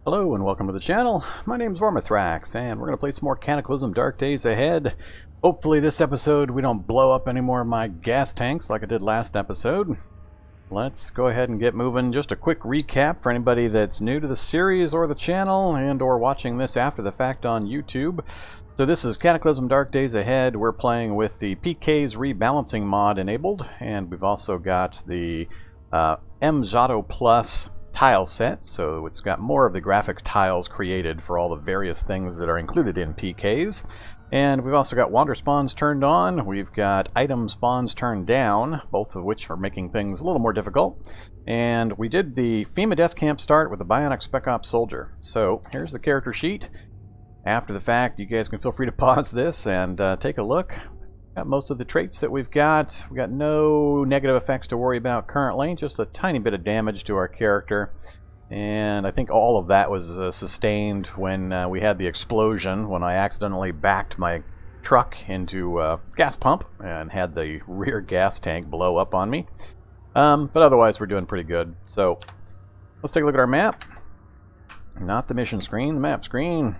Hello and welcome to the channel. My name's Vorm and we're going to play some more Cataclysm Dark Days Ahead. Hopefully this episode we don't blow up any more of my gas tanks like I did last episode. Let's go ahead and get moving. Just a quick recap for anybody that's new to the series or the channel and or watching this after the fact on YouTube. So this is Cataclysm Dark Days Ahead. We're playing with the PK's Rebalancing mod enabled, and we've also got the Mxotto Plus tile set, so it's got more of the graphics tiles created for all the various things that are included in PKs. And we've also got wander spawns turned on, we've got item spawns turned down, both of which are making things a little more difficult. And we did the Fema death camp start with the Bionic Spec-Op soldier. So here's the character sheet. After the fact, you guys can feel free to pause this and take a look. Got most of the traits that we've got. We've got no negative effects to worry about currently, just a tiny bit of damage to our character. And I think all of that was sustained when we had the explosion, when I accidentally backed my truck into a gas pump and had the rear gas tank blow up on me. But otherwise we're doing pretty good. So let's take a look at our map. Not the mission screen, the map screen.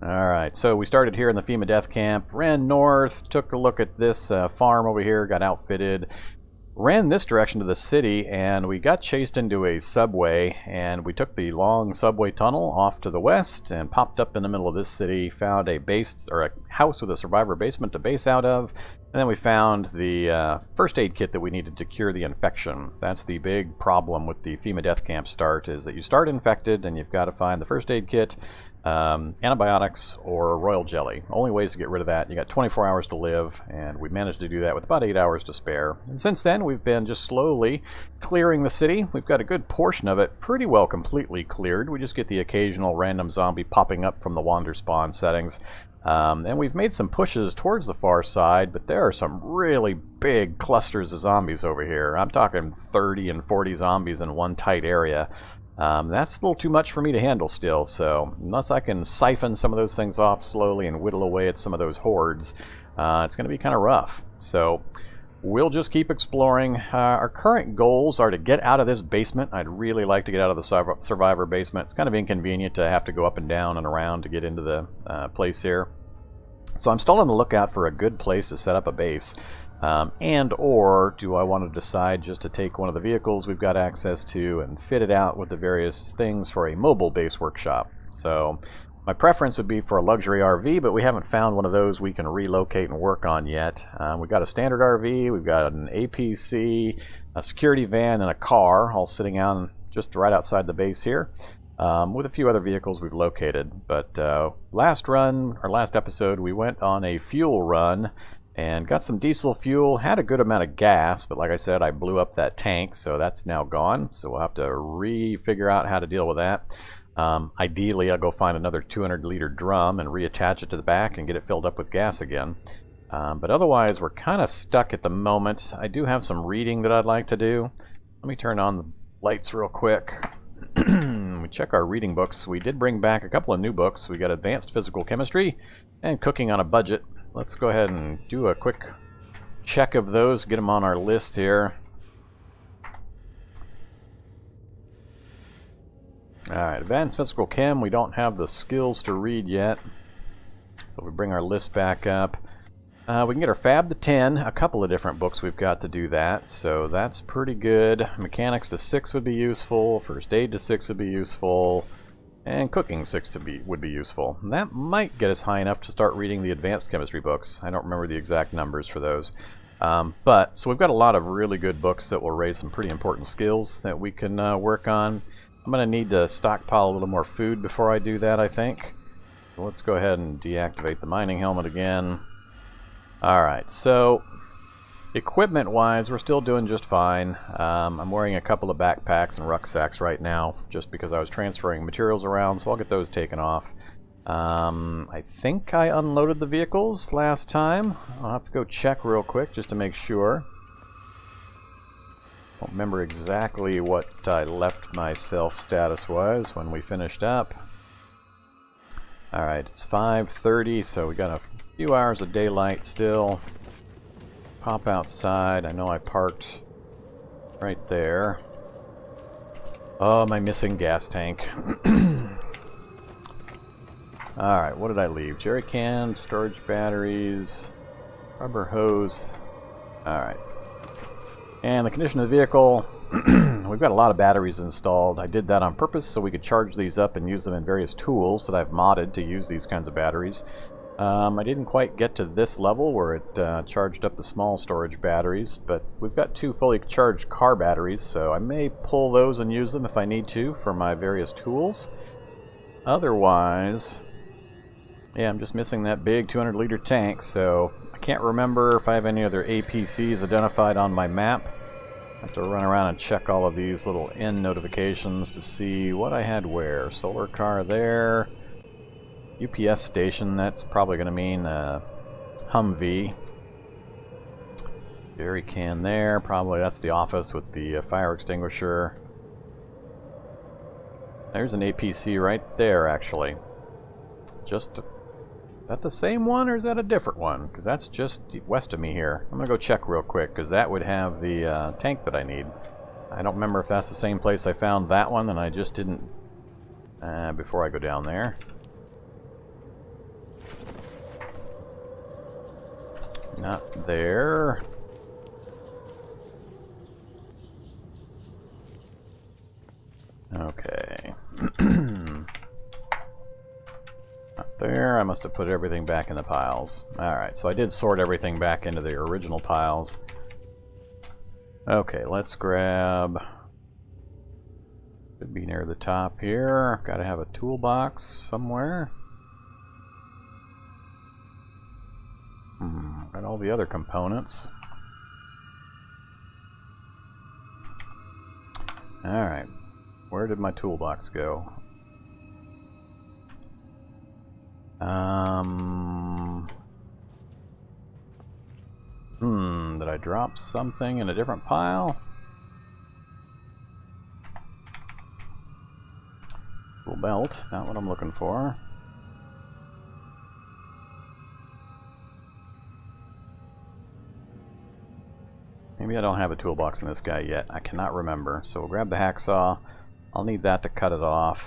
Alright, so we started here in the Fema death camp, ran north, took a look at this farm over here, got outfitted, ran this direction to the city, and we got chased into a subway, and we took the long subway tunnel off to the west and popped up in the middle of this city, found a base, or a house with a survivor basement to base out of, and then we found the first aid kit that we needed to cure the infection. That's the big problem with the Fema death camp start, is that you start infected and you've got to find the first aid kit, antibiotics, or royal jelly. Only ways to get rid of that. You got 24 hours to live, and we managed to do that with about 8 hours to spare. And since then, we've been just slowly clearing the city. We've got a good portion of it pretty well completely cleared. We just get the occasional random zombie popping up from the wander spawn settings. And we've made some pushes towards the far side, but there are some really big clusters of zombies over here. I'm talking 30 and 40 zombies in one tight area. That's a little too much for me to handle still, so unless I can siphon some of those things off slowly and whittle away at some of those hordes, it's going to be kind of rough. So we'll just keep exploring. Our current goals are to get out of this basement. I'd really like to get out of the survivor basement. It's kind of inconvenient to have to go up and down and around to get into the place here. So I'm still on the lookout for a good place to set up a base. And or do I want to decide just to take one of the vehicles we've got access to and fit it out with the various things for a mobile base workshop. So my preference would be for a luxury RV, but we haven't found one of those we can relocate and work on yet. We've got a standard RV, we've got an APC, a security van, and a car all sitting out just right outside the base here, with a few other vehicles we've located. But last episode, we went on a fuel run and got some diesel fuel, had a good amount of gas, but like I said, I blew up that tank, so that's now gone. So we'll have to figure out how to deal with that. Ideally, I'll go find another 200-liter drum and reattach it to the back and get it filled up with gas again. But otherwise, we're kind of stuck at the moment. I do have some reading that I'd like to do. Let me turn on the lights real quick. We check our reading books. We did bring back a couple of new books. We got Advanced Physical Chemistry and Cooking on a Budget. Let's go ahead and do a quick check of those, get them on our list here. Alright, Advanced Physical Chem, we don't have the skills to read yet. So we bring our list back up. We can get our Fab to 10, a couple of different books we've got to do that, so that's pretty good. Mechanics to 6 would be useful, First Aid to 6 would be useful, and Cooking 6 would be useful. And that might get us high enough to start reading the Advanced Chemistry books. I don't remember the exact numbers for those. So we've got a lot of really good books that will raise some pretty important skills that we can work on. I'm going to need to stockpile a little more food before I do that, I think. So let's go ahead and deactivate the mining helmet again. Alright, so equipment-wise, we're still doing just fine. I'm wearing a couple of backpacks and rucksacks right now, just because I was transferring materials around, so I'll get those taken off. I think I unloaded the vehicles last time. I'll have to go check real quick just to make sure. Don't remember exactly what I left my self status was when we finished up. Alright, it's 5:30, so we got a few hours of daylight still. Pop outside. I know I parked right there. Oh, my missing gas tank. Alright, what did I leave? Jerry cans, storage batteries, rubber hose. Alright. And the condition of the vehicle, we've got a lot of batteries installed. I did that on purpose so we could charge these up and use them in various tools that I've modded to use these kinds of batteries. I didn't quite get to this level where it charged up the small storage batteries, but we've got 2 fully charged car batteries, so I may pull those and use them if I need to for my various tools. Otherwise, yeah, I'm just missing that big 200-liter tank, so I can't remember if I have any other APCs identified on my map. I have to run around and check all of these little N notifications to see what I had where. Solar car there. UPS station, that's probably going to mean Humvee. Jerry can there, probably that's the office with the fire extinguisher. There's an APC right there, actually. Just... Is that the same one, or is that a different one? Because that's just west of me here. I'm going to go check real quick, because that would have the tank that I need. I don't remember if that's the same place I found that one, and I just didn't... before I go down there. Not there. Okay. Not there. I must have put everything back in the piles. Alright, so I did sort everything back into the original piles. Okay, let's grab... Should be near the top here. I've got to have a toolbox somewhere. Got all the other components. Alright, where did my toolbox go? Did I drop something in a different pile? Tool belt, not what I'm looking for. Maybe I don't have a toolbox in this guy yet. I cannot remember. So we'll grab the hacksaw. I'll need that to cut it off.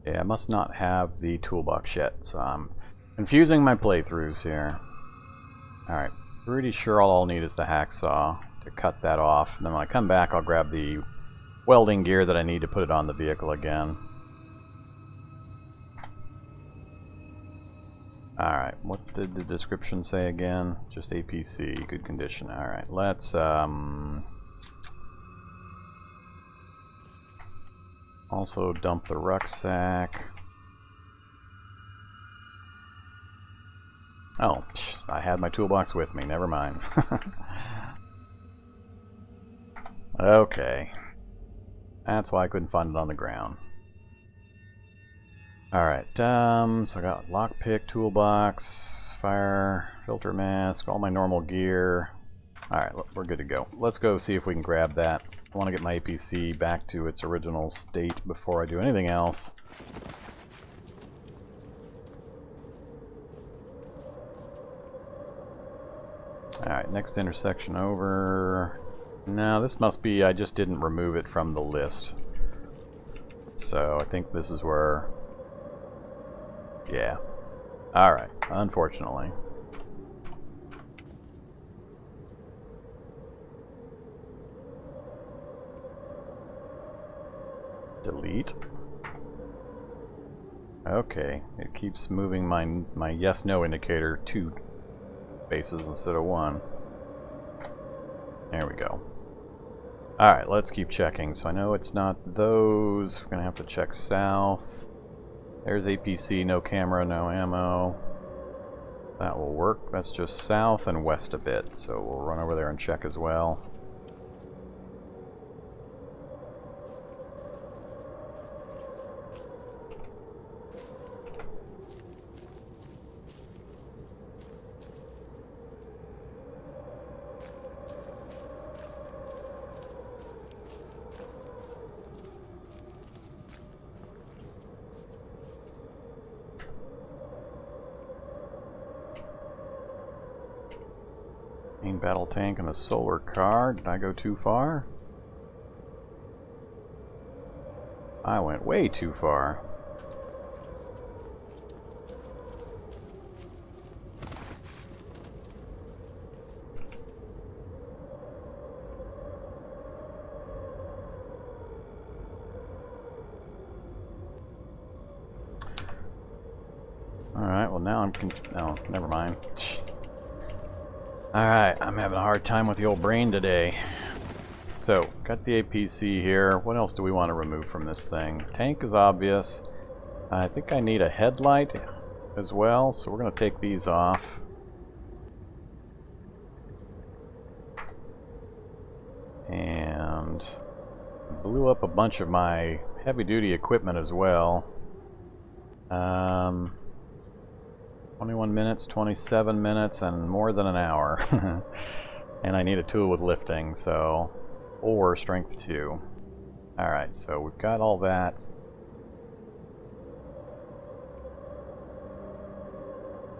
Yeah, I must not have the toolbox yet, so I'm confusing my playthroughs here. Alright, pretty sure all I'll need is the hacksaw to cut that off. And then when I come back, I'll grab the welding gear that I need to put it on the vehicle again. Alright, what did the description say again? Just APC, good condition. Alright, let's also dump the rucksack. Oh, I had my toolbox with me, never mind. Okay. That's why I couldn't find it on the ground. Alright, so I got lockpick, toolbox, fire, filter mask, all my normal gear. Alright, we're good to go. Let's go see if we can grab that. I want to get my APC back to its original state before I do anything else. Alright, next intersection over. No, this must be, I just didn't remove it from the list. So I think this is where... Yeah. Alright, unfortunately. Delete. Okay, it keeps moving my yes-no indicator 2 spaces instead of 1. There we go. Alright, let's keep checking. So I know it's not those. We're going to have to check south. There's APC, no camera, no ammo. That will work. That's just south and west a bit. So we'll run over there and check as well. Main battle tank and a solar car. Did I go too far? I went way too far. Alright, well now I'm oh, never mind. Alright, I'm having a hard time with the old brain today. So, got the APC here. What else do we want to remove from this thing? Tank is obvious. I think I need a headlight as well, so we're going to take these off. And blew up a bunch of my heavy-duty equipment as well. 21 minutes, 27 minutes, and more than an hour. And I need a tool with lifting, so... or strength 2. Alright, so we've got all that.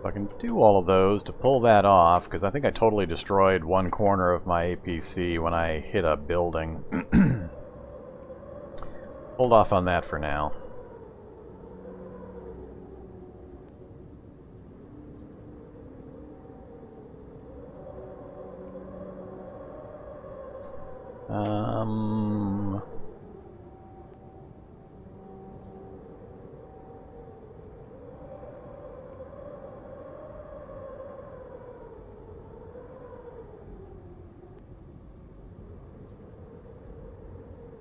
So I can do all of those to pull that off, because I think I totally destroyed one corner of my APC when I hit a building. Hold off on that for now.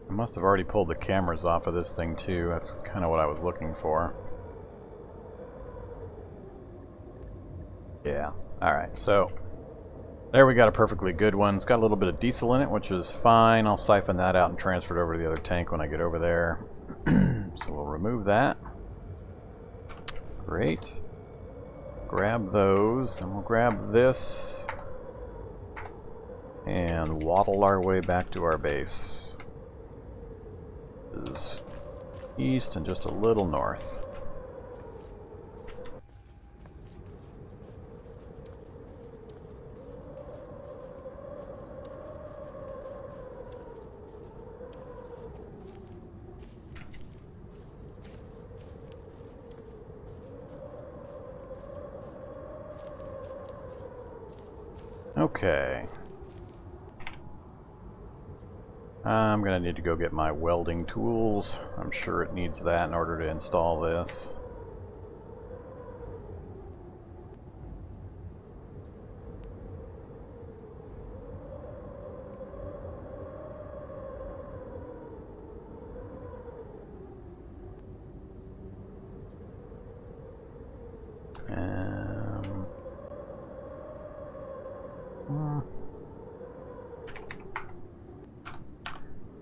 I must have already pulled the cameras off of this thing too. That's kind of what I was looking for. Yeah. Alright, so there we got a perfectly good one. It's got a little bit of diesel in it, which is fine. I'll siphon that out and transfer it over to the other tank when I get over there. So we'll remove that. Great. Grab those, and we'll grab this and waddle our way back to our base. This is east and just a little north. Okay. I'm gonna need to go get my welding tools. I'm sure it needs that in order to install this.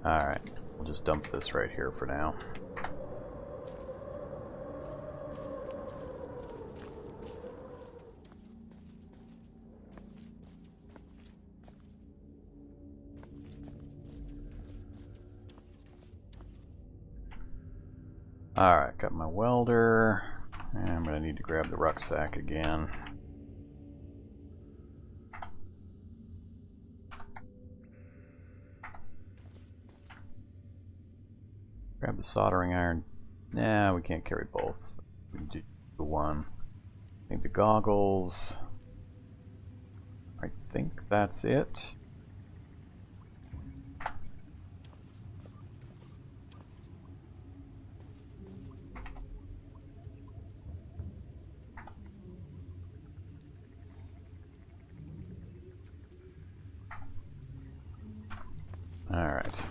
Alright, we'll just dump this right here for now. Alright, got my welder, and I'm going to need to grab the rucksack again. Grab the soldering iron. Nah, we can't carry both. We can do one. I need the goggles. I think that's it. All right.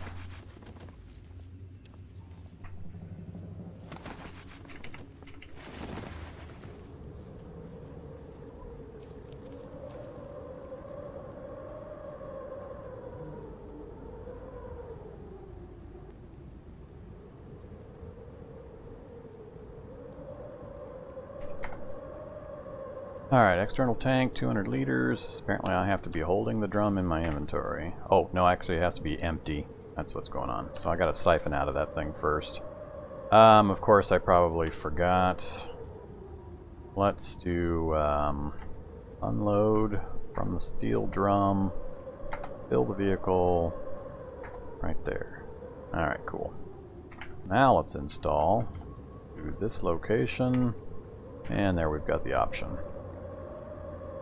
Alright, external tank, 200 liters. Apparently I have to be holding the drum in my inventory. Oh, no, actually it has to be empty. That's what's going on. So I gotta siphon out of that thing first. Of course I probably forgot. Let's do unload from the steel drum, fill the vehicle right there. Alright, cool. Now let's install to this location, and there we've got the option.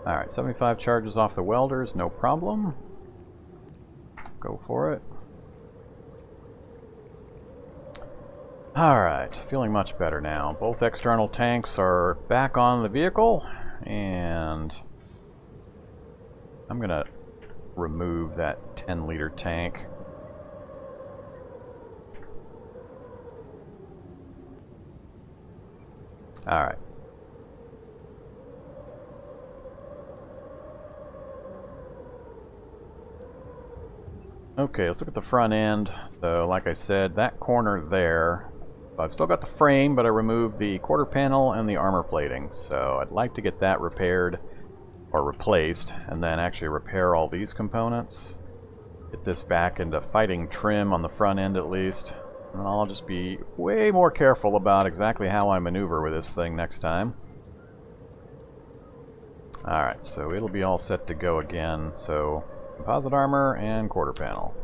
Alright, 75 charges off the welders, no problem. Go for it. Alright, feeling much better now. Both external tanks are back on the vehicle, and I'm going to remove that 10-liter tank. Alright. Okay, let's look at the front end. So, like I said, that corner there, I've still got the frame, but I removed the quarter panel and the armor plating. So I'd like to get that repaired, or replaced, and then actually repair all these components. Get this back into fighting trim on the front end at least. And I'll just be way more careful about exactly how I maneuver with this thing next time. Alright, so it'll be all set to go again. So, composite armor and quarter panel.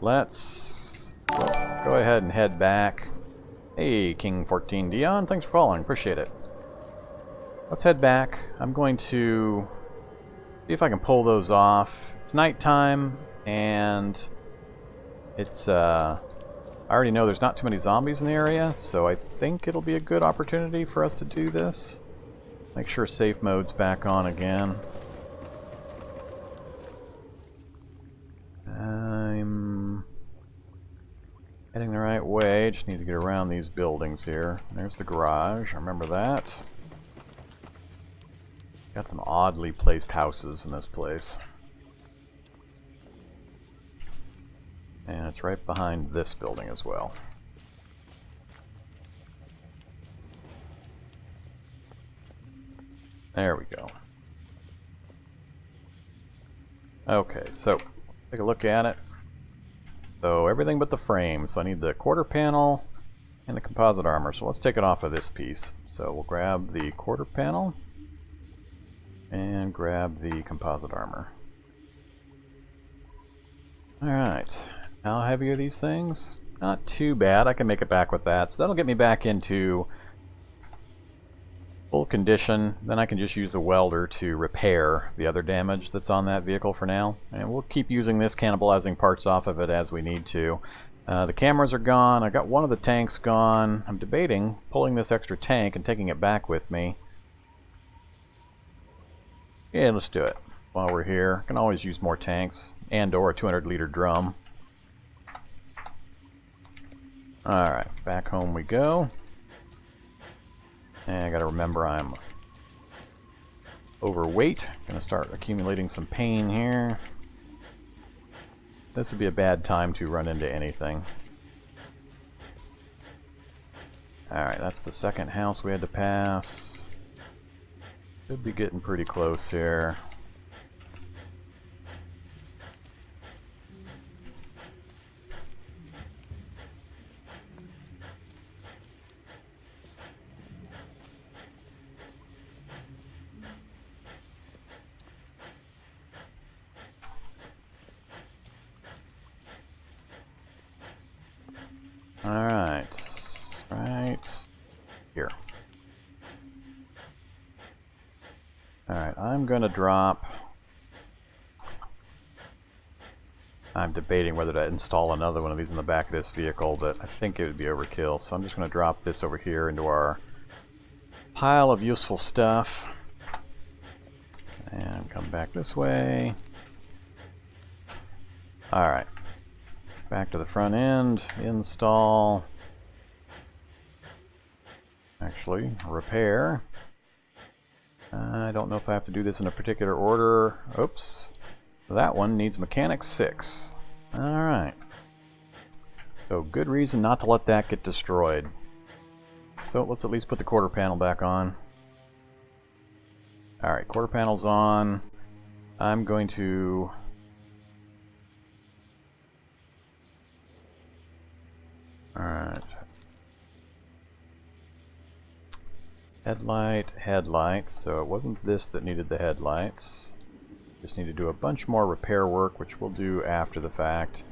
Let's go ahead and head back. Hey, King 14 Dion, thanks for calling, appreciate it. Let's head back. I'm going to see if I can pull those off. It's nighttime, and it's, I already know there's not too many zombies in the area, so I think it'll be a good opportunity for us to do this. Make sure safe mode's back on again. I'm heading the right way, just need to get around these buildings here. There's the garage, remember that. Got some oddly placed houses in this place. And it's right behind this building as well. There we go. Okay, so take a look at it. So everything but the frame. So I need the quarter panel and the composite armor. So let's take it off of this piece. So we'll grab the quarter panel and grab the composite armor. Alright, how heavy are these things? Not too bad, I can make it back with that. So that'll get me back into full condition. Then I can just use the welder to repair the other damage that's on that vehicle for now. And we'll keep using this, cannibalizing parts off of it as we need to. The cameras are gone, I got one of the tanks gone. I'm debating pulling this extra tank and taking it back with me. Yeah, let's do it while we're here. I can always use more tanks and or a 200-liter drum. Alright, back home we go. And I gotta remember I'm overweight. Gonna start accumulating some pain here. This would be a bad time to run into anything. Alright, that's the second house we had to pass. Should be getting pretty close here. Alright, right here. Alright, I'm gonna drop... I'm debating whether to install another one of these in the back of this vehicle, but I think it would be overkill, so I'm just gonna drop this over here into our pile of useful stuff. And come back this way. Alright. Back to the front end, install, actually repair. I don't know if I have to do this in a particular order. Oops, that one needs mechanic 6. Alright, so good reason not to let that get destroyed. So let's at least put the quarter panel back on. Alright, quarter panel's on. I'm going to alright. Headlight, headlight. So it wasn't this that needed the headlights. Just need to do a bunch more repair work, which we'll do after the fact.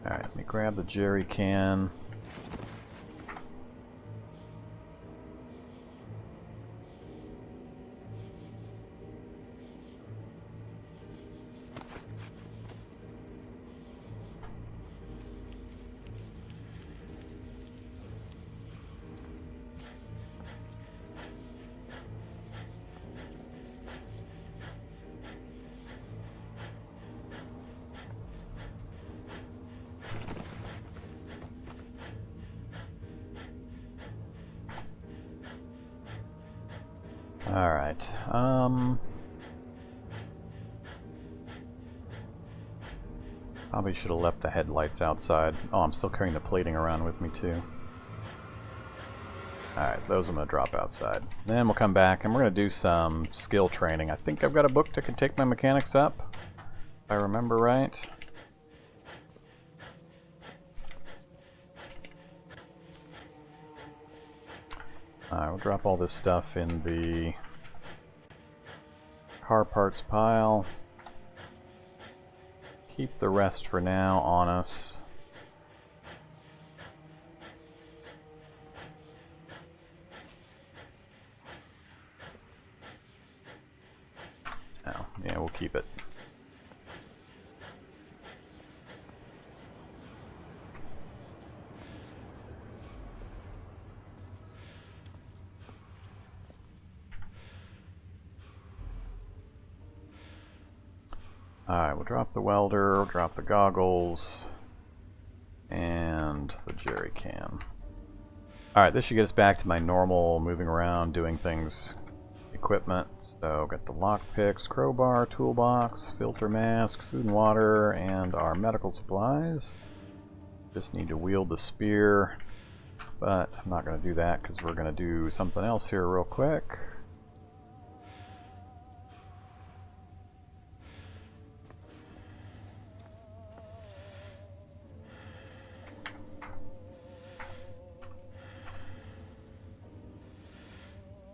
Alright, let me grab the jerry can. Alright, probably should have left the headlights outside. Oh, I'm still carrying the plating around with me too. Alright, those I'm going to drop outside. Then we'll come back and we're going to do some skill training. I think I've got a book that can take my mechanics up, if I remember right. Alright, we'll drop all this stuff in the car parts pile. Keep the rest for now on us. Oh, yeah, we'll keep it. Alright, we'll drop the welder, we'll drop the goggles, and the jerry can. Alright, this should get us back to my normal moving around, doing things equipment. So, got the lockpicks, crowbar, toolbox, filter mask, food and water, and our medical supplies. Just need to wield the spear, but I'm not going to do that because we're going to do something else here real quick.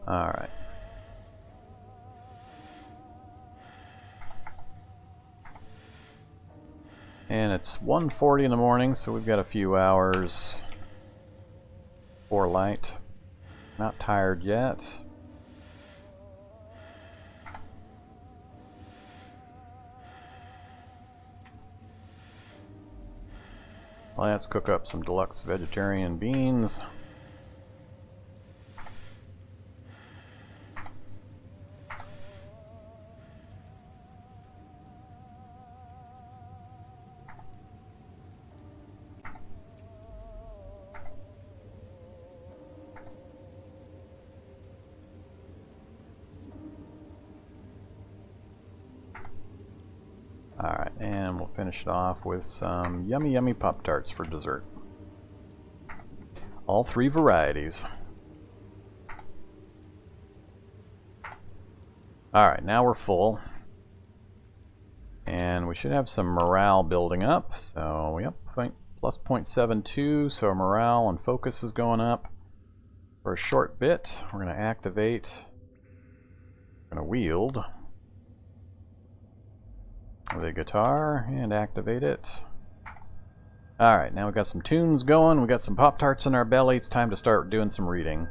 Alright. And it's 1:40 in the morning, so we've got a few hours for light. Not tired yet. Let's cook up some deluxe vegetarian beans. Alright, and we'll finish it off with some yummy yummy Pop-Tarts for dessert. All three varieties. Alright, now we're full. And we should have some morale building up. So, yep, plus 0.72, so morale and focus is going up. For a short bit, we're going to activate, we're going to wield the guitar and activate it. Alright, now we've got some tunes going, we've got some Pop-Tarts in our belly, it's time to start doing some reading.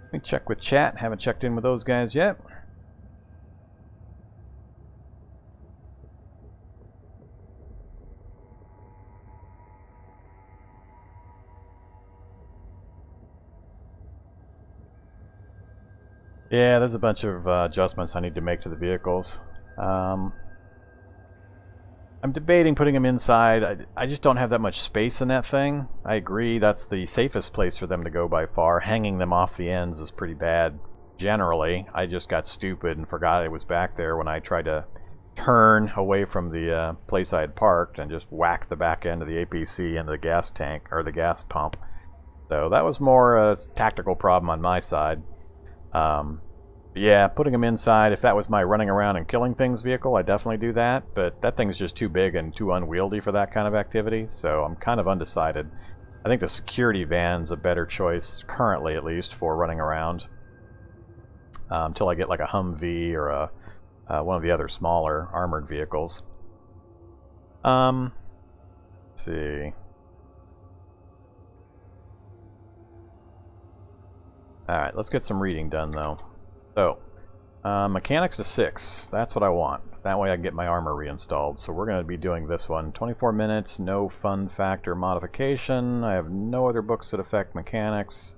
Let me check with chat, haven't checked in with those guys yet. Yeah, there's a bunch of adjustments I need to make to the vehicles. I'm debating putting them inside. I just don't have that much space in that thing. I agree that's the safest place for them to go by far. Hanging them off the ends is pretty bad generally. I just got stupid and forgot it was back there when I tried to turn away from the place I had parked and just whack the back end of the APC into the gas tank, or the gas pump. So that was more a tactical problem on my side. Yeah, putting them inside, if that was my running around and killing things vehicle, I'd definitely do that, but that thing's just too big and too unwieldy for that kind of activity, so I'm kind of undecided. I think the security van's a better choice, currently at least, for running around. until I get like a Humvee or a one of the other smaller armored vehicles. Let's see. Alright, let's get some reading done though. So, mechanics to 6. That's what I want. That way I can get my armor reinstalled. So we're going to be doing this one. 24 minutes, no fun factor modification. I have no other books that affect mechanics.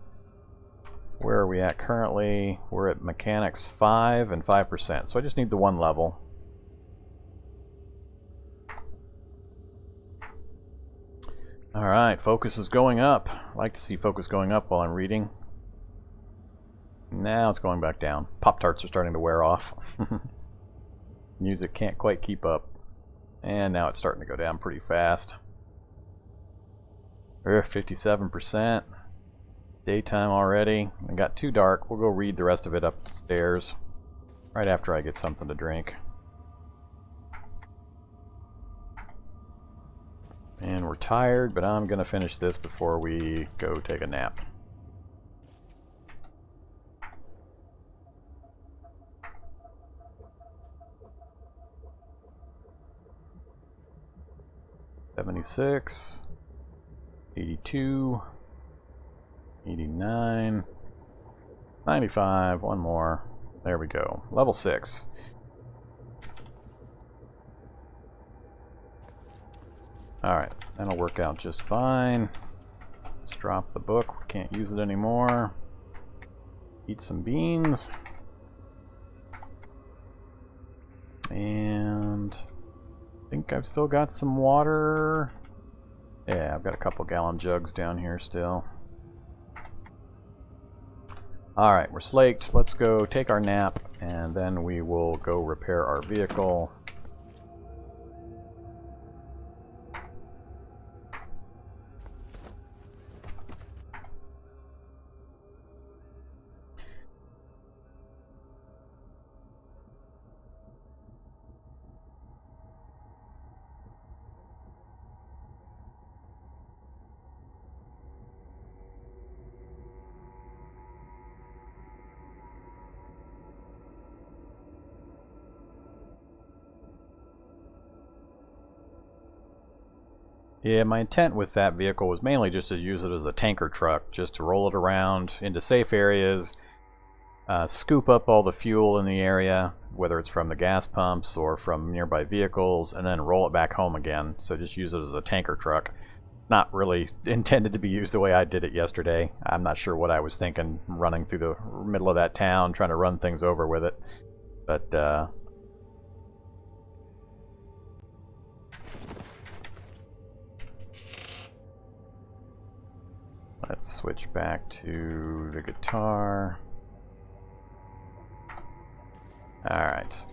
Where are we at currently? We're at mechanics 5 and 5%. So I just need the one level. Alright, focus is going up. I like to see focus going up while I'm reading. Now it's going back down. Pop-Tarts are starting to wear off. Music can't quite keep up. And now it's starting to go down pretty fast. 57%. Daytime already. It got too dark. We'll go read the rest of it upstairs. Right after I get something to drink. And we're tired, but I'm going to finish this before we go take a nap. $76, 82, 89, 95, one more. There we go. Level 6. Alright, that'll work out just fine. Let's drop the book. We can't use it anymore. Eat some beans. And I think I've still got some water. Yeah, I've got a couple gallon jugs down here still. Alright, we're slaked. Let's go take our nap, and then we will go repair our vehicle. Yeah, my intent with that vehicle was mainly just to use it as a tanker truck, just to roll it around into safe areas, scoop up all the fuel in the area, whether it's from the gas pumps or from nearby vehicles, and then roll it back home again. So just use it as a tanker truck. Not really intended to be used the way I did it yesterday. I'm not sure what I was thinking running through the middle of that town, trying to run things over with it. But, let's switch back to the guitar. Alright.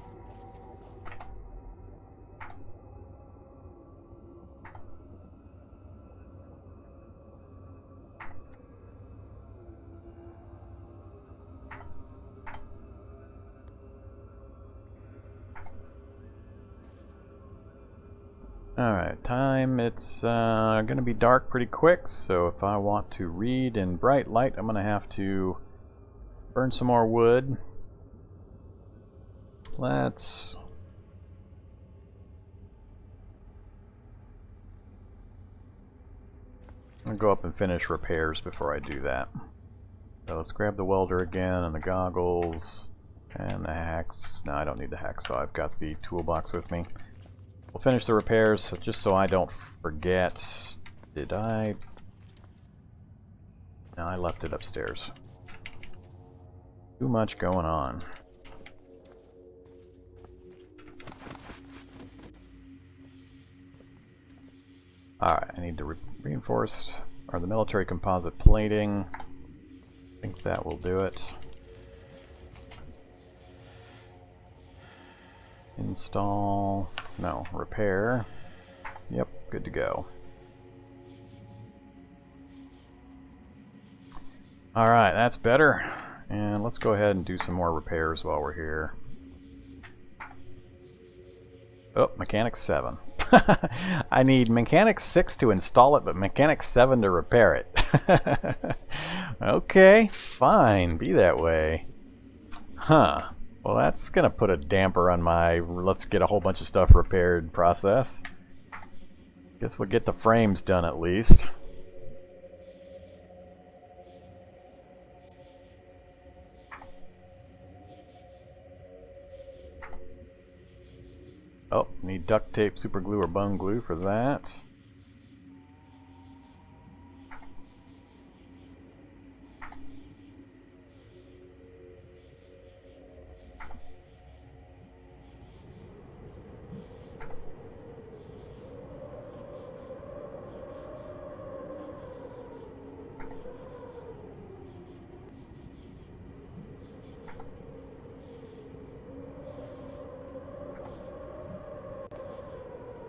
Alright, time, it's going to be dark pretty quick, so if I want to read in bright light, I'm going to have to burn some more wood. Let's... I'm going to go up and finish repairs before I do that. So let's grab the welder again, and the goggles, and the hacks. No, I don't need the hacksaw, I've got the toolbox with me. We'll finish the repairs, just so I don't forget. Did I... No, I left it upstairs. Too much going on. Alright, I need to reinforce or the military composite plating. I think that will do it. Install, no, repair. Yep, good to go. Alright, that's better. And let's go ahead and do some more repairs while we're here. Oh, Mechanic 7. I need Mechanic 6 to install it, but Mechanic 7 to repair it. Okay, fine, be that way. Huh. Well, that's gonna put a damper on my let's get a whole bunch of stuff repaired process. Guess we'll get the frames done at least. Oh, need duct tape, super glue, or bung glue for that.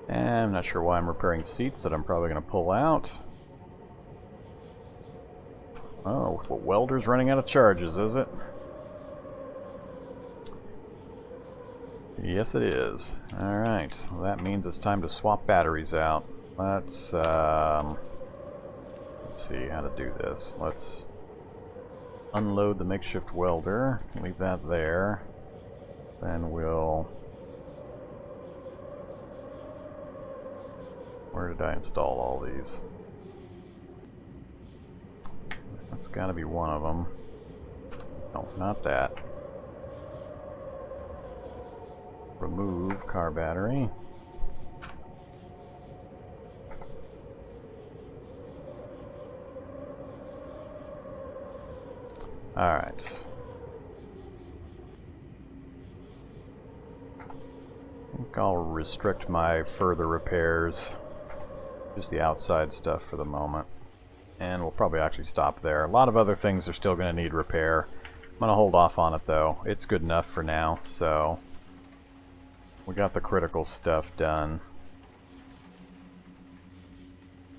I'm not sure why I'm repairing seats that I'm probably going to pull out. Oh, the welder's running out of charges, is it? Yes, it is. Alright, well, that means it's time to swap batteries out. Let's see how to do this. Let's unload the makeshift welder, leave that there. Then we'll... Where did I install all these? That's got to be one of them. No, not that. Remove car battery. Alright. I think I'll restrict my further repairs. Just the outside stuff for the moment. And we'll probably actually stop there. A lot of other things are still going to need repair. I'm going to hold off on it though. It's good enough for now, so... We got the critical stuff done.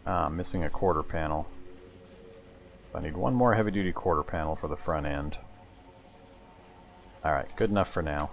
I'm missing a quarter panel. I need one more heavy-duty quarter panel for the front end. Alright, good enough for now.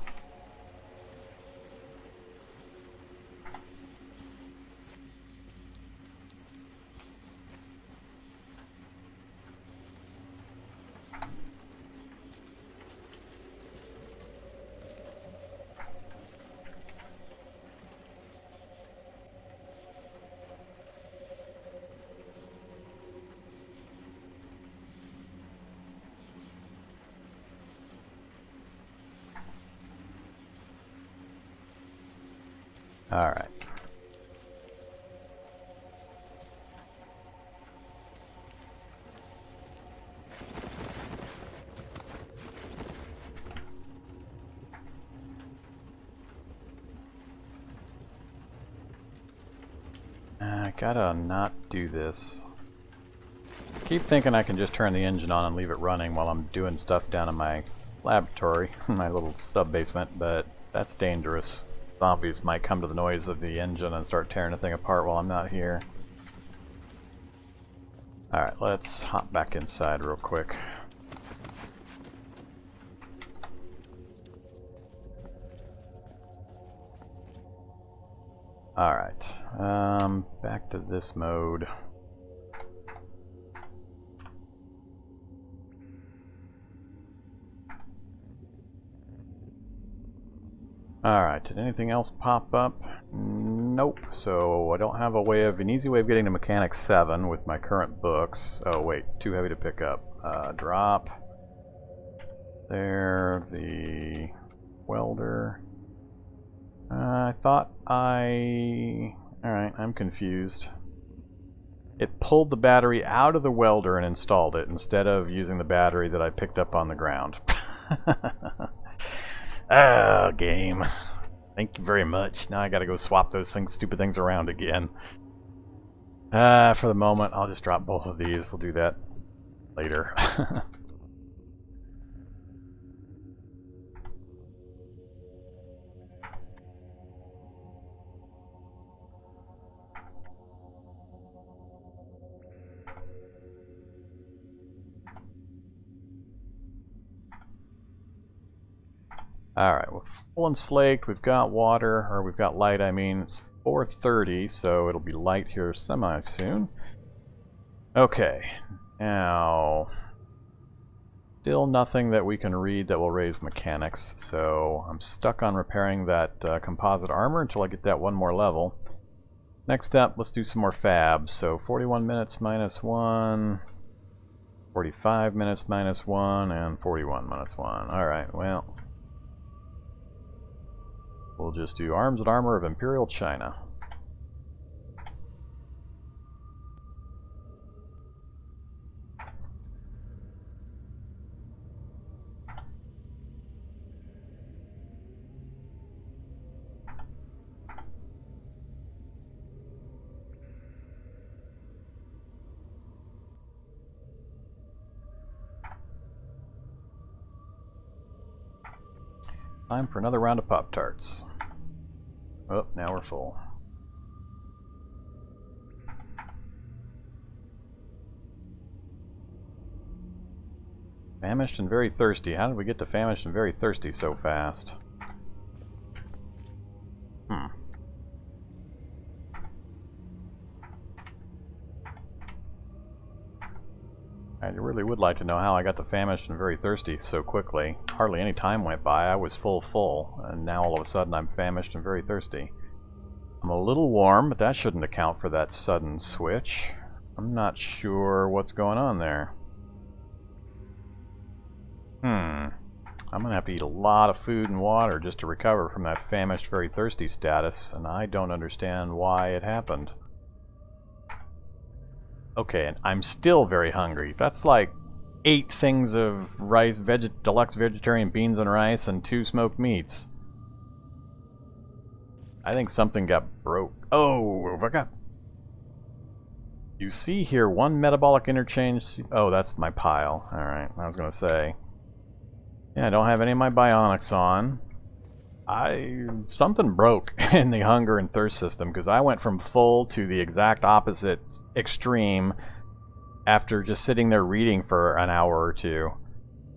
Alright. I gotta not do this. Keep thinking I can just turn the engine on and leave it running while I'm doing stuff down in my laboratory, my little sub-basement, but that's dangerous. Zombies might come to the noise of the engine and start tearing the thing apart while I'm not here. Alright, let's hop back inside real quick. Alright, back to this mode. Alright, did anything else pop up? Nope. So I don't have an easy way of getting to Mechanic 7 with my current books. Oh wait, too heavy to pick up. Drop. There, the welder. Alright, I'm confused. It pulled the battery out of the welder and installed it instead of using the battery that I picked up on the ground. Ah, game. Thank you very much. Now I gotta go swap those stupid things around again. For the moment, I'll just drop both of these. We'll do that later. Alright, we're full and slaked, we've got water, or we've got light, I mean. It's 4:30, so it'll be light here semi-soon. Okay, now... Still nothing that we can read that will raise mechanics, so I'm stuck on repairing that composite armor until I get that one more level. Next up, let's do some more fabs. So 41 minutes minus 1, 45 minutes minus 1, and 41 minus 1. Alright, well, we'll just do arms and armor of Imperial China. Time for another round of Pop-Tarts. Oh, now we're full. Famished and very thirsty. How did we get to famished and very thirsty so fast? I really would like to know how I got to famished and very thirsty so quickly. Hardly any time went by. I was full, and now all of a sudden I'm famished and very thirsty. I'm a little warm, but that shouldn't account for that sudden switch. I'm not sure what's going on there. I'm gonna have to eat a lot of food and water just to recover from that famished, very thirsty status, and I don't understand why it happened. Okay, and I'm still very hungry. That's like 8 things of rice, deluxe vegetarian beans and rice, and 2 smoked meats. I think something got broke. Oh, I got... You see here, 1 metabolic interchange... Oh, that's my pile. Alright, I was gonna say. Yeah, I don't have any of my bionics on. Something broke in the hunger and thirst system, because I went from full to the exact opposite extreme after just sitting there reading for an hour or two,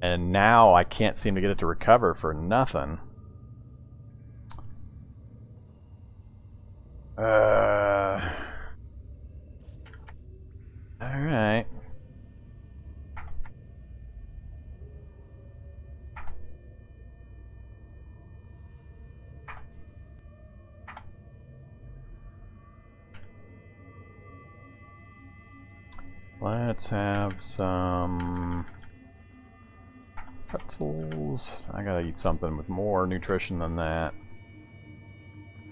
and now I can't seem to get it to recover for nothing. Alright. Let's have some pretzels. I gotta eat something with more nutrition than that.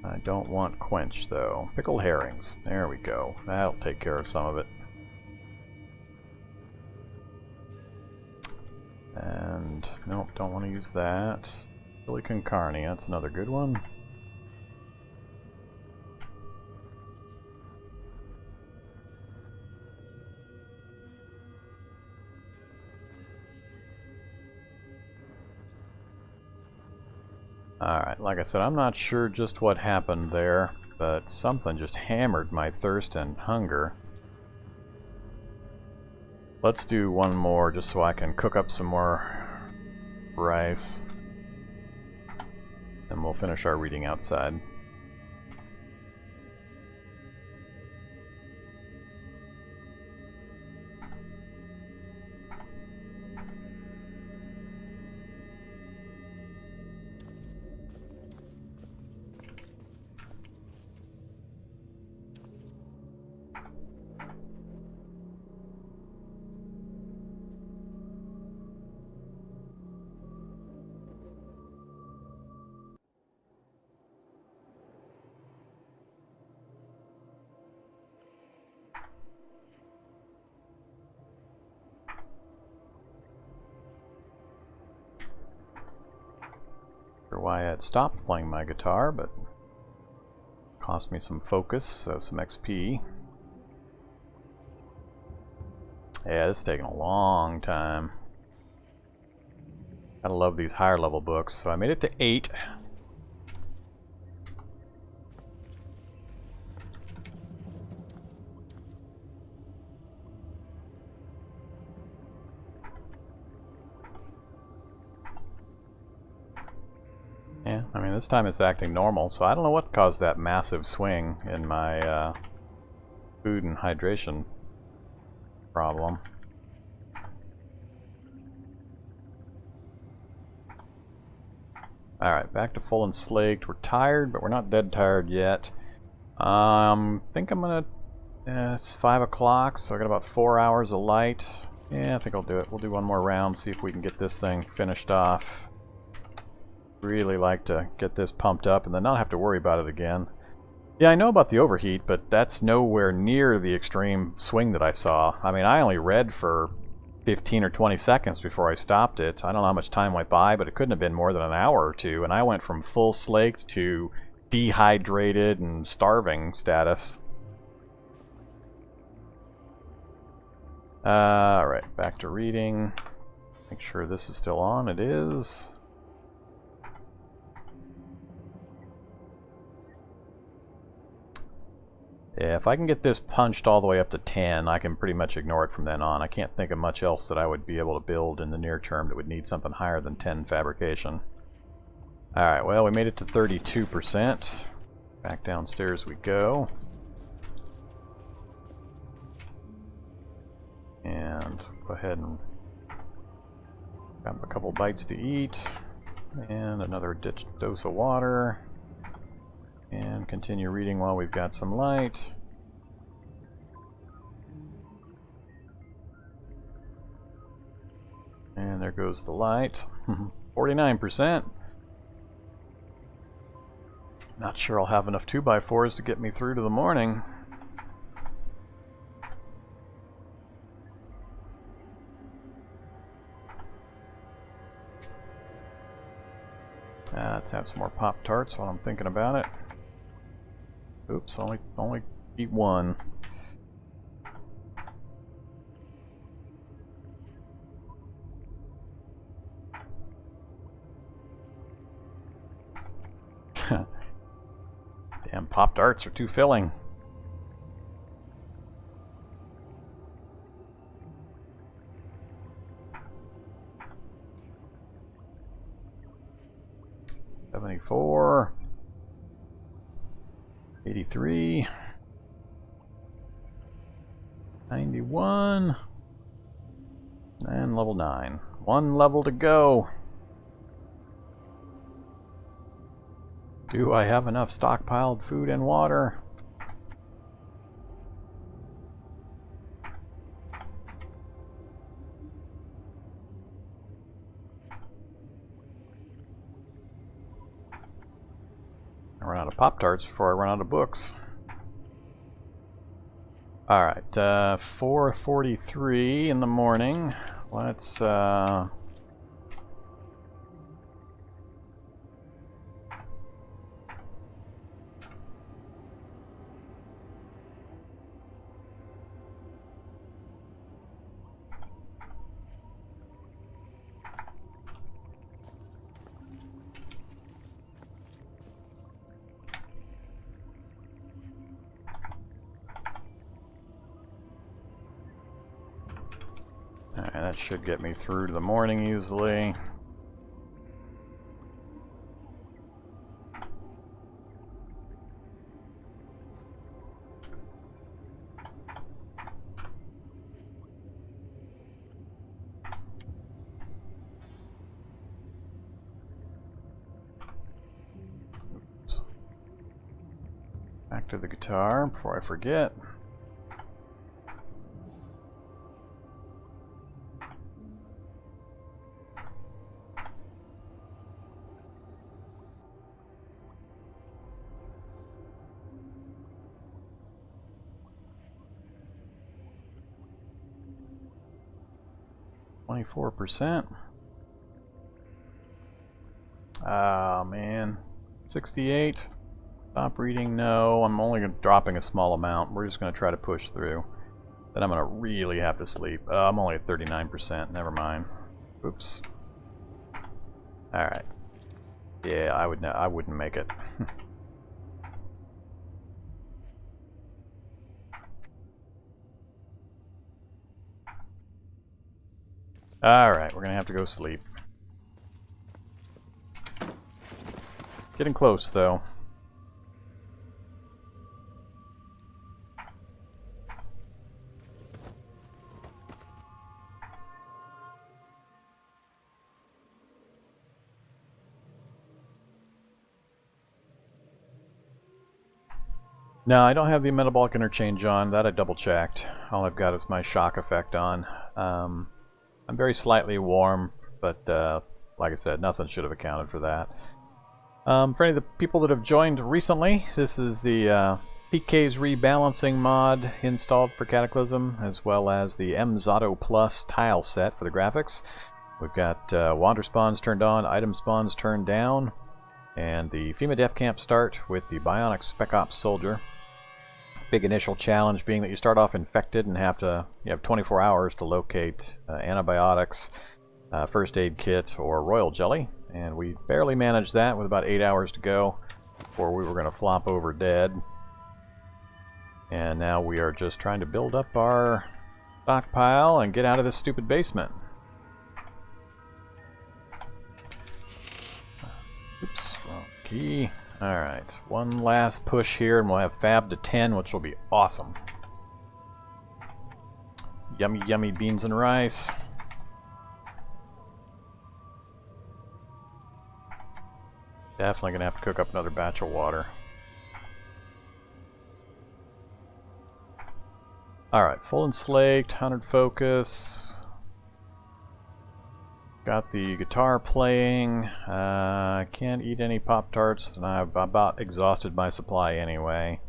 I don't want quench though. Pickled herrings. There we go. That'll take care of some of it. And nope, don't want to use that. Chili con carne, that's another good one. Alright, like I said, I'm not sure just what happened there, but something just hammered my thirst and hunger. Let's do one more just so I can cook up some more rice. And we'll finish our reading outside. Why I had stopped playing my guitar, but it cost me some focus, so some XP. Yeah, this is taking a long time. Gotta love these higher level books. So I made it to 8. Yeah, I mean, this time it's acting normal, so I don't know what caused that massive swing in my food and hydration problem. Alright, back to full and slaked. We're tired, but we're not dead tired yet. Think I'm gonna... it's 5 o'clock, so I got about 4 hours of light. Yeah, I think I'll do it. We'll do one more round, see if we can get this thing finished off. Really like to get this pumped up and then not have to worry about it again. Yeah, I know about the overheat, but that's nowhere near the extreme swing that I saw. I mean, I only read for 15 or 20 seconds before I stopped it. I don't know how much time went by, but it couldn't have been more than an hour or two, and I went from full slaked to dehydrated and starving status. Alright, back to reading. Make sure this is still on. It is. Yeah, if I can get this punched all the way up to 10, I can pretty much ignore it from then on. I can't think of much else that I would be able to build in the near term that would need something higher than 10 fabrication. Alright, well, we made it to 32%. Back downstairs we go. And go ahead and grab a couple bites to eat. And another dose of water. And continue reading while we've got some light. And there goes the light. 49%. Not sure I'll have enough 2x4s to get me through to the morning. Let's have some more Pop-Tarts while I'm thinking about it. Oops, only eat one. Damn, Pop-Tarts are too filling. $74. 83, 91, and level 9. One level to go. Do I have enough stockpiled food and water? I run out of Pop-Tarts before I run out of books. Alright, 4:43 in the morning. Let's, 'Alright, that should get me through to the morning easily. Oops. Back to the guitar before I forget. %. Oh man. 68. Stop reading, no. I'm only dropping a small amount. We're just going to try to push through. Then I'm going to really have to sleep. I'm only at 39%. Never mind. Oops. Alright. Yeah, I wouldn't make it. Alright, we're gonna have to go sleep. Getting close, though. No, I don't have the metabolic interchange on. That I double checked. All I've got is my shock effect on. I'm very slightly warm, but like I said, nothing should have accounted for that. For any of the people that have joined recently, this is the PK's Rebalancing mod installed for Cataclysm, as well as the Mxotto Plus tile set for the graphics. We've got wander spawns turned on, item spawns turned down, and the Fema death camp start with the Bionic Spec-Op soldier. Big initial challenge being that you start off infected and you have 24 hours to locate antibiotics, first aid kit, or royal jelly. And we barely managed that with about 8 hours to go before we were going to flop over dead. And now we are just trying to build up our stockpile and get out of this stupid basement. Oops, wrong key. Alright, one last push here and we'll have Fab to 10, which will be awesome. Yummy, yummy beans and rice. Definitely going to have to cook up another batch of water. Alright, full and slaked, 100 focus. Got the guitar playing. I can't eat any Pop-Tarts, and I've about exhausted my supply anyway.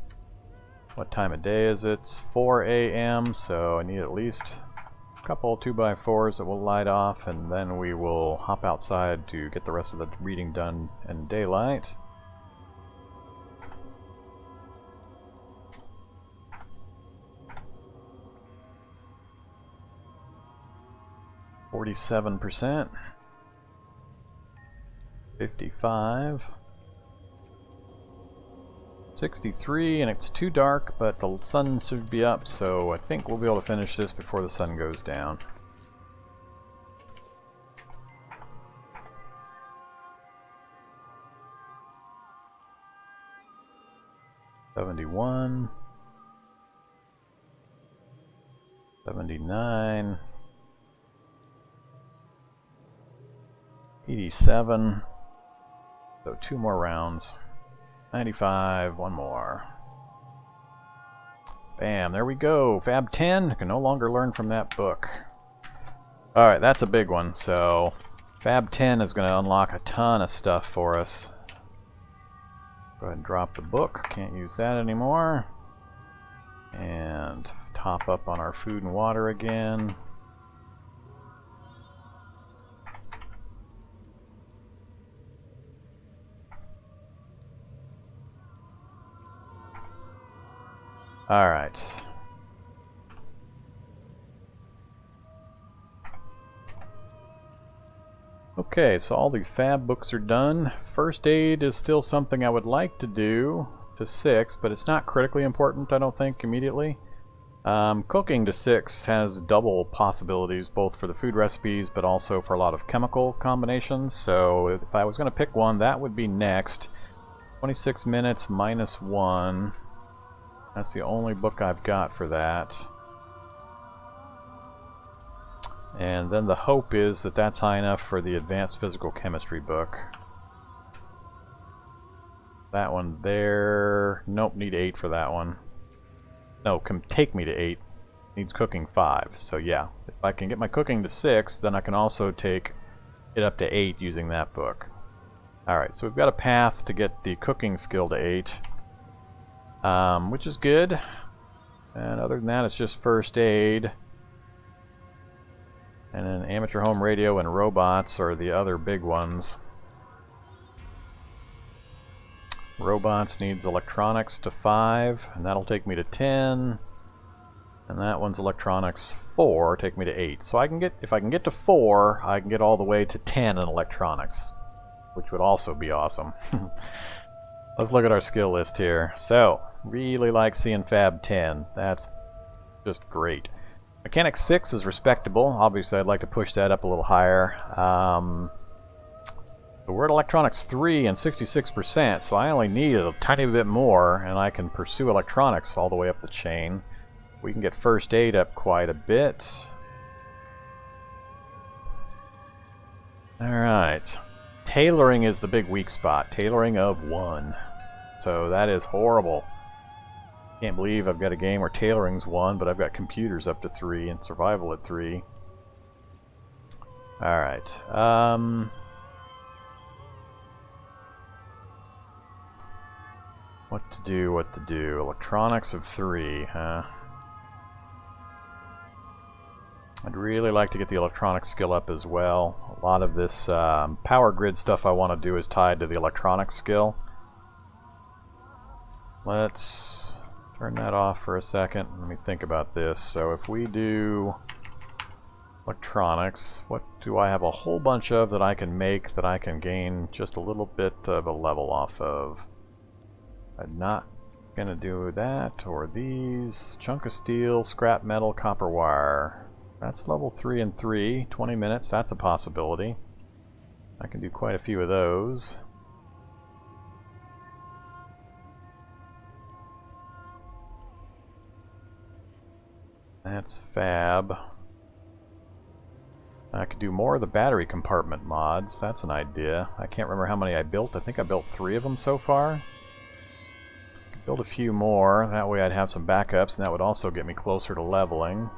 What time of day is it? It's 4 a.m., so I need at least a couple 2x4s that will light off, and then we will hop outside to get the rest of the reading done in daylight. %, 55, 63, and it's too dark, but the sun should be up, so I think we'll be able to finish this before the sun goes down. $71, $79, 87, so 2 more rounds. 95, 1 more. Bam, there we go. Fab 10, I can no longer learn from that book. Alright, that's a big one, so Fab 10 is going to unlock a ton of stuff for us. Go ahead and drop the book, can't use that anymore. And top up on our food and water again. Alright. Okay, so all the Fab books are done. First aid is still something I would like to do to 6, but it's not critically important, I don't think, immediately. Cooking to 6 has double possibilities, both for the food recipes, but also for a lot of chemical combinations. So if I was going to pick one, that would be next. 26 minutes minus 1. That's the only book I've got for that. And then the hope is that that's high enough for the Advanced Physical Chemistry book. That one there... Nope, need 8 for that one. No, can take me to 8. Needs cooking 5. So yeah, if I can get my cooking to 6, then I can also take it up to 8 using that book. Alright, so we've got a path to get the cooking skill to 8. Which is good. And other than that, it's just first aid. And then amateur home radio and robots are the other big ones. Robots needs electronics to 5, and that'll take me to 10. And that one's electronics 4, take me to 8. So I can get, if I can get to 4, I can get all the way to 10 in electronics, which would also be awesome. Let's look at our skill list here. So, really like seeing Fab 10. That's just great. Mechanic 6 is respectable. Obviously, I'd like to push that up a little higher. But we're at Electronics 3 and 66%, so I only need a tiny bit more, and I can pursue electronics all the way up the chain. We can get first aid up quite a bit. Alright. Tailoring is the big weak spot. Tailoring of 1. So that is horrible. Can't believe I've got a game where tailoring's 1, but I've got computers up to 3 and survival at 3. Alright. What to do? Electronics of 3, huh? I'd really like to get the electronic skill up as well. A lot of this power grid stuff I want to do is tied to the electronic skill. Let's turn that off for a second. Let me think about this. So if we do electronics, what do I have a whole bunch of that I can make that I can gain just a little bit of a level off of? I'm not gonna do that, or these. Chunk of steel, scrap metal, copper wire. That's level 3 and 3, 20 minutes, that's a possibility. I can do quite a few of those. That's fab. I could do more of the battery compartment mods, that's an idea. I can't remember how many I built, I think I built 3 of them so far. Could build a few more, that way I'd have some backups, and that would also get me closer to leveling.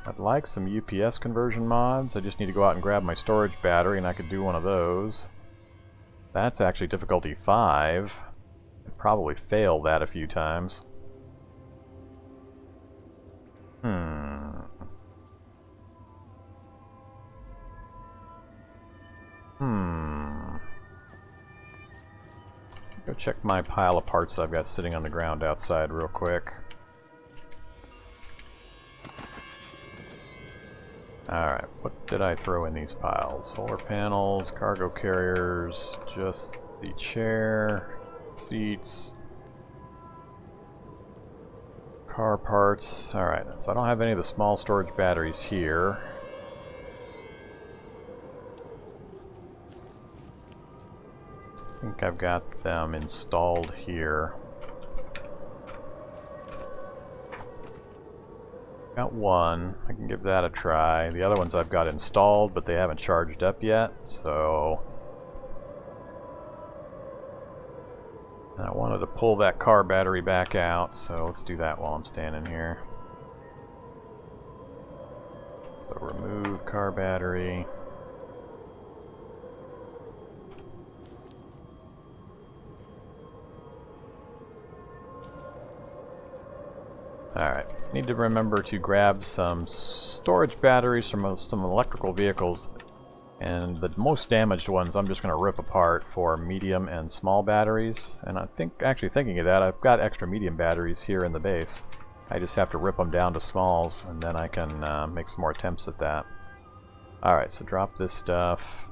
I'd like some UPS conversion mods, I just need to go out and grab my storage battery and I could do one of those. That's actually difficulty 5. Probably fail that a few times. Go check my pile of parts I've got sitting on the ground outside real quick. Alright, what did I throw in these piles? Solar panels, cargo carriers, just the chair, seats, car parts. Alright, so I don't have any of the small storage batteries here. I think I've got them installed here. Got one, I can give that a try. The other ones I've got installed, but they haven't charged up yet, so I wanted to pull that car battery back out, so let's do that while I'm standing here. So remove car battery. Alright, need to remember to grab some storage batteries from some electrical vehicles, and the most damaged ones I'm just going to rip apart for medium and small batteries. And I think, actually thinking of that, I've got extra medium batteries here in the base. I just have to rip them down to smalls, and then I can make some more attempts at that. Alright, so drop this stuff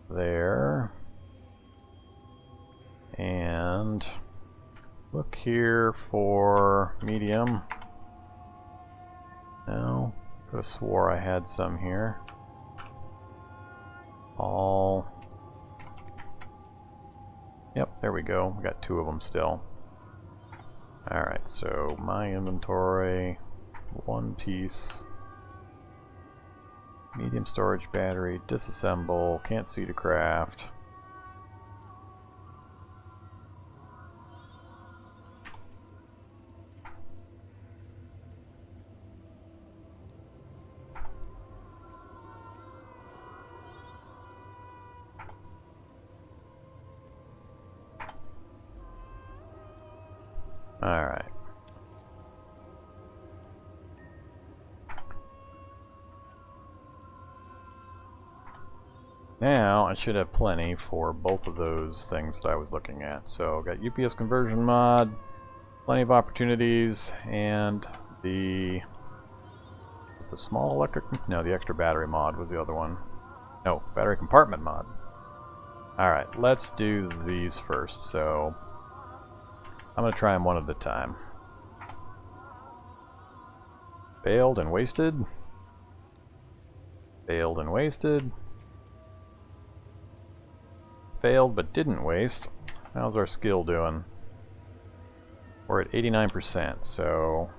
there. And look here for medium. No, could have swore I had some here. All. Yep, there we go. We got 2 of them still. Alright, so my inventory, 1 piece. Medium storage battery, disassemble, can't see to craft. Alright. Now I should have plenty for both of those things that I was looking at. So got UPS conversion mod, plenty of opportunities, and the small electric, no, the extra battery mod was the other one. No, battery compartment mod. Alright, let's do these first. So I'm going to try them one at a time. Failed and wasted. Failed and wasted. Failed but didn't waste. How's our skill doing? We're at 89%, so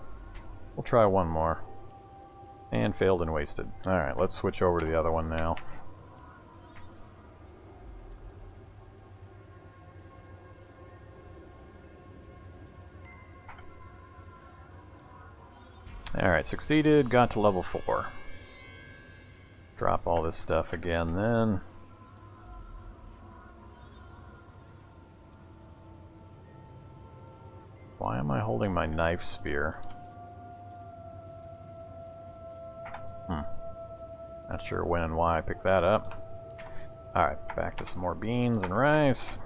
we'll try one more. And failed and wasted. Alright, let's switch over to the other one now. Alright, succeeded, got to level 4. Drop all this stuff again then. Why am I holding my knife spear? Not sure when and why I picked that up. Alright, back to some more beans and rice.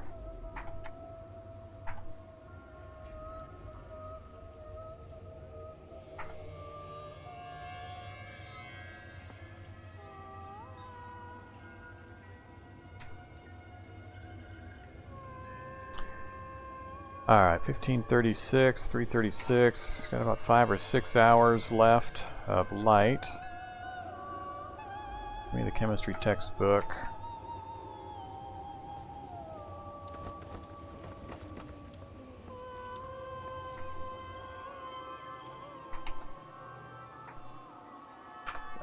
Alright, 1536, 336, got about 5 or 6 hours left of light. Give me the chemistry textbook.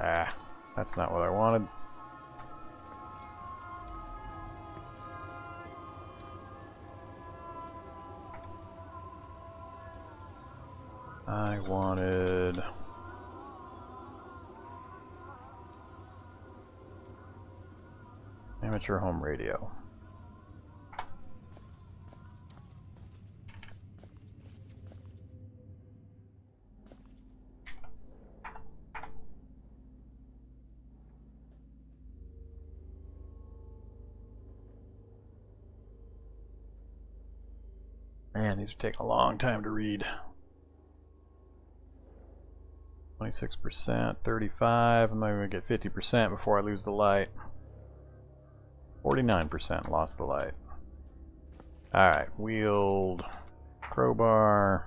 Ah, that's not what I wanted. I wanted... amateur home radio. Man, these take a long time to read. 26%, 35, I'm not even gonna get 50% before I lose the light. 49% lost the light. Alright, wield, crowbar.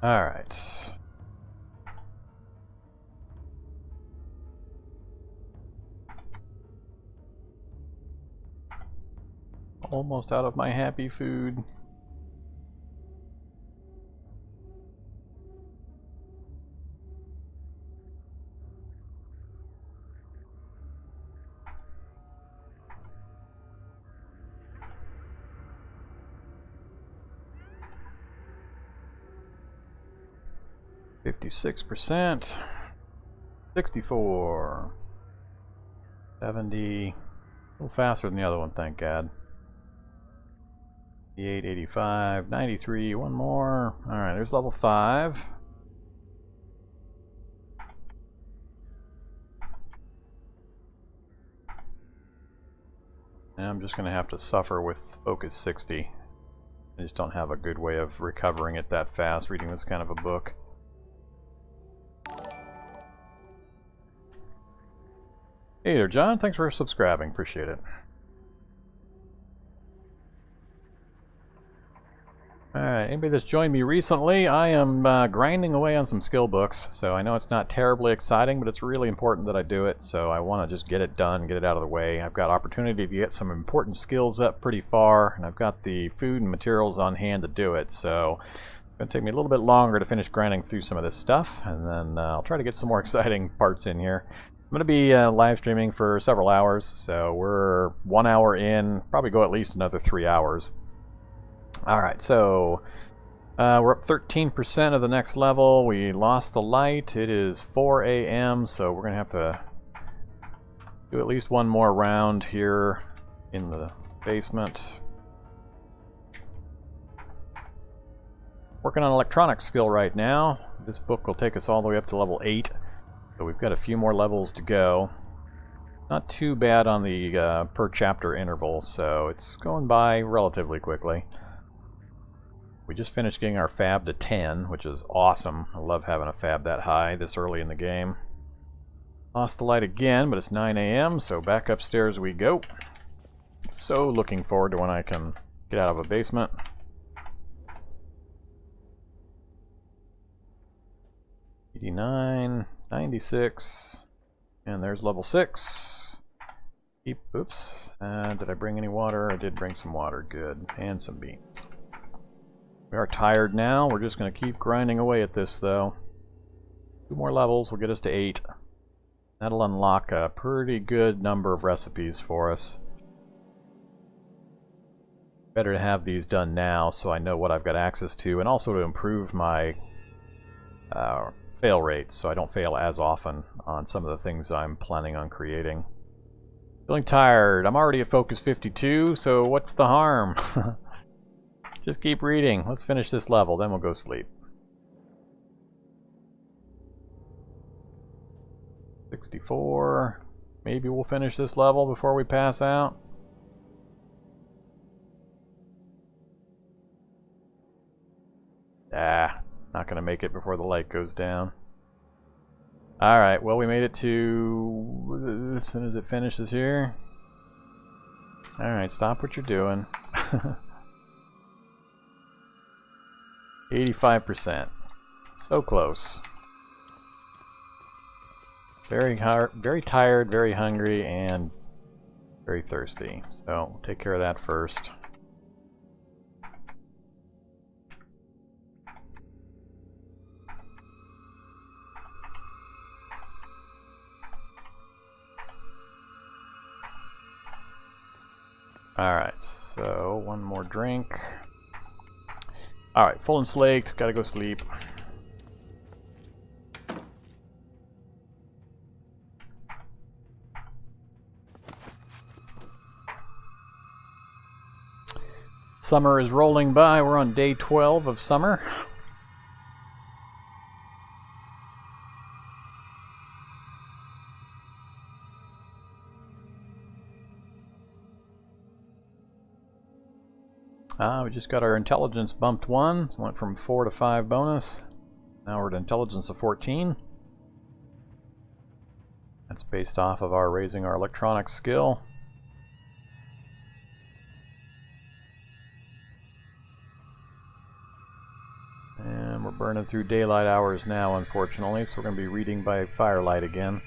Alright. Almost out of my happy food. %, 64, 70, a little faster than the other one, thank God. 88, 85, 93, one more. Alright, there's level 5. And I'm just going to have to suffer with Focus 60. I just don't have a good way of recovering it that fast reading this kind of a book. Hey there, John. Thanks for subscribing. Appreciate it. Alright, anybody that's joined me recently, I am grinding away on some skill books, so I know it's not terribly exciting, but it's really important that I do it, so I want to just get it done, get it out of the way. I've got opportunity to get some important skills up pretty far, and I've got the food and materials on hand to do it, so it's going to take me a little bit longer to finish grinding through some of this stuff, and then I'll try to get some more exciting parts in here. I'm going to be live streaming for several hours, so we're 1 hour in, probably go at least another 3 hours. Alright, so we're up 13% of the next level. We lost the light. It is 4 a.m., so we're going to have to do at least one more round here in the basement. Working on electronics skill right now. This book will take us all the way up to level 8, so we've got a few more levels to go. Not too bad on the per chapter interval, so it's going by relatively quickly. We just finished getting our fab to 10, which is awesome. I love having a fab that high this early in the game. Lost the light again, but it's 9 a.m., so back upstairs we go. So looking forward to when I can get out of a basement. $89, $96, and there's level 6. Oops, did I bring any water? I did bring some water, good, and some beans. We are tired now. We're just going to keep grinding away at this, though. 2 more levels will get us to 8. That'll unlock a pretty good number of recipes for us. Better to have these done now so I know what I've got access to, and also to improve my fail rate so I don't fail as often on some of the things I'm planning on creating. Feeling tired. I'm already at Focus 52, so what's the harm? Just keep reading. Let's finish this level, then we'll go sleep. 64. Maybe we'll finish this level before we pass out. Not gonna make it before the light goes down. Alright, well we made it to... as soon as it finishes here. Alright, stop what you're doing. 85%. So close. Very hard, very tired, very hungry, and very thirsty. So we'll take care of that first. Alright, so one more drink. Alright, full and slaked, gotta go sleep. Summer is rolling by, we're on day 12 of summer. We just got our intelligence bumped 1, so went from 4 to 5 bonus. Now we're at intelligence of 14. That's based off of our raising our electronics skill. And we're burning through daylight hours now, unfortunately, so we're going to be reading by firelight again.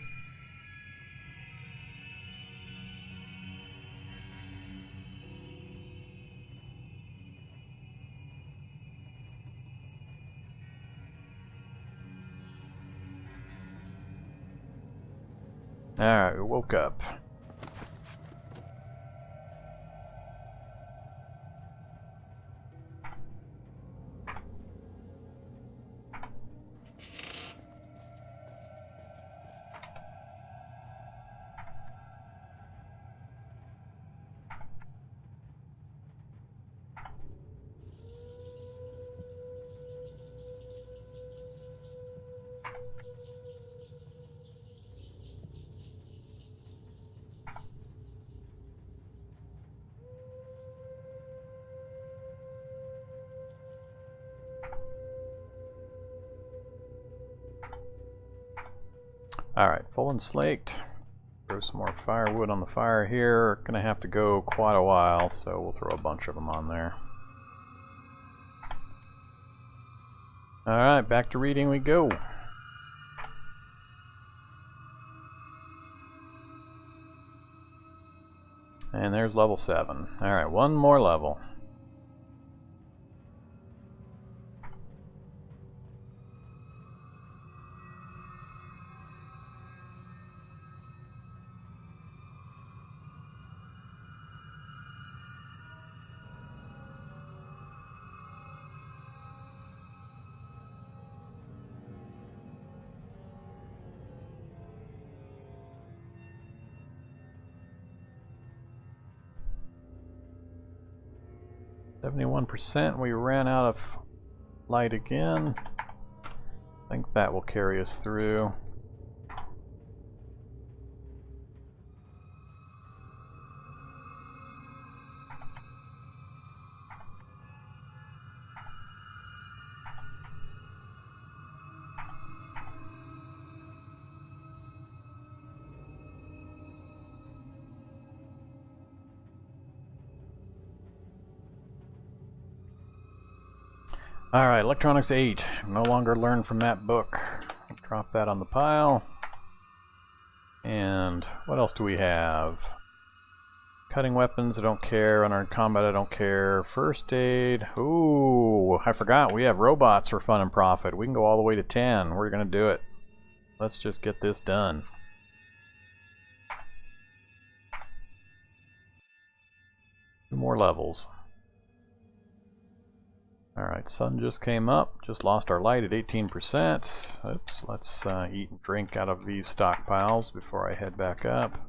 Alright, we woke up. Alright, full and slaked. Throw some more firewood on the fire here. Gonna have to go quite a while, so we'll throw a bunch of them on there. Alright, back to reading we go. And there's level 7. Alright, one more level. %. We ran out of light again. I think that will carry us through. Alright, Electronics 8. No longer learn from that book. Drop that on the pile. And what else do we have? Cutting weapons, I don't care. Unarmed combat, I don't care. First aid. Ooh, I forgot. We have robots for fun and profit. We can go all the way to 10. We're going to do it. Let's just get this done. Two more levels. Alright, sun just came up. Just lost our light at 18%. Oops, let's eat and drink out of these stockpiles before I head back up.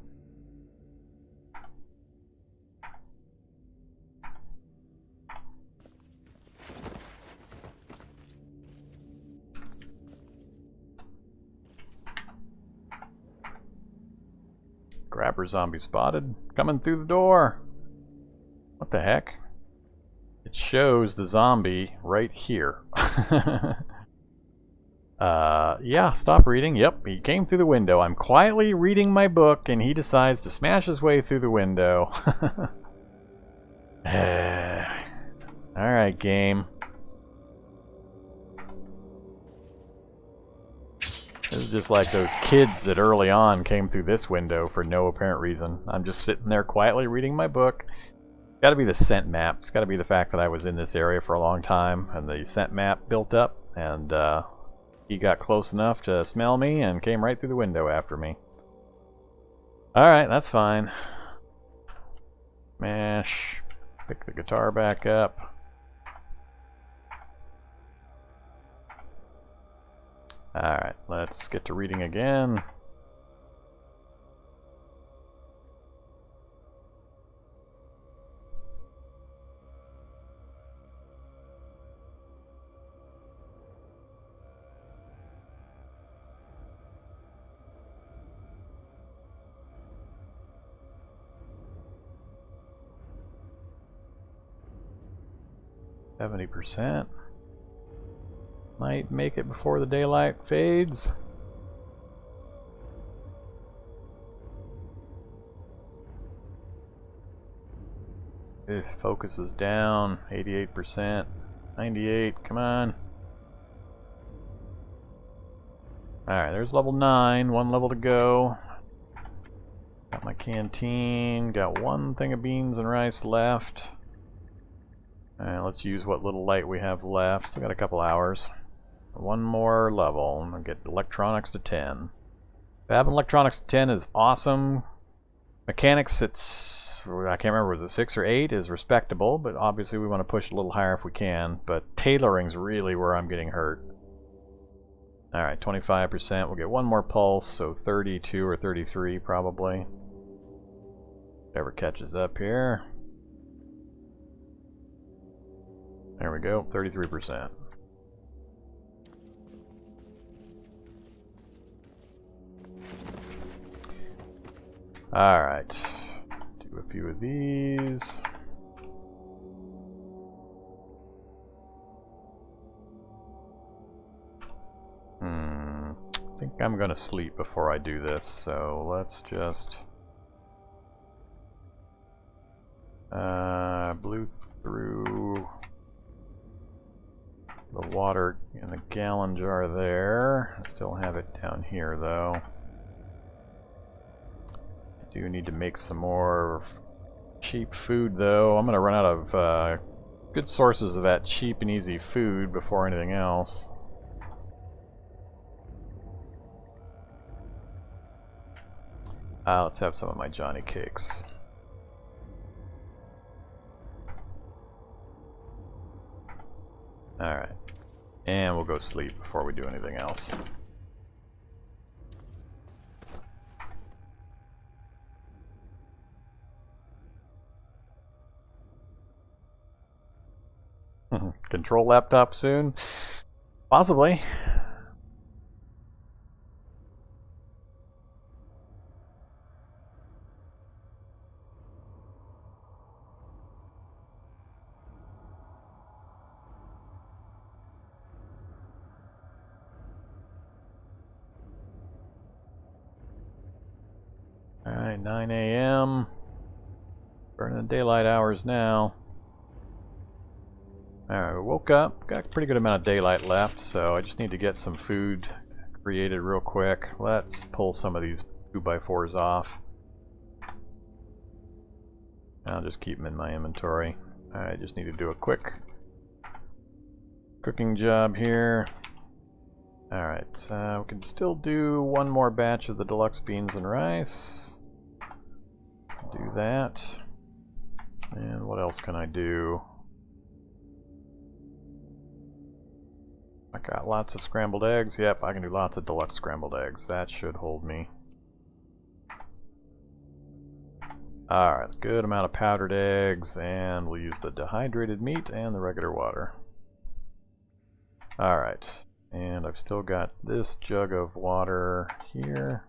Grabber zombie spotted. Coming through the door. What the heck? It shows the zombie right here. Yeah, stop reading. Yep, he came through the window. I'm quietly reading my book and he decides to smash his way through the window. Alright, game. This is just like those kids that early on came through this window for no apparent reason. I'm just sitting there quietly reading my book. Got to be the scent map. It's got to be the fact that I was in this area for a long time and the scent map built up and he got close enough to smell me and came right through the window after me. Alright, that's fine. Smash. Pick the guitar back up. Alright, let's get to reading again. %. Might make it before the daylight fades. If focus is down, 88%, 98, come on. Alright, there's level 9, one level to go. Got my canteen, got one thing of beans and rice left. Let's use what little light we have left. Still got a couple hours. One more level. I'm going to get electronics to 10. Having electronics to 10 is awesome. Mechanics, it's... I can't remember, was it 6 or 8? Is respectable, but obviously we want to push a little higher if we can. But tailoring's really where I'm getting hurt. Alright, 25%. We'll get one more pulse, so 32 or 33 probably. Whatever catches up here. There we go, 33%. Alright, do a few of these. think I'm gonna sleep before I do this, so let's just blew through the water in the gallon jar there. I still have it down here though. I do need to make some more cheap food though. I'm gonna run out of good sources of that cheap and easy food before anything else. Let's have some of my Johnny cakes. Alright. And we'll go sleep before we do anything else. Control laptop soon? Possibly. Alright, 9 a.m. Burning the daylight hours now. Alright, we woke up. Got a pretty good amount of daylight left, so I just need to get some food created real quick. Let's pull some of these 2x4s off. I'll just keep them in my inventory. I just need to do a quick cooking job here. Alright, we can still do one more batch of the deluxe beans and rice. Do that. And what else can I do? I got lots of scrambled eggs. Yep, I can do lots of deluxe scrambled eggs. That should hold me. Alright, good amount of powdered eggs, and we'll use the dehydrated meat and the regular water. Alright, and I've still got this jug of water here.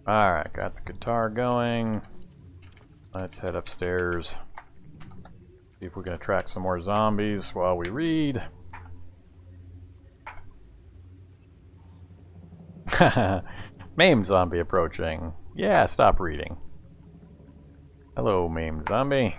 Alright, got the guitar going. Let's head upstairs. See if we can attract some more zombies while we read. Maimed zombie approaching. Yeah, stop reading. Hello, maimed zombie.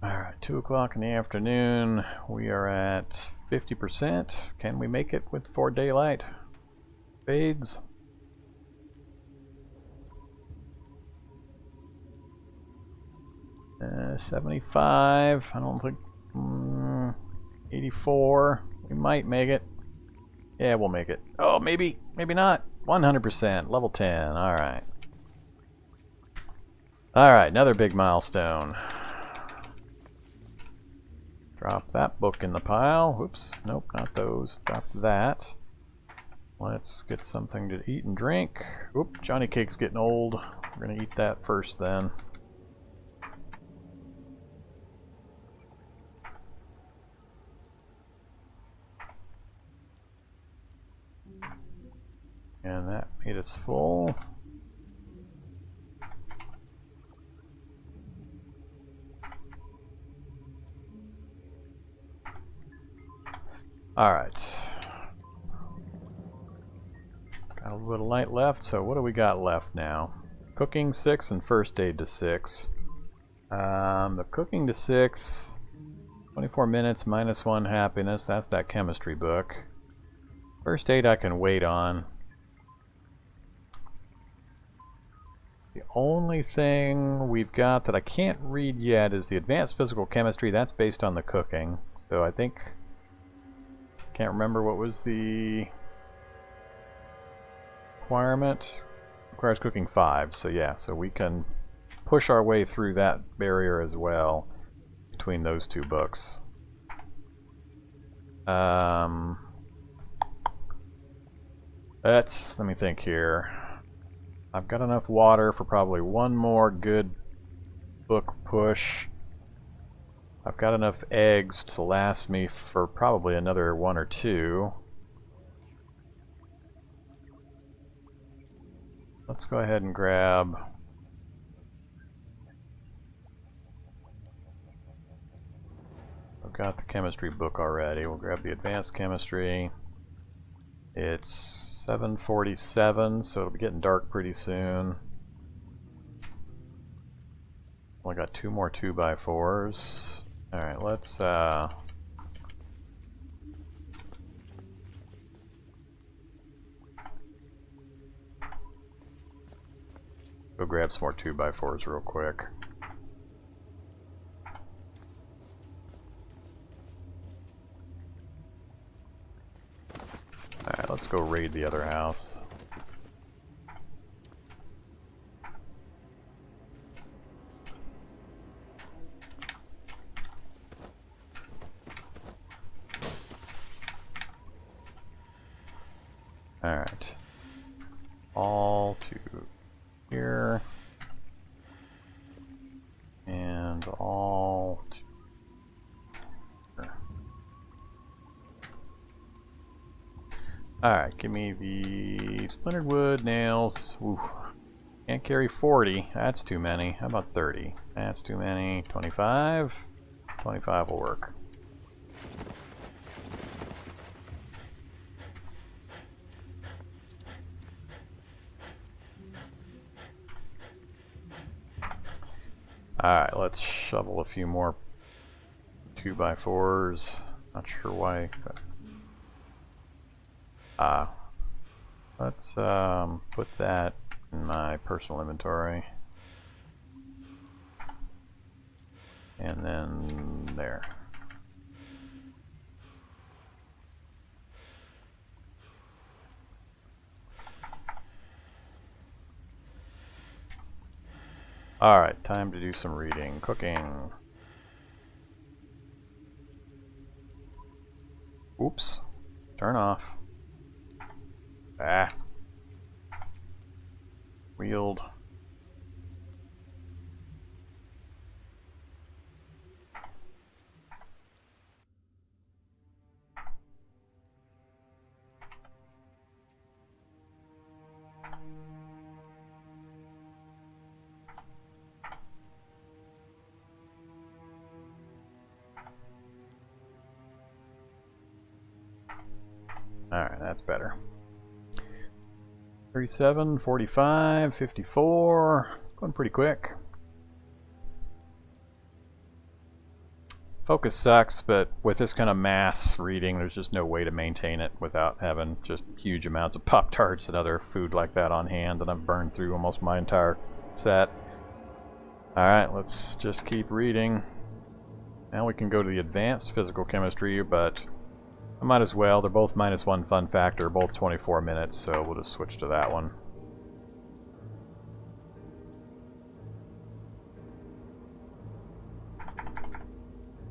Alright, 2 o'clock in the afternoon. We are at 50%. Can we make it with 4 daylight? Fades. Uh, 75. I don't think. 84. We might make it. Yeah, we'll make it. Oh, maybe. Maybe not. 100%. Level 10. Alright. Alright, another big milestone. Drop that book in the pile. Whoops, nope, not those. Drop that. Let's get something to eat and drink. Oop, Johnny Cake's getting old. We're gonna eat that first then. And that made us full. Alright. Got a little bit of light left, so what do we got left now? Cooking 6 and first aid to 6. The cooking to 6, 24 minutes, -1 happiness. That's that chemistry book. First aid I can wait on. The only thing we've got that I can't read yet is the advanced physical chemistry. That's based on the cooking. So I think... Can't remember what was the requirement. Requires cooking 5, so yeah, so we can push our way through that barrier as well between those two books. Let me think here. I've got enough water for probably one more good book push. I've got enough eggs to last me for probably another one or two. Let's go ahead and grab... I've got the chemistry book already. We'll grab the advanced chemistry. It's 7:47, so it'll be getting dark pretty soon. Only got 2 more 2x4s. Alright, let's go grab some more 2x4s real quick. Alright, let's go raid the other house. Alright. All to here. And all to here. Alright, give me the splintered wood, nails. Oof. Can't carry 40. That's too many. How about 30? That's too many. 25? 25 will work. Alright, let's shovel a few more 2x4s. Not sure why, but... let's put that in my personal inventory. And then there. Alright, time to do some reading. Cooking. Oops. Turn off. Ah. Wield. Alright, that's better. 37, 45, 54. Going pretty quick. Focus sucks, but with this kind of mass reading, there's just no way to maintain it without having just huge amounts of Pop-Tarts and other food like that on hand, and I've burned through almost my entire set. Alright, let's just keep reading. Now we can go to the advanced physical chemistry, but I might as well. They're both -1 fun factor, both 24 minutes, so we'll just switch to that one.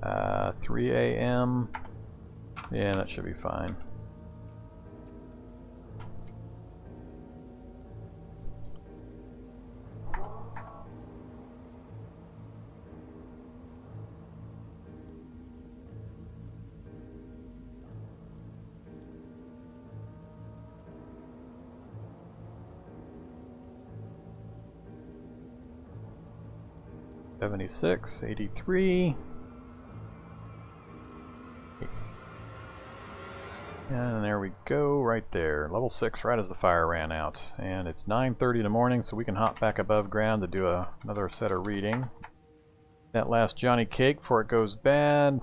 Uh, 3 a.m. Yeah, that should be fine. $76, $83. And there we go, right there. Level 6 right as the fire ran out. And it's 9:30 in the morning, so we can hop back above ground to do another set of reading. That last Johnny Cake before it goes bad.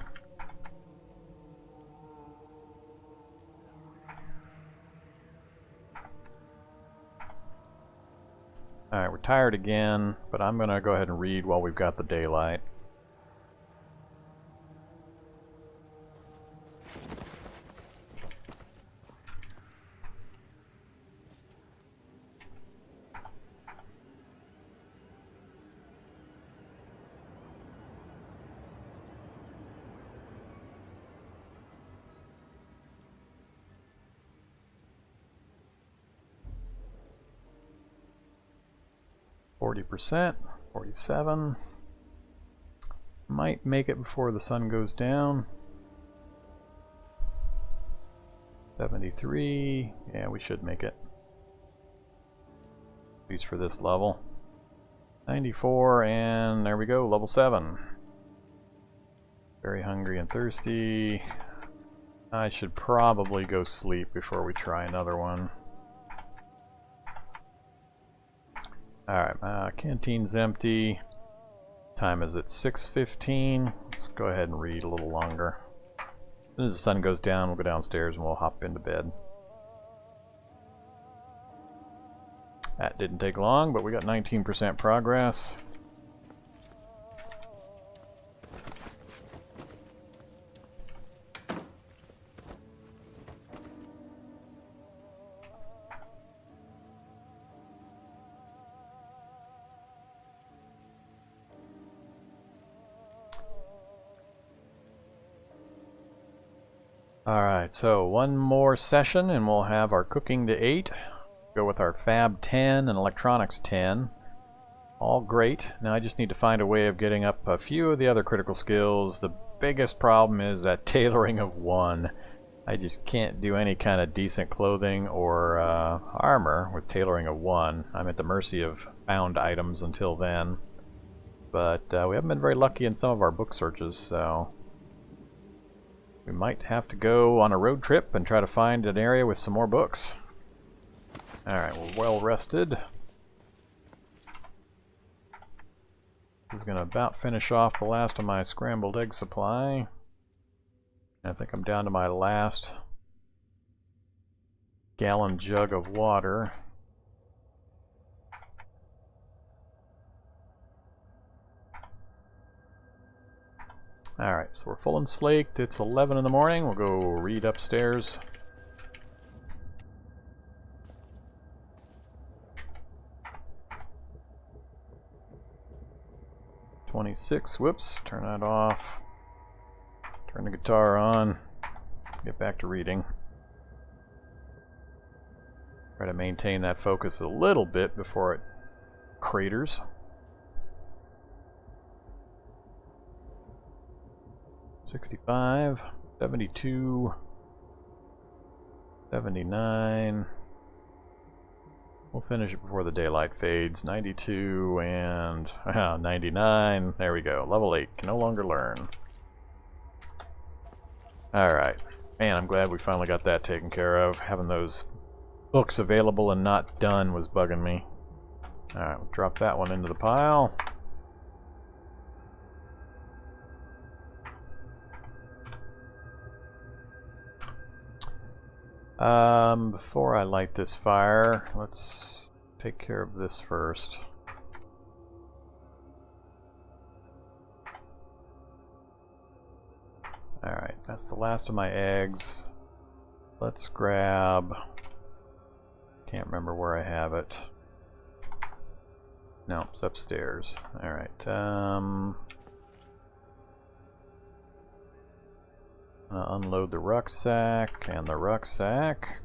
Alright, we're tired again, but I'm going to go ahead and read while we've got the daylight. 40%, 47. Might make it before the sun goes down. 73. Yeah, we should make it. At least for this level. 94, and there we go, level 7. Very hungry and thirsty. I should probably go sleep before we try another one. Alright, my canteen's empty. Time is at 6:15. Let's go ahead and read a little longer. As soon as the sun goes down, we'll go downstairs and we'll hop into bed. That didn't take long, but we got 19% progress. Alright, so one more session and we'll have our cooking to 8. Go with our Fab 10 and Electronics 10. All great. Now I just need to find a way of getting up a few of the other critical skills. The biggest problem is that tailoring of 1. I just can't do any kind of decent clothing or armor with tailoring of 1. I'm at the mercy of found items until then. But we haven't been very lucky in some of our book searches, so we might have to go on a road trip and try to find an area with some more books. Alright, we're well rested. This is going to about finish off the last of my scrambled egg supply. I think I'm down to my last gallon jug of water. Alright, so we're full and slaked. It's 11 in the morning. We'll go read upstairs. .26, whoops, turn that off. Turn the guitar on. Get back to reading. Try to maintain that focus a little bit before it craters. .65, 72, 79. We'll finish it before the daylight fades. 92 and 99. There we go. Level 8. Can no longer learn. Alright. Man, I'm glad we finally got that taken care of. Having those books available and not done was bugging me. Alright, we'll drop that one into the pile. Before I light this fire, let's take care of this first. Alright, that's the last of my eggs. Let's grab... Can't remember where I have it. No, it's upstairs. Alright, unload the rucksack and the rucksack.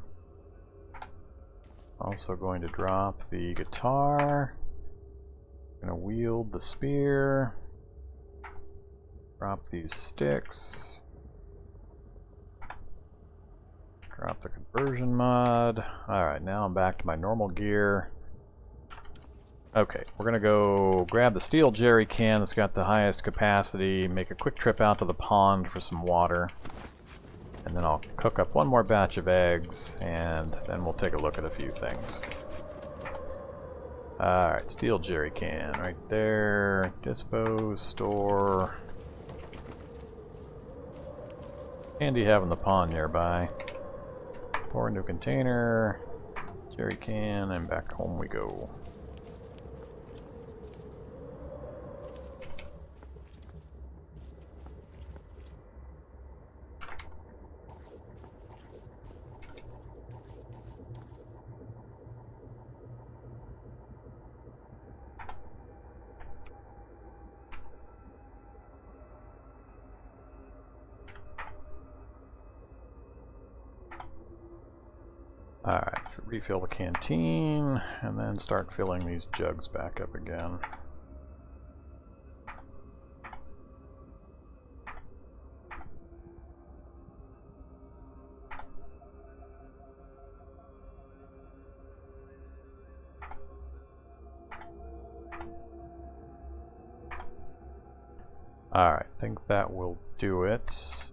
Also going to drop the guitar. Going to wield the spear. Drop these sticks. Drop the conversion mod. Alright, now I'm back to my normal gear. Okay, we're going to go grab the steel jerry can that's got the highest capacity, make a quick trip out to the pond for some water. And then I'll cook up one more batch of eggs, and then we'll take a look at a few things. Alright, steel jerry can right there. Dispose, store. Handy having the pond nearby. Pour into a container, jerry can, and back home we go. Alright, refill the canteen, and then start filling these jugs back up again. Alright, I think that will do it.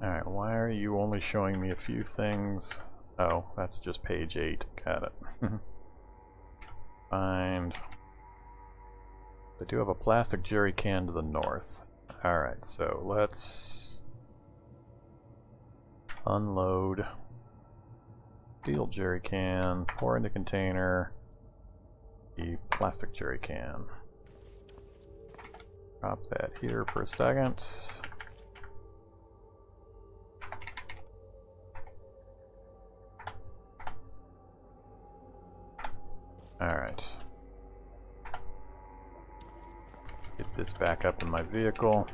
Alright, why are you only showing me a few things? Oh, that's just page 8. Got it. Find. They do have a plastic jerry can to the north. Alright, so let's unload. Steel jerry can, pour into container, the plastic jerry can. Drop that here for a second. Alright. Let's get this back up in my vehicle.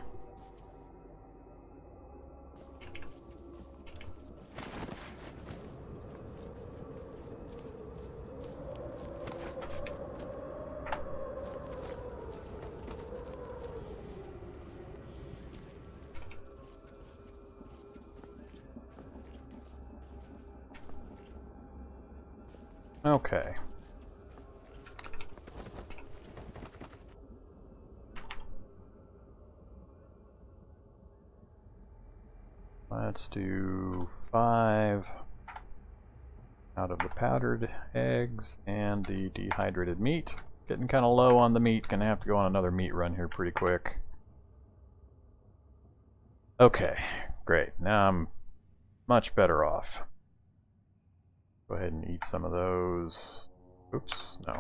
Okay. Let's do 5 out of the powdered eggs and the dehydrated meat. Getting kind of low on the meat. Gonna have to go on another meat run here pretty quick. Okay, great. Now I'm much better off. Go ahead and eat some of those. Oops, no.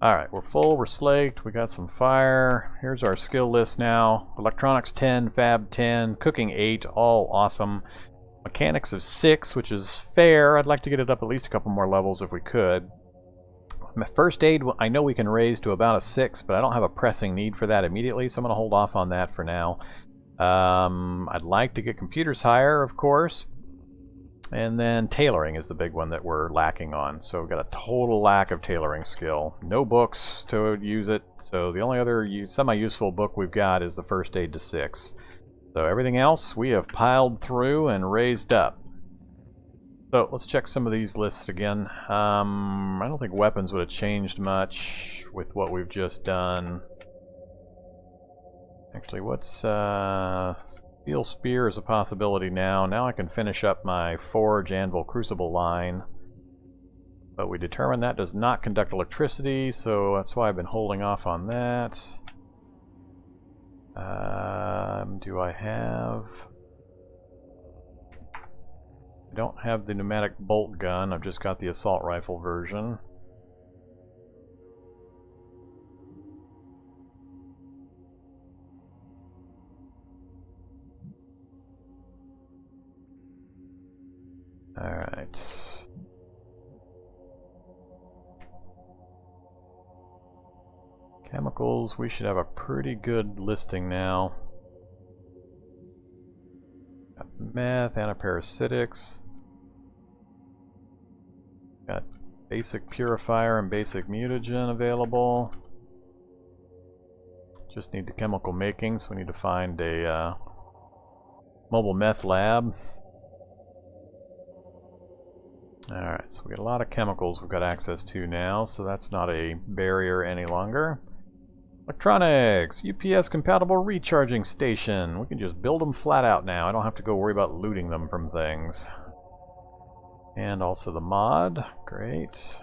Alright, we're full, we're slaked, we got some fire. Here's our skill list now. Electronics 10, Fab 10, Cooking 8, all awesome. Mechanics of 6, which is fair. I'd like to get it up at least a couple more levels if we could. My first aid, I know we can raise to about a 6, but I don't have a pressing need for that immediately, so I'm going to hold off on that for now. I'd like to get computers higher, of course. And then tailoring is the big one that we're lacking on. So we've got a total lack of tailoring skill. No books to use it, so the only other semi-useful book we've got is the first aid to 6. So everything else we have piled through and raised up. So let's check some of these lists again. I don't think weapons would have changed much with what we've just done. Actually, what's steel spear is a possibility now. Now I can finish up my forge, anvil, crucible line. But we determined that does not conduct electricity, so that's why I've been holding off on that. Do I have... I don't have the pneumatic bolt gun, I've just got the assault rifle version. Alright. Chemicals, we should have a pretty good listing now. Got meth, antiparasitics. Got basic purifier and basic mutagen available. Just need the chemical making, so we need to find a mobile meth lab. Alright, so we got a lot of chemicals we've got access to now, so that's not a barrier any longer. Electronics! UPS compatible recharging station. We can just build them flat out now. I don't have to go worry about looting them from things. And also the mod. Great.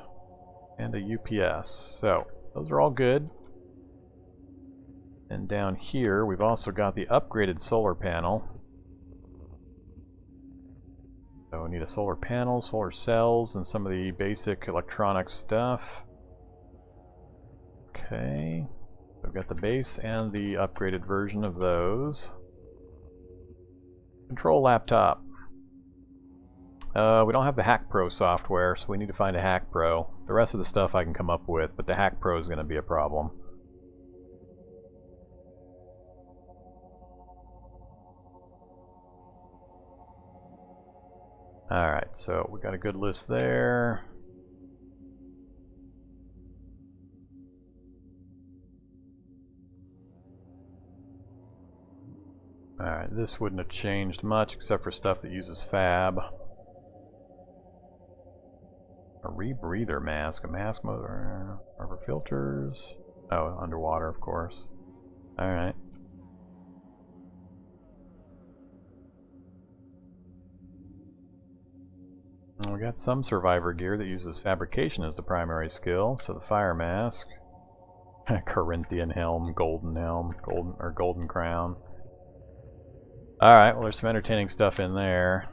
And a UPS. So, those are all good. And down here, we've also got the upgraded solar panel. need a solar panel, solar cells, and some of the basic electronic stuff. Okay. I've got the base and the upgraded version of those. Control laptop. We don't have the Hack Pro software, so we need to find a Hack Pro. The rest of the stuff I can come up with, but the Hack Pro is going to be a problem. Alright, so we got a good list there. Alright, this wouldn't have changed much except for stuff that uses fab. A rebreather mask, a mask motor, rubber filters. Oh, underwater, of course. Alright. We got some survivor gear that uses fabrication as the primary skill, so the fire mask. Corinthian helm, golden crown. Alright, well there's some entertaining stuff in there.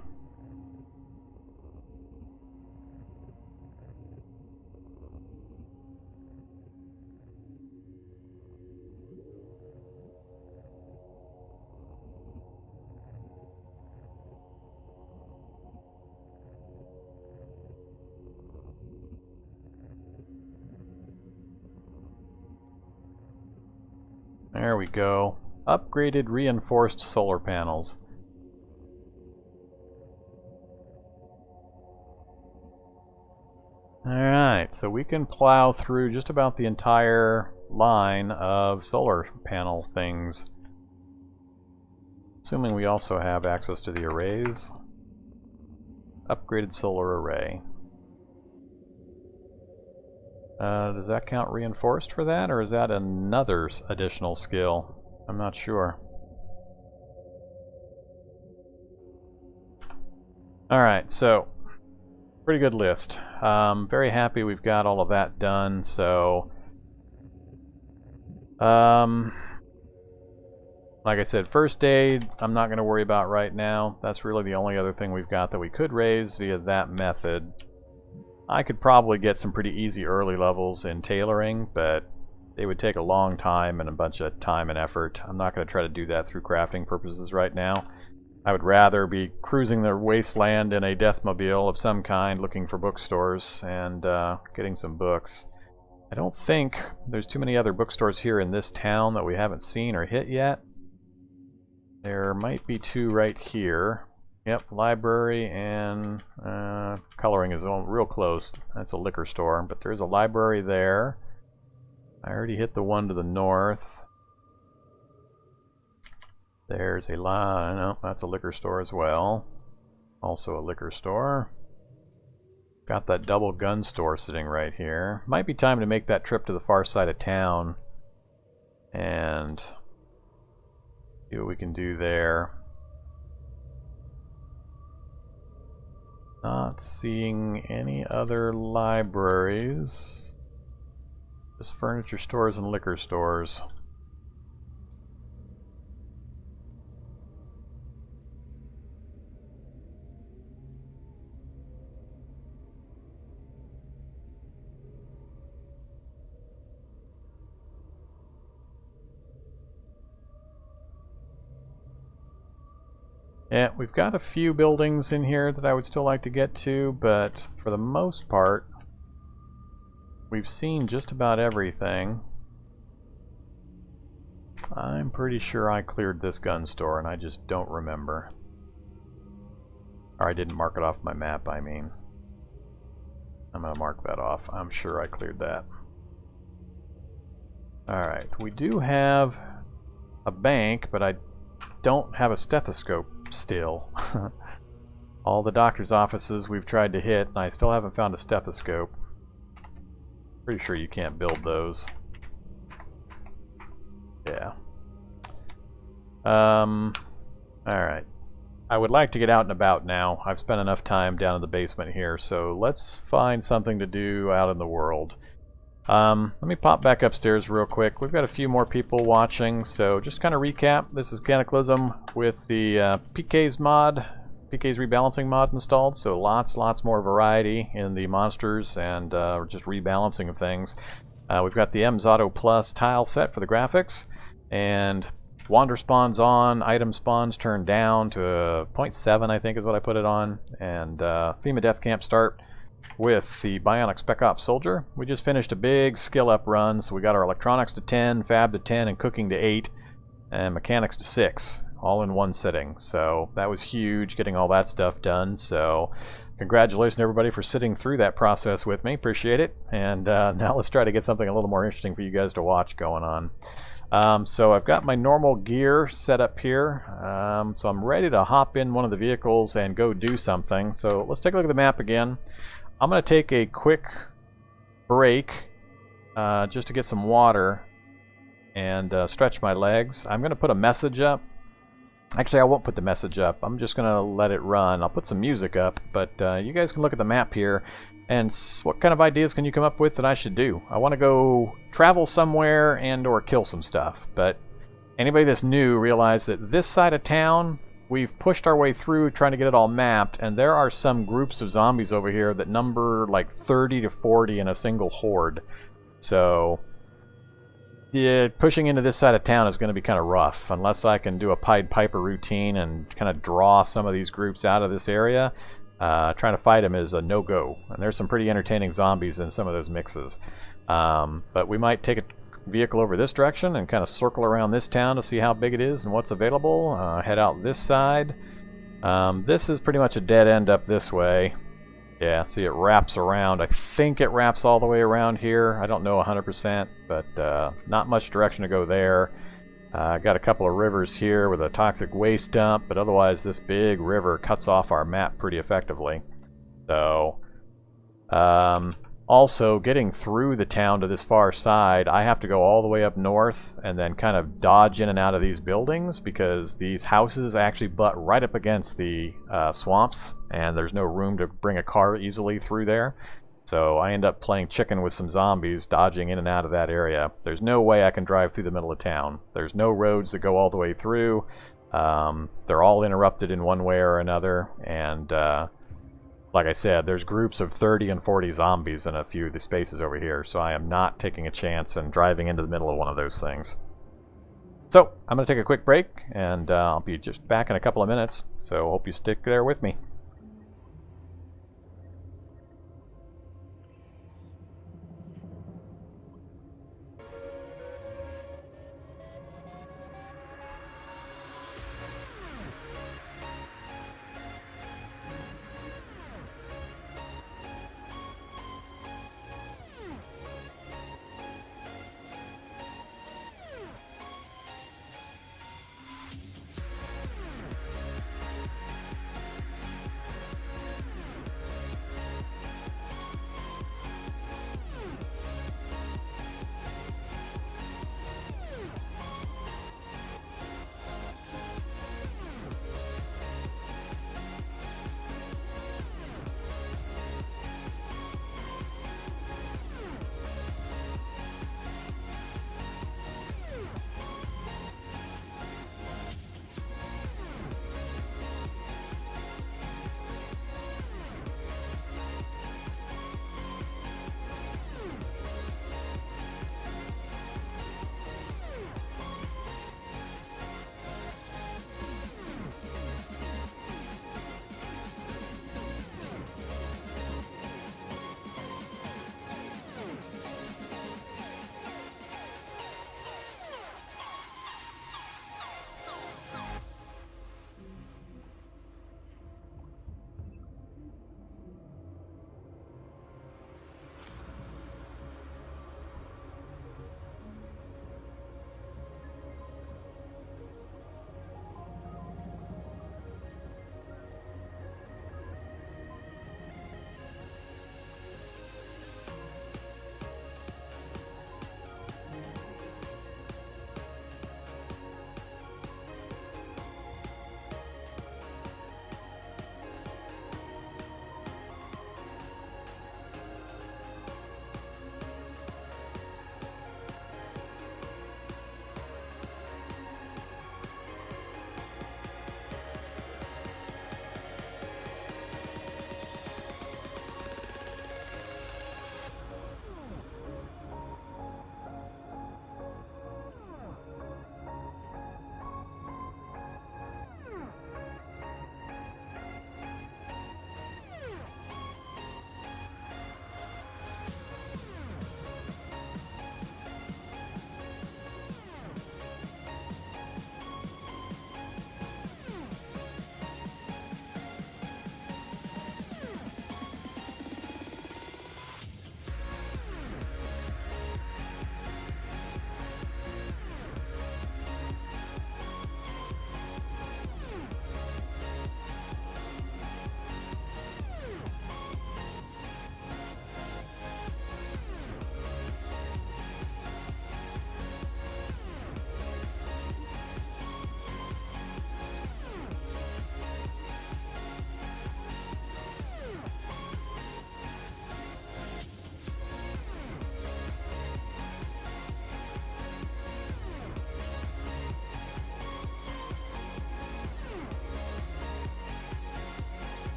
There we go. Upgraded reinforced solar panels. Alright, so we can plow through just about the entire line of solar panel things. Assuming we also have access to the arrays. Upgraded solar array. Does that count reinforced for that, or is that another additional skill? I'm not sure. Alright, so pretty good list. Very happy we've got all of that done, so like I said, first aid I'm not going to worry about right now. That's really the only other thing we've got that we could raise via that method. I could probably get some pretty easy early levels in tailoring, but it would take a long time and a bunch of time and effort. I'm not going to try to do that through crafting purposes right now. I would rather be cruising the wasteland in a deathmobile of some kind, looking for bookstores and getting some books. I don't think there's too many other bookstores here in this town that we haven't seen or hit yet. There might be two right here. Yep, library and coloring is real close. That's a liquor store, but there's a library there. I already hit the one to the north. There's a no, that's a liquor store as well. Also a liquor store. Got that double gun store sitting right here. Might be time to make that trip to the far side of town and see what we can do there. Not seeing any other libraries. Just furniture stores and liquor stores. Yeah, we've got a few buildings in here that I would still like to get to, but for the most part, we've seen just about everything. I'm pretty sure I cleared this gun store, and I just don't remember. Or I didn't mark it off my map, I mean. I'm going to mark that off. I'm sure I cleared that. Alright, we do have a bank, but I don't have a stethoscope still. All the doctor's offices we've tried to hit, and I still haven't found a stethoscope. Pretty sure you can't build those. Yeah. Alright. I would like to get out and about now. I've spent enough time down in the basement here, so let's find something to do out in the world. Let me pop back upstairs real quick. We've got a few more people watching, so just kind of recap. This is Cataclysm with the PK's mod PK's rebalancing mod installed, so lots more variety in the monsters and just rebalancing of things. We've got the Mxotto Plus tile set for the graphics, and wander spawns on, item spawns turned down to 0.7, I think is what I put it on, and Fema Death Camp start with the Bionic Spec-Op soldier. We just finished a big skill up run, so we got our electronics to 10, fab to 10, and cooking to 8, and mechanics to 6, all in one sitting. So that was huge, getting all that stuff done. So congratulations everybody for sitting through that process with me. Appreciate it. And now let's try to get something a little more interesting for you guys to watch going on. So I've got my normal gear set up here. So I'm ready to hop in one of the vehicles and go do something. So let's take a look at the map again. I'm going to take a quick break just to get some water and stretch my legs. I'm going to put a message up. Actually, I won't put the message up. I'm just going to let it run. I'll put some music up, but you guys can look at the map here and what kind of ideas can you come up with that I should do. I want to go travel somewhere and or kill some stuff, but anybody that's new realize that this side of town, we've pushed our way through trying to get it all mapped, and there are some groups of zombies over here that number like 30 to 40 in a single horde. So yeah, pushing into this side of town is going to be kind of rough unless I can do a Pied Piper routine and kind of draw some of these groups out of this area. Trying to fight them is a no-go, and there's some pretty entertaining zombies in some of those mixes. But we might take a vehicle over this direction and kind of circle around this town to see how big it is and what's available. Head out this side. This is pretty much a dead end up this way. Yeah, see, it wraps around. I think it wraps all the way around here. I don't know 100%, but not much direction to go there. Got a couple of rivers here with a toxic waste dump, but otherwise this big river cuts off our map pretty effectively. So, also, getting through the town to this far side, I have to go all the way up north and then kind of dodge in and out of these buildings because these houses actually butt right up against the swamps, and there's no room to bring a car easily through there. So I end up playing chicken with some zombies, dodging in and out of that area. There's no way I can drive through the middle of town. There's no roads that go all the way through. They're all interrupted in one way or another, and like I said, there's groups of 30 and 40 zombies in a few of the spaces over here, so I am not taking a chance and driving into the middle of one of those things. So, I'm going to take a quick break, and I'll be just back in a couple of minutes, so hope you stick there with me.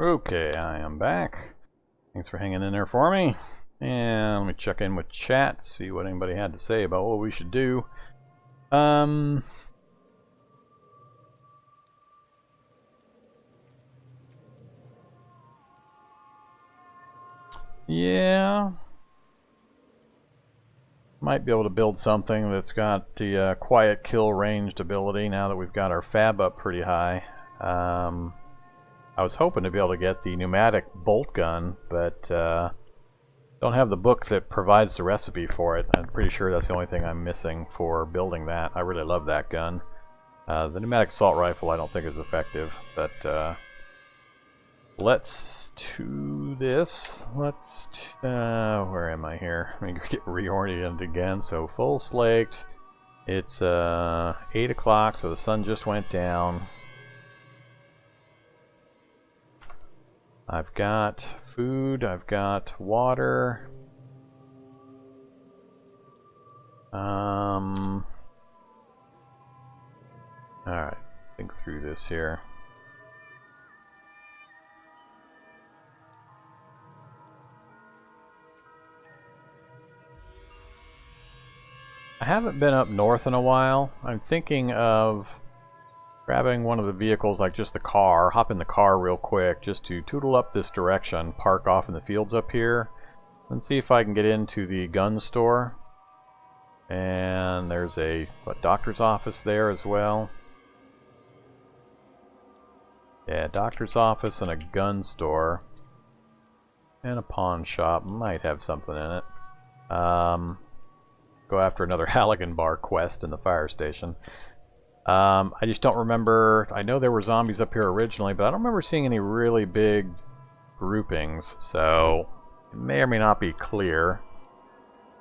Okay, I am back. Thanks for hanging in there for me. And let me check in with chat, see what anybody had to say about what we should do. Yeah. Might be able to build something that's got the quiet kill ranged ability now that we've got our fab up pretty high. I was hoping to be able to get the pneumatic bolt gun, but don't have the book that provides the recipe for it. I'm pretty sure that's the only thing I'm missing for building that. I really love that gun. The pneumatic assault rifle I don't think is effective, but let's do this. Where am I here? Let me get reoriented again. So full slaked. It's 8 o'clock, so the sun just went down. I've got food, I've got water. Alright, think through this here. I haven't been up north in a while. I'm thinking of grabbing one of the vehicles, like just the car, hop in the car real quick just to tootle up this direction, park off in the fields up here, and see if I can get into the gun store. And there's a doctor's office there as well. Yeah, doctor's office and a gun store. And a pawn shop. Might have something in it. Go after another Halligan Bar quest in the fire station. I just don't remember. I know there were zombies up here originally, but I don't remember seeing any really big groupings, so it may or may not be clear.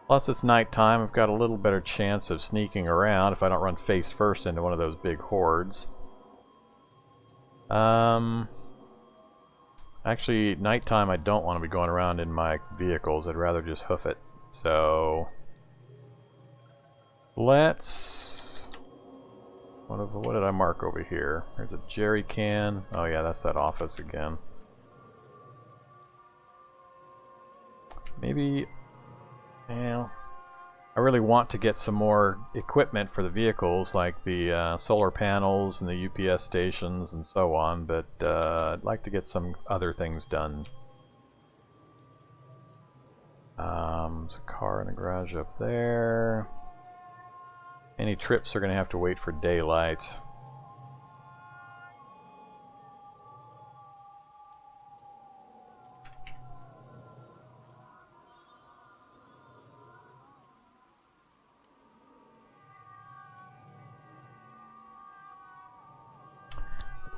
Plus it's nighttime. I've got a little better chance of sneaking around if I don't run face first into one of those big hordes. Actually, nighttime I don't want to be going around in my vehicles. I'd rather just hoof it. So let's... What did I mark over here? There's a jerry can. Oh yeah, that's that office again. Maybe... Yeah, I really want to get some more equipment for the vehicles, like the solar panels and the UPS stations and so on, but I'd like to get some other things done. There's a car in the garage up there. Any trips are going to have to wait for daylight.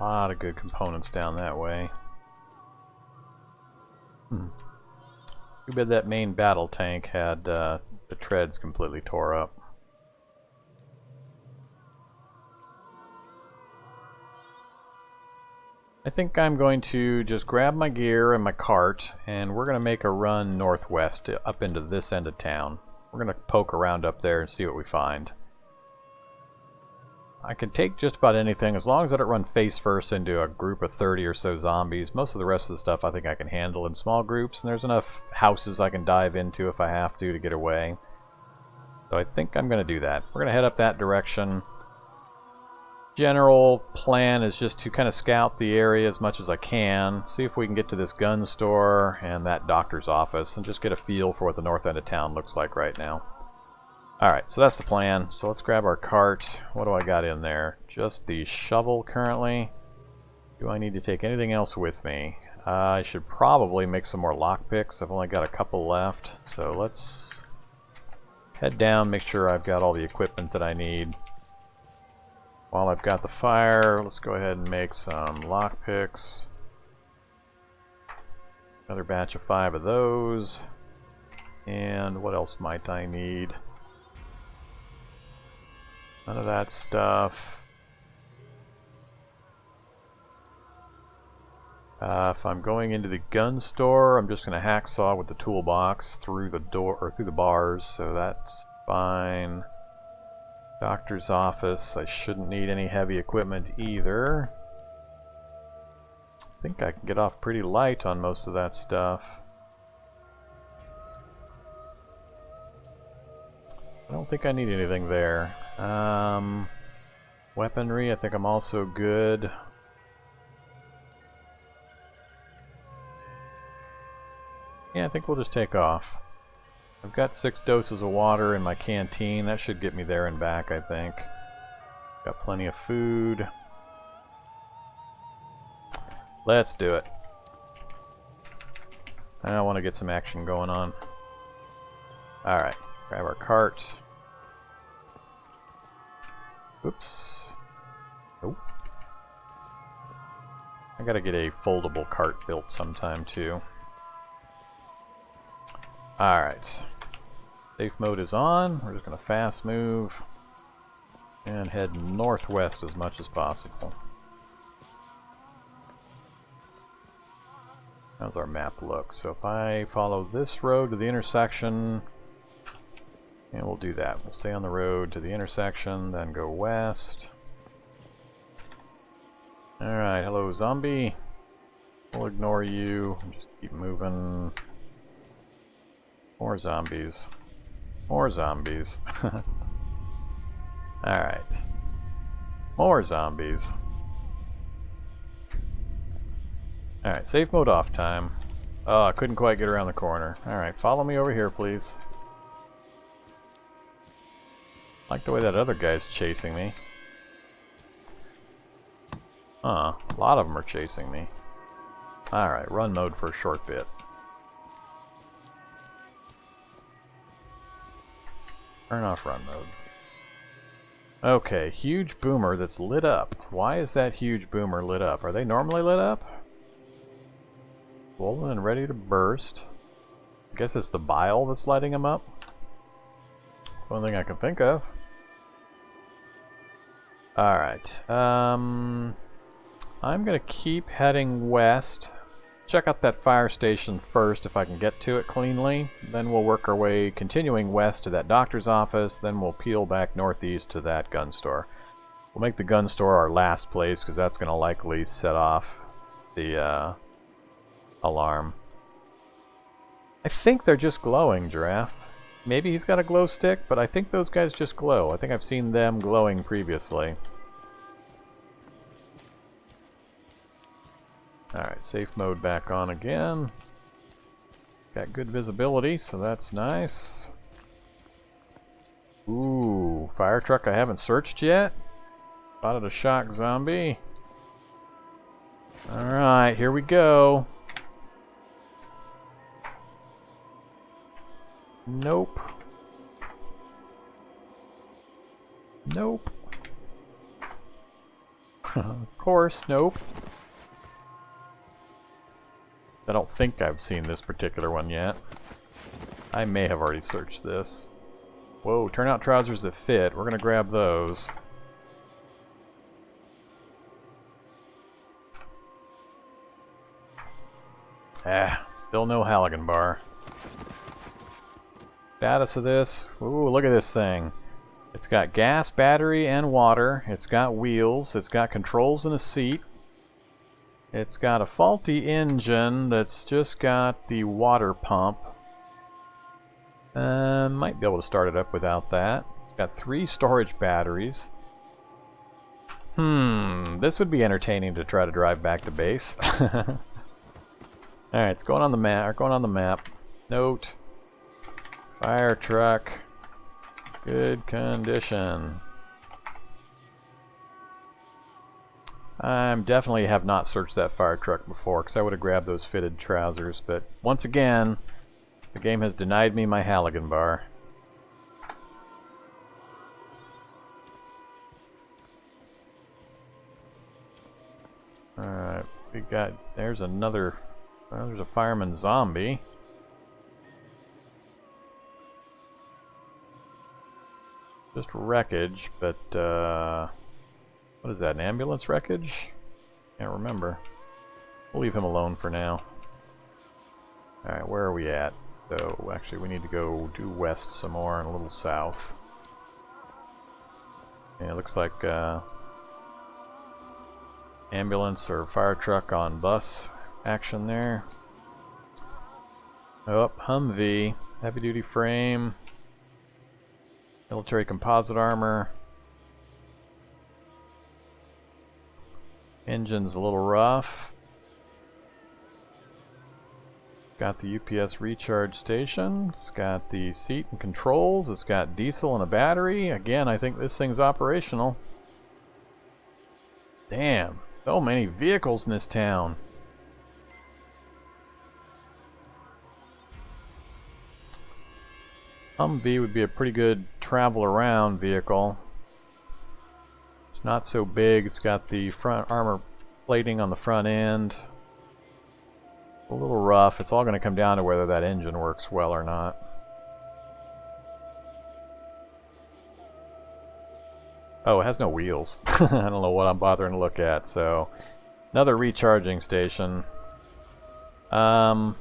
A lot of good components down that way. Too bad that main battle tank had the treads completely tore up. I think I'm going to just grab my gear and my cart, and we're going to make a run northwest up into this end of town. We're going to poke around up there and see what we find. I can take just about anything as long as I don't run face first into a group of 30 or so zombies. Most of the rest of the stuff I think I can handle in small groups, and there's enough houses I can dive into if I have to get away. So I think I'm going to do that. We're going to head up that direction. General plan is just to kind of scout the area as much as I can, see if we can get to this gun store and that doctor's office, and just get a feel for what the north end of town looks like right now. Alright, so that's the plan. So let's grab our cart. What do I got in there? Just the shovel currently. Do I need to take anything else with me? I should probably make some more lockpicks. I've only got a couple left. So let's head down, make sure I've got all the equipment that I need. While I've got the fire, let's go ahead and make some lockpicks. Another batch of 5 of those. And what else might I need? None of that stuff. If I'm going into the gun store, I'm just going to hacksaw with the toolbox through the door or through the bars, so that's fine. Doctor's office, I shouldn't need any heavy equipment either. think I can get off pretty light on most of that stuff. I don't think I need anything there. Weaponry, I think I'm also good. Yeah, I think we'll just take off. I've got 6 doses of water in my canteen. That should get me there and back, I think. Got plenty of food. Let's do it. I want to get some action going on. Alright, grab our cart. Oops. Nope. I gotta get a foldable cart built sometime too. Alright. Safe mode is on. We're just gonna fast move and head northwest as much as possible. How's our map look? So if I follow this road to the intersection, and we'll do that. We'll stay on the road to the intersection, then go west. Alright, hello zombie. We'll ignore you. Just keep moving. More zombies. More zombies. Alright. More zombies. Alright, safe mode off time. Oh, I couldn't quite get around the corner. Alright, follow me over here, please. I like the way that other guy's chasing me. A lot of them are chasing me. Alright, run mode for a short bit. Turn off run mode. Okay, huge boomer that's lit up. Why is that huge boomer lit up? Are they normally lit up? Swollen and ready to burst. I guess it's the bile that's lighting them up. That's the only thing I can think of. Alright. I'm gonna keep heading west. Check out that fire station first if I can get to it cleanly. Then we'll work our way continuing west to that doctor's office. Then we'll peel back northeast to that gun store. We'll make the gun store our last place because that's gonna likely set off the alarm. I think they're just glowing, Giraffe. Maybe he's got a glow stick, but I think those guys just glow. I think I've seen them glowing previously. Alright, safe mode back on again. Got good visibility, so that's nice. Ooh, fire truck I haven't searched yet. Spotted a shock zombie. Alright, here we go. Nope. Nope. Of course, nope. I don't think I've seen this particular one yet. I may have already searched this. Whoa, turnout trousers that fit. We're gonna grab those. Still no Halligan bar. Status of this. Ooh, look at this thing. It's got gas, battery, and water. It's got wheels. It's got controls and a seat. It's got a faulty engine that's just got the water pump. Might be able to start it up without that. It's got 3 storage batteries. This would be entertaining to try to drive back to base. Alright, it's going on the map. Note. Fire truck. Good condition. I definitely have not searched that fire truck before because I would have grabbed those fitted trousers, but once again, the game has denied me my Halligan bar. Alright, we got, there's another, there's a fireman zombie. Just wreckage, but what is that, an ambulance wreckage? Can't remember. We'll leave him alone for now. Alright, where are we at? So, actually we need to go due west some more and a little south. And it looks like ambulance or fire truck on bus action there. Oh, Humvee, heavy duty frame, military composite armor. Engine's a little rough. Got the UPS recharge station. It's got the seat and controls. It's got diesel and a battery. Again, I think this thing's operational. Damn, so many vehicles in this town. Humvee would be a pretty good travel around vehicle. It's not so big. It's got the front armor plating on the front end. A little rough. It's all going to come down to whether that engine works well or not. Oh, it has no wheels. I don't know what I'm bothering to look at. So, another recharging station. I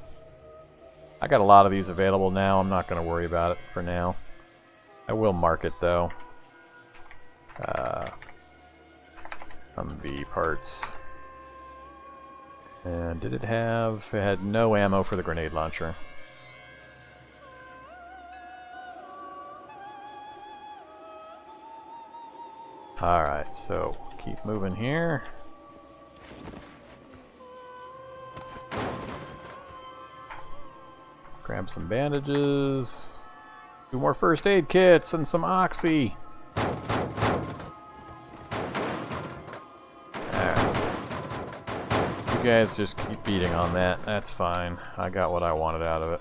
got a lot of these available now. I'm not going to worry about it for now. I will mark it though. Humvee parts. And did it have... It had no ammo for the grenade launcher. Alright, so keep moving here. Grab some bandages. 2 more first aid kits and some oxy. You guys just keep beating on that. That's fine. I got what I wanted out of it.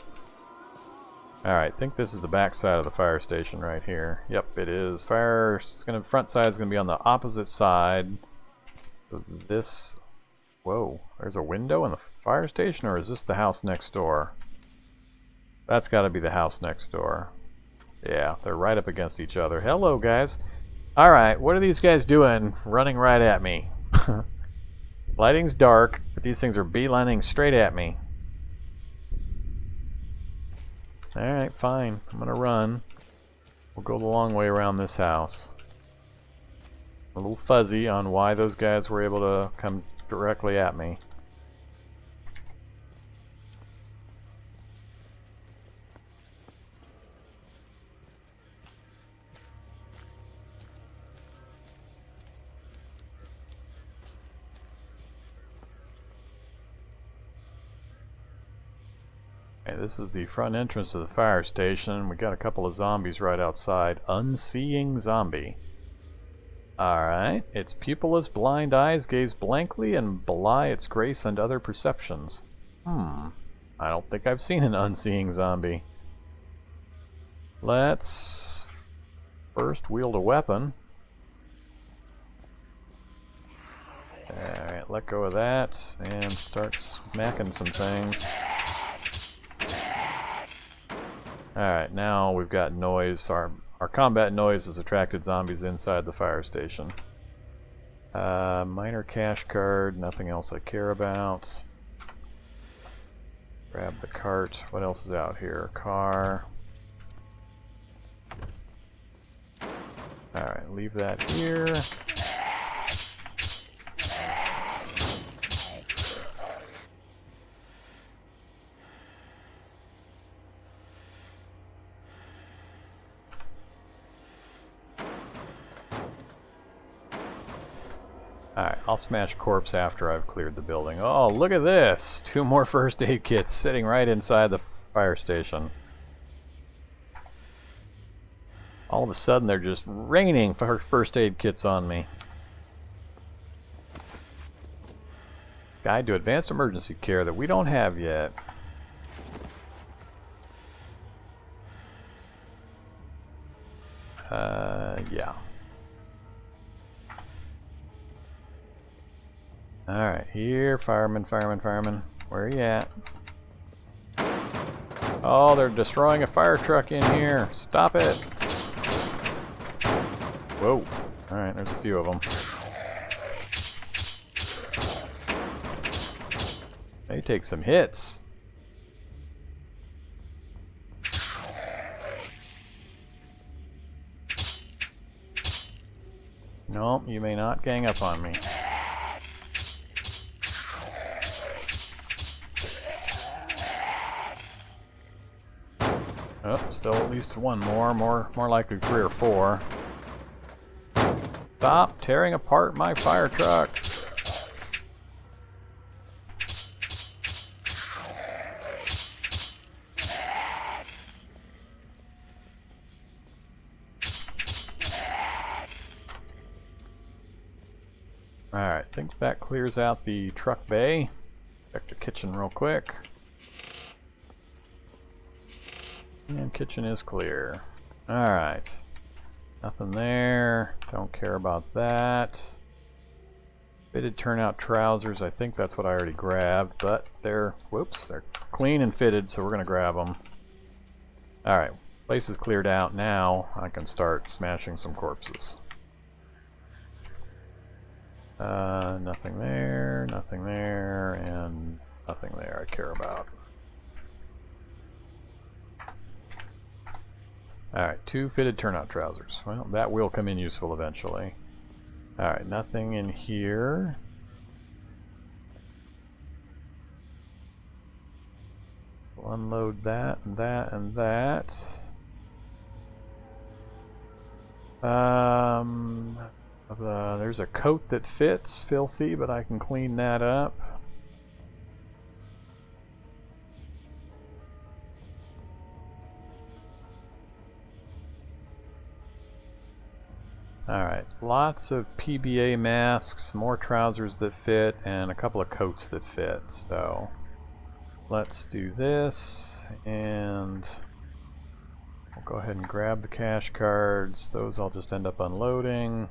Alright, I think this is the back side of the fire station right here. Yep, it is. Front side is gonna be on the opposite side. So this... Whoa, there's a window in the fire station, or is this the house next door? That's gotta be the house next door. Yeah, they're right up against each other. Hello, guys. Alright, what are these guys doing running right at me? Lighting's dark, but these things are beelining straight at me. Alright, fine. I'm gonna run. We'll go the long way around this house. A little fuzzy on why those guys were able to come directly at me. Okay, this is the front entrance of the fire station. We got a couple of zombies right outside. Unseeing zombie. Alright, its pupilless blind eyes gaze blankly and belie its grace and other perceptions. I don't think I've seen an unseeing zombie. Let's first wield a weapon. Alright, let go of that and start smacking some things. Alright, now we've got noise. Our combat noise has attracted zombies inside the fire station. Minor cash card, nothing else I care about. Grab the cart. What else is out here? Car. Alright, leave that here. Alright, I'll smash corpse after I've cleared the building. Oh, look at this! 2 more first aid kits sitting right inside the fire station. All of a sudden they're just raining first aid kits on me. Guide to advanced emergency care that we don't have yet. Yeah. Alright, here, firemen. Where are you at? Oh, they're destroying a fire truck in here. Stop it. Whoa. Alright, there's a few of them. They take some hits. No, you may not gang up on me. Oh, still at least one more likely 3 or 4. Stop tearing apart my fire truck. Alright, I think that clears out the truck bay. Check the kitchen real quick. And kitchen is clear. Alright. Nothing there. Don't care about that. Fitted turnout trousers. I think that's what I already grabbed, but they're, whoops, they're clean and fitted, so we're going to grab them. Alright, place is cleared out. Now I can start smashing some corpses. Nothing there, and nothing there I care about. Alright, 2 fitted turnout trousers. Well, that will come in useful eventually. Alright, nothing in here. We'll unload that, and that, and that. There's a coat that fits, filthy, but I can clean that up. Alright, lots of PBA masks, more trousers that fit, and a couple of coats that fit. So let's do this, and we'll go ahead and grab the cash cards. Those I'll just end up unloading.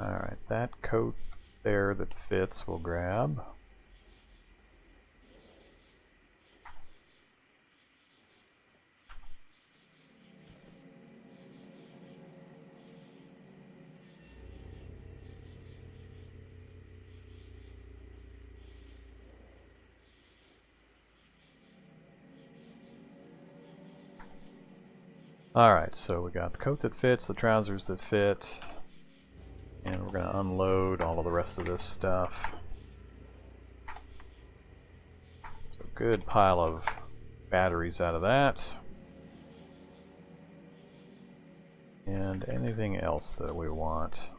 Alright, that coat there that fits we'll grab. Alright, so we got the coat that fits, the trousers that fit. And we're going to unload all of the rest of this stuff. So good pile of batteries out of that. And anything else that we want.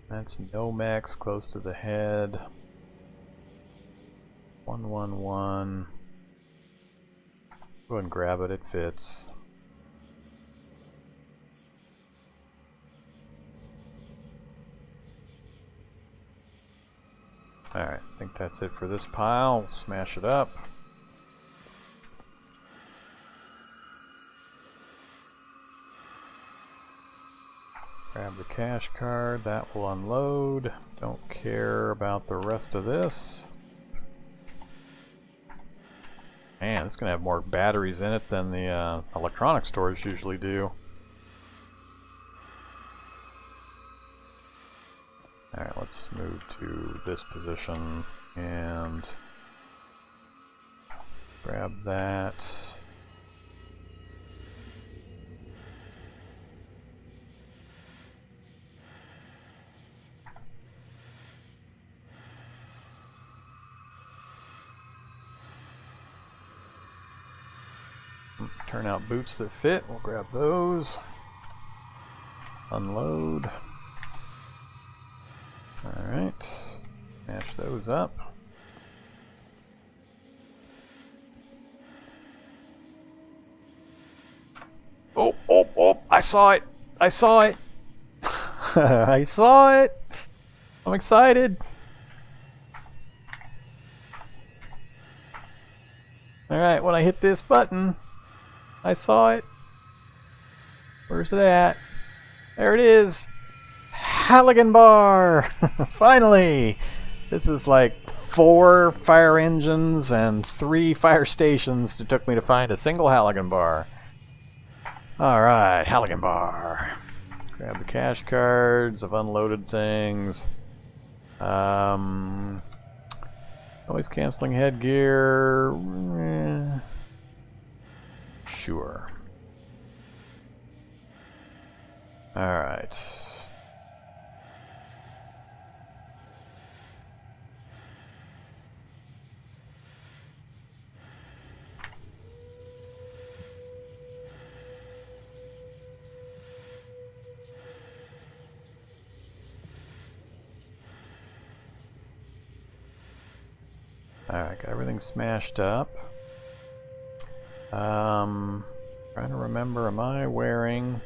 That's Nomex close to the head. 111. Go ahead and grab it, it fits. Alright, I think that's it for this pile. We'll smash it up. Grab the cash card, that will unload. Don't care about the rest of this. Man, it's going to have more batteries in it than the electronic stores usually do. Alright, let's move to this position and grab that. Turnout boots that fit, we'll grab those. Unload. Alright, smash those up. Oh, oh, oh, I saw it! I saw it! I saw it! I'm excited! Alright, when I hit this button, I saw it. Where's it at? There it is! Halligan bar! Finally! This is like 4 fire engines and 3 fire stations it took me to find a single Halligan bar. Alright, Halligan bar. Grab the cash cards, I've unloaded things. Noise canceling headgear. Sure. Alright. Alright, got everything smashed up. Trying to remember, am I wearing...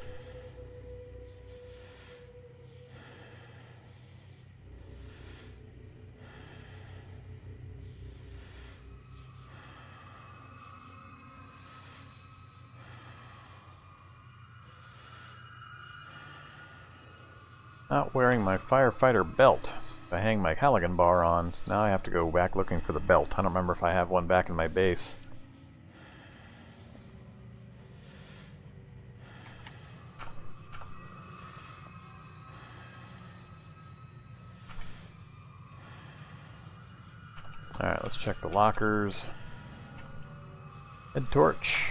Not wearing my firefighter belt. I hang my Halligan bar on, so now I have to go back looking for the belt. I don't remember if I have one back in my base. Alright, let's check the lockers. Head torch.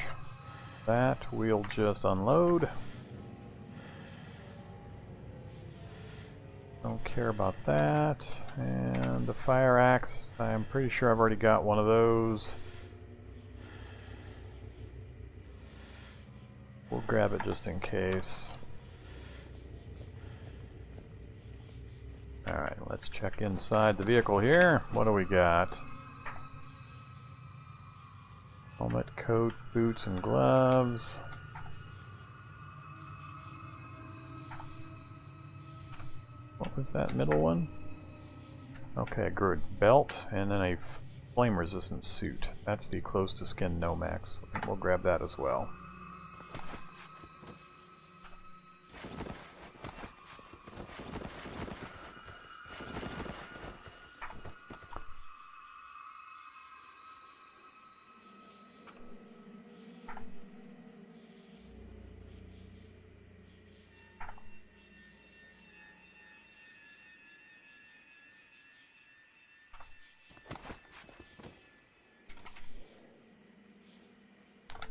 That we'll just unload. Don't care about that. And the fire axe, I'm pretty sure I've already got one of those. We'll grab it just in case. Alright, let's check inside the vehicle here. What do we got? Helmet, coat, boots, and gloves. What was that middle one? Okay, good. Belt, and then a flame-resistant suit. That's the close-to-skin Nomax. We'll grab that as well.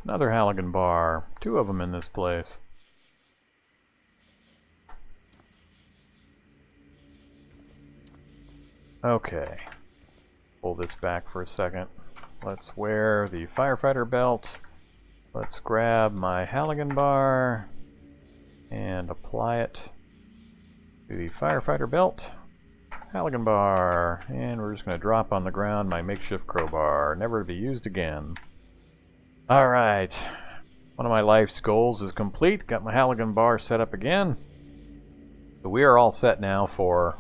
Another Halligan bar. 2 of them in this place. Okay. Pull this back for a second. Let's wear the firefighter belt. Let's grab my Halligan bar and apply it to the firefighter belt. Halligan bar. And we're just going to drop on the ground my makeshift crowbar. Never to be used again. Alright, one of my life's goals is complete. Got my Halligan bar set up again. So we are all set now for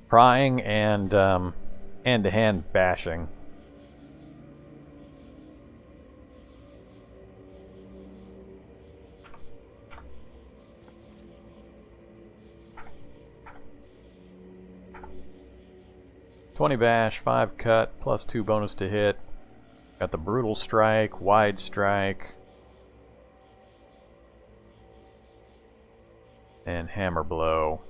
prying and hand-to-hand bashing. $20 bash, 5 cut, plus 2 bonus to hit. Got the brutal strike, wide strike, and hammer blow.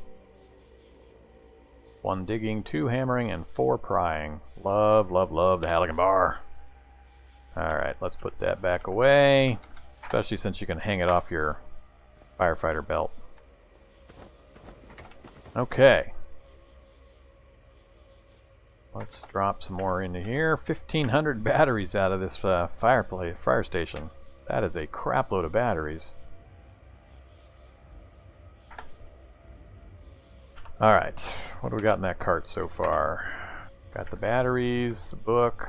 1 digging, 2 hammering, and 4 prying. Love, love, love the Halligan bar. Alright, let's put that back away, especially since you can hang it off your firefighter belt. Okay. Let's drop some more into here. 1,500 batteries out of this fire station. That is a crap load of batteries. Alright, what do we got in that cart so far? Got the batteries, the book,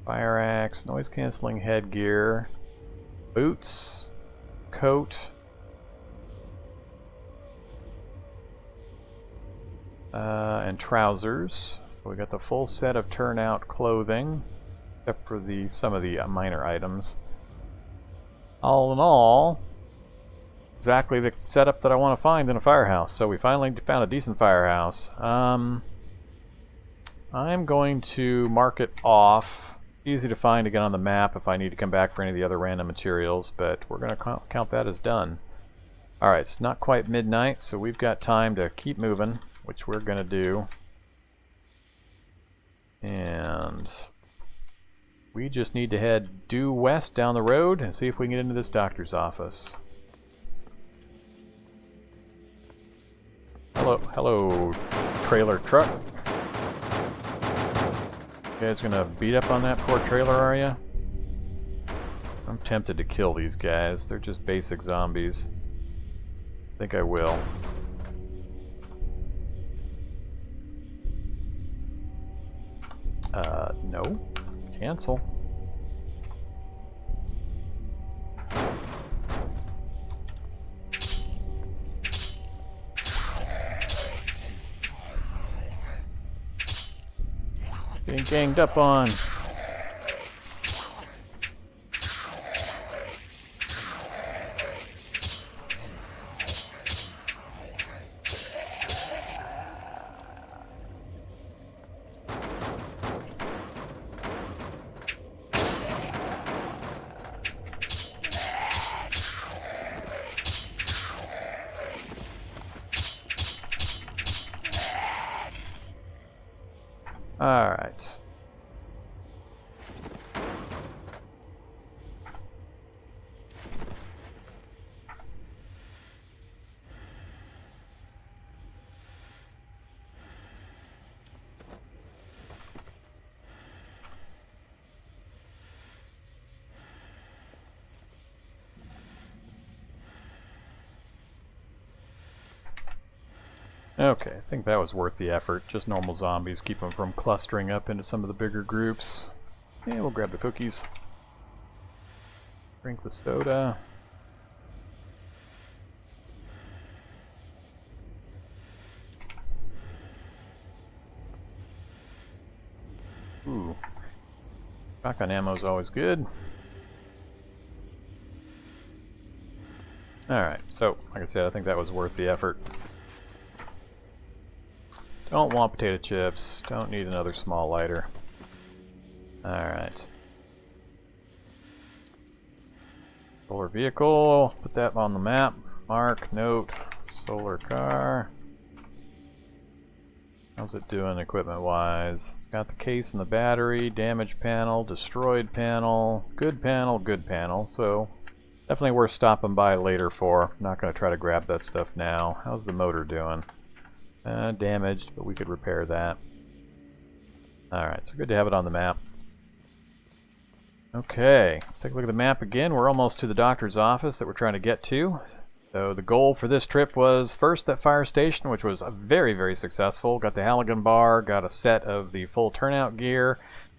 fire axe, noise cancelling headgear, boots, coat, and trousers. So we got the full set of turnout clothing, except for some of the minor items. All in all, exactly the setup that I want to find in a firehouse. So we finally found a decent firehouse. I'm going to mark it off. Easy to find again on the map if I need to come back for any of the other random materials, but we're going to count that as done. Alright, it's not quite midnight, so we've got time to keep moving, which we're going to do. And we just need to head due west down the road and see if we can get into this doctor's office. Hello, trailer truck. You guys gonna beat up on that poor trailer, are ya? I'm tempted to kill these guys. They're just basic zombies. I think I will. No. Cancel. Getting ganged up on. All right. Okay, I think that was worth the effort. Just normal zombies, keep them from clustering up into some of the bigger groups. And we'll grab the cookies. Drink the soda. Ooh. Shotgun ammo is always good. Alright, so, like I said, I think that was worth the effort. Don't want potato chips. Don't need another small lighter. Alright. Solar vehicle. Put that on the map. Mark, note, solar car. How's it doing equipment-wise? It's got the case and the battery, damaged panel, destroyed panel, good panel, good panel. So, definitely worth stopping by later for. I'm not going to try to grab that stuff now. How's the motor doing? Damaged, but we could repair that. Alright, so good to have it on the map. Okay, let's take a look at the map again. We're almost to the doctor's office that we're trying to get to. So the goal for this trip was first that fire station, which was very, very successful. Got the Halligan bar, got a set of the full turnout gear,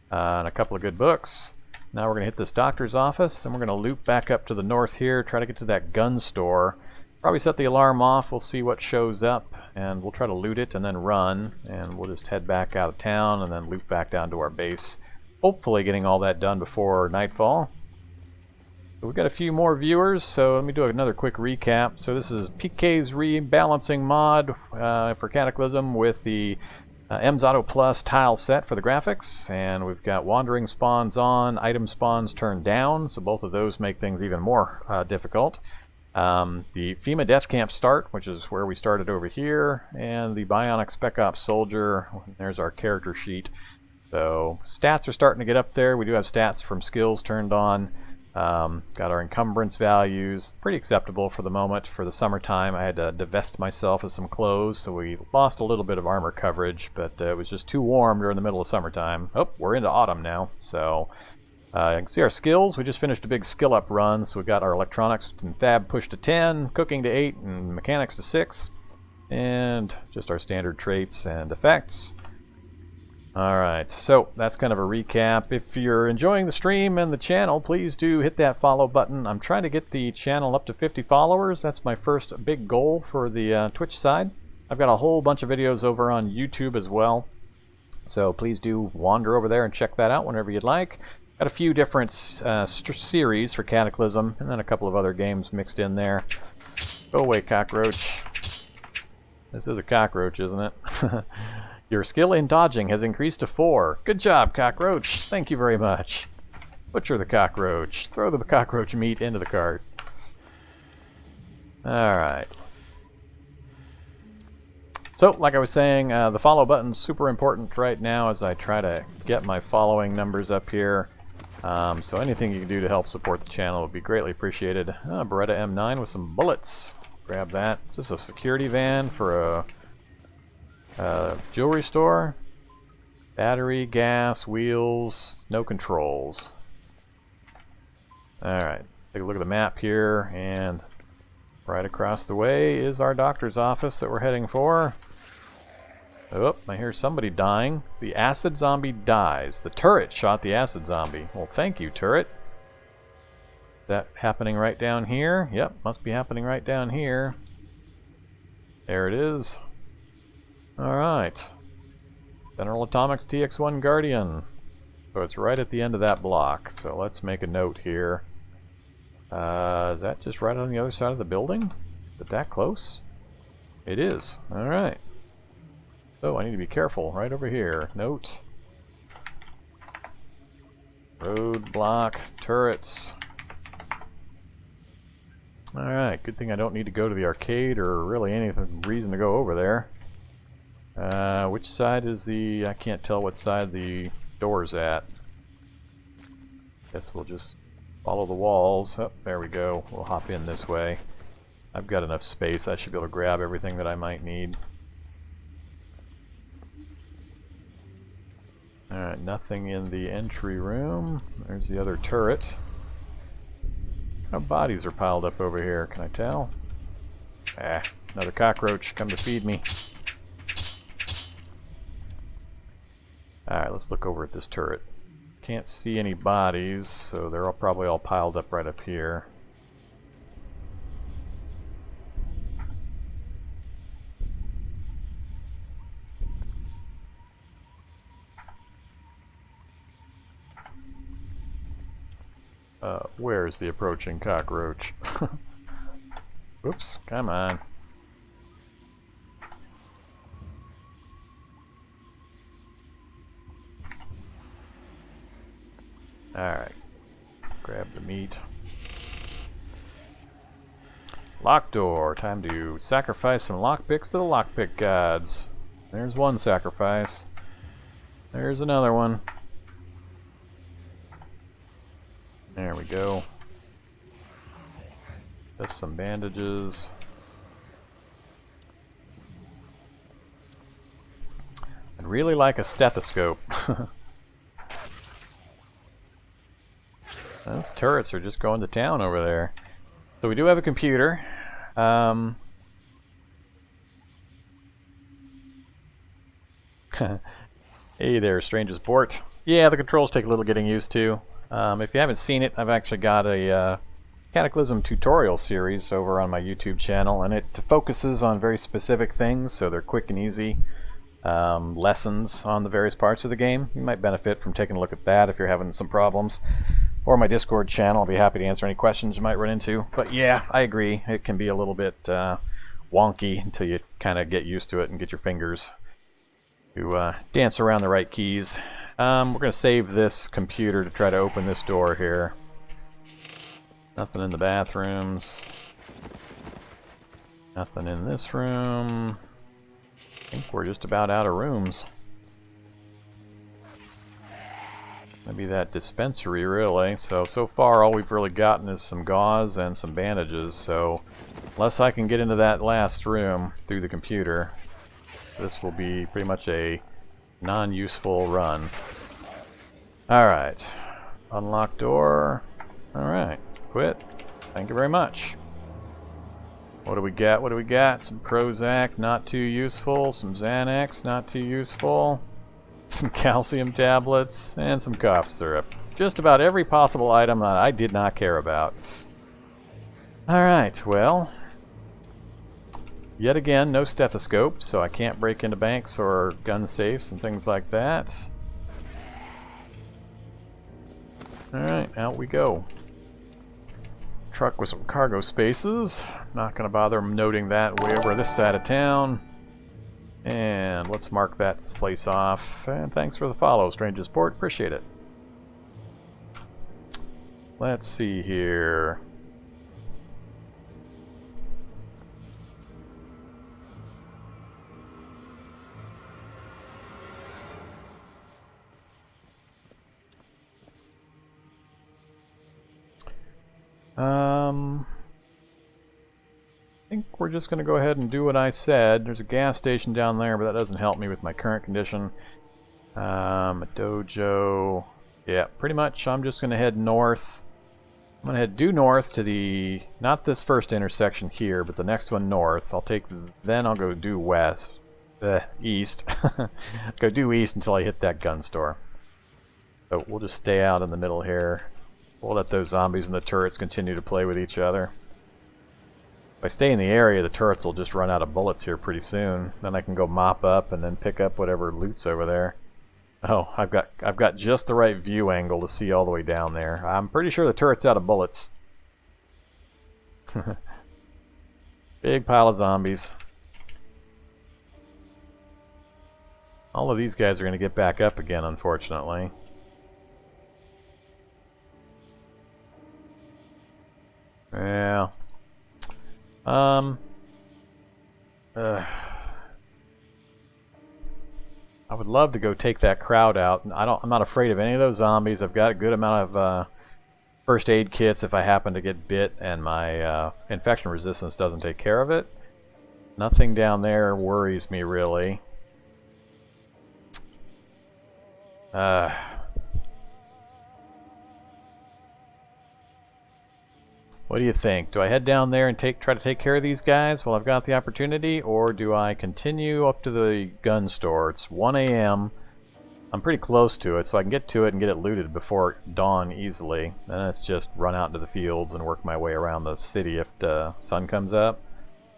and a couple of good books. Now we're going to hit this doctor's office, then we're going to loop back up to the north here, try to get to that gun store. Probably set the alarm off, we'll see what shows up, and we'll try to loot it and then run, and we'll just head back out of town and then loop back down to our base. Hopefully getting all that done before nightfall. So we've got a few more viewers, so let me do another quick recap. So this is PK's Rebalancing mod for Cataclysm with the Mxotto Plus tile set for the graphics, and we've got wandering spawns on, item spawns turned down, so both of those make things even more difficult. The Fema Death Camp start, which is where we started over here, and the Bionic Spec-Op soldier. There's our character sheet. So stats are starting to get up there. We do have stats from skills turned on. Got our encumbrance values, pretty acceptable for the moment. For the summertime, I had to divest myself of some clothes, so we lost a little bit of armor coverage, but it was just too warm during the middle of summertime. Oh, we're into autumn now, so you can see our skills. We just finished a big skill up run, so we got our electronics and fab pushed to 10, cooking to 8, and mechanics to 6, and just our standard traits and effects. Alright, so that's kind of a recap. If you're enjoying the stream and the channel, please do hit that follow button. I'm trying to get the channel up to 50 followers. That's my first big goal for the Twitch side. I've got a whole bunch of videos over on YouTube as well, so please do wander over there and check that out whenever you'd like. Got a few different series for Cataclysm, and then a couple of other games mixed in there. Go away, cockroach. This is a cockroach, isn't it? Your skill in dodging has increased to 4. Good job, cockroach. Thank you very much. Butcher the cockroach. Throw the cockroach meat into the cart. Alright. So, like I was saying, the follow button's super important right now as I try to get my following numbers up here. So anything you can do to help support the channel would be greatly appreciated. Beretta M9 with some bullets. Grab that. Is this a security van for a jewelry store? Battery, gas, wheels, no controls. Alright, take a look at the map here, and right across the way is our doctor's office that we're heading for. Oh, I hear somebody dying. The acid zombie dies. The turret shot the acid zombie. Well, thank you, turret. Is that happening right down here? Yep, must be happening right down here. There it is. Alright. General Atomics TX1 Guardian. So it's right at the end of that block. So let's make a note here. Is that just right on the other side of the building? Is it that close? It is. Alright. Oh, I need to be careful. Right over here. Note. Roadblock. Turrets. Alright, good thing I don't need to go to the arcade or really any reason to go over there. Which side is the... I can't tell what side the door's at. Guess we'll just follow the walls. Oh, there we go. We'll hop in this way. I've got enough space. I should be able to grab everything that I might need. Alright, nothing in the entry room. There's the other turret. How bodies are piled up over here, can I tell? Ah, another cockroach, come to feed me. Alright, let's look over at this turret. Can't see any bodies, so they're probably all piled up right up here. Where's the approaching cockroach? Oops, come on. Alright, grab the meat. Lock door, time to sacrifice some lockpicks to the lockpick gods. There's one sacrifice. There's another one. There we go. Just some bandages. I'd really like a stethoscope. Those turrets are just going to town over there. So we do have a computer. Hey there, Strange's Port. Yeah, the controls take a little getting used to. If you haven't seen it, I've actually got a Cataclysm tutorial series over on my YouTube channel, and it focuses on very specific things, so they're quick and easy lessons on the various parts of the game. You might benefit from taking a look at that if you're having some problems. Or my Discord channel, I'll be happy to answer any questions you might run into. But yeah, I agree, it can be a little bit wonky until you kind of get used to it and get your fingers to dance around the right keys. We're going to save this computer to try to open this door here. Nothing in the bathrooms. Nothing in this room. I think we're just about out of rooms. Maybe that dispensary, really. So far all we've really gotten is some gauze and some bandages, so unless I can get into that last room through the computer, this will be pretty much a non-useful run. Alright. Unlock door. Alright. Quit. Thank you very much. What do we got? What do we got? Some Prozac, not too useful. Some Xanax, not too useful. Some calcium tablets, and some cough syrup. Just about every possible item that I did not care about. Alright, well, yet again, no stethoscope, so I can't break into banks or gun safes and things like that. Alright, out we go. Truck with some cargo spaces. Not going to bother noting that way over this side of town. And let's mark that place off. And thanks for the follow, Strange's Port. Appreciate it. Let's see here. I think we're just going to go ahead and do what I said. There's a gas station down there, but that doesn't help me with my current condition. A dojo. Yeah, pretty much I'm just going to head north. I'm going to head due north to the, not this first intersection here, but the next one north. Then I'll go due west. East. Go due east until I hit that gun store. So we'll just stay out in the middle here. We'll let those zombies and the turrets continue to play with each other. If I stay in the area, the turrets will just run out of bullets here pretty soon. Then I can go mop up and then pick up whatever loot's over there. Oh, I've got just the right view angle to see all the way down there. I'm pretty sure the turret's out of bullets. Big pile of zombies. All of these guys are going to get back up again, unfortunately. Yeah. I would love to go take that crowd out. I'm not afraid of any of those zombies. I've got a good amount of first aid kits if I happen to get bit and my infection resistance doesn't take care of it. Nothing down there worries me really. What do you think? Do I head down there and try to take care of these guys while I've got the opportunity, or do I continue up to the gun store? It's 1 a.m. I'm pretty close to it, so I can get to it and get it looted before dawn easily. Then it's just run out into the fields and work my way around the city if the sun comes up.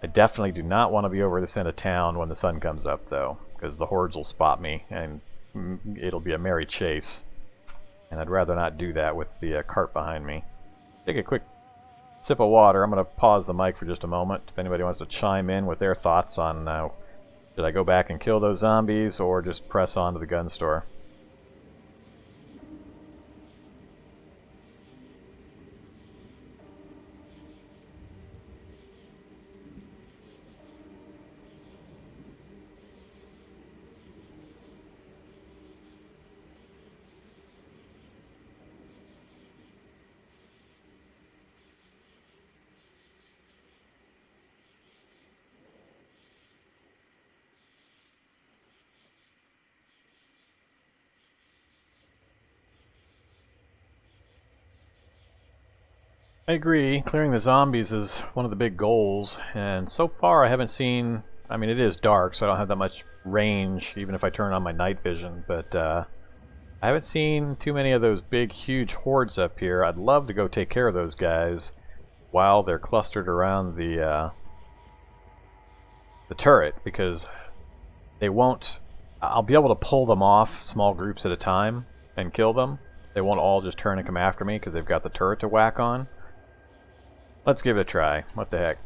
I definitely do not want to be over this end of town when the sun comes up, though, because the hordes will spot me and it'll be a merry chase. And I'd rather not do that with the cart behind me. Take a quick sip of water. I'm going to pause the mic for just a moment if anybody wants to chime in with their thoughts on should I go back and kill those zombies or just press on to the gun store. I agree. Clearing the zombies is one of the big goals, and so far I haven't seen... I mean, it is dark, so I don't have that much range, even if I turn on my night vision, but I haven't seen too many of those big, huge hordes up here. I'd love to go take care of those guys while they're clustered around the turret, because they won't... I'll be able to pull them off small groups at a time and kill them. They won't all just turn and come after me because they've got the turret to whack on. Let's give it a try. What the heck?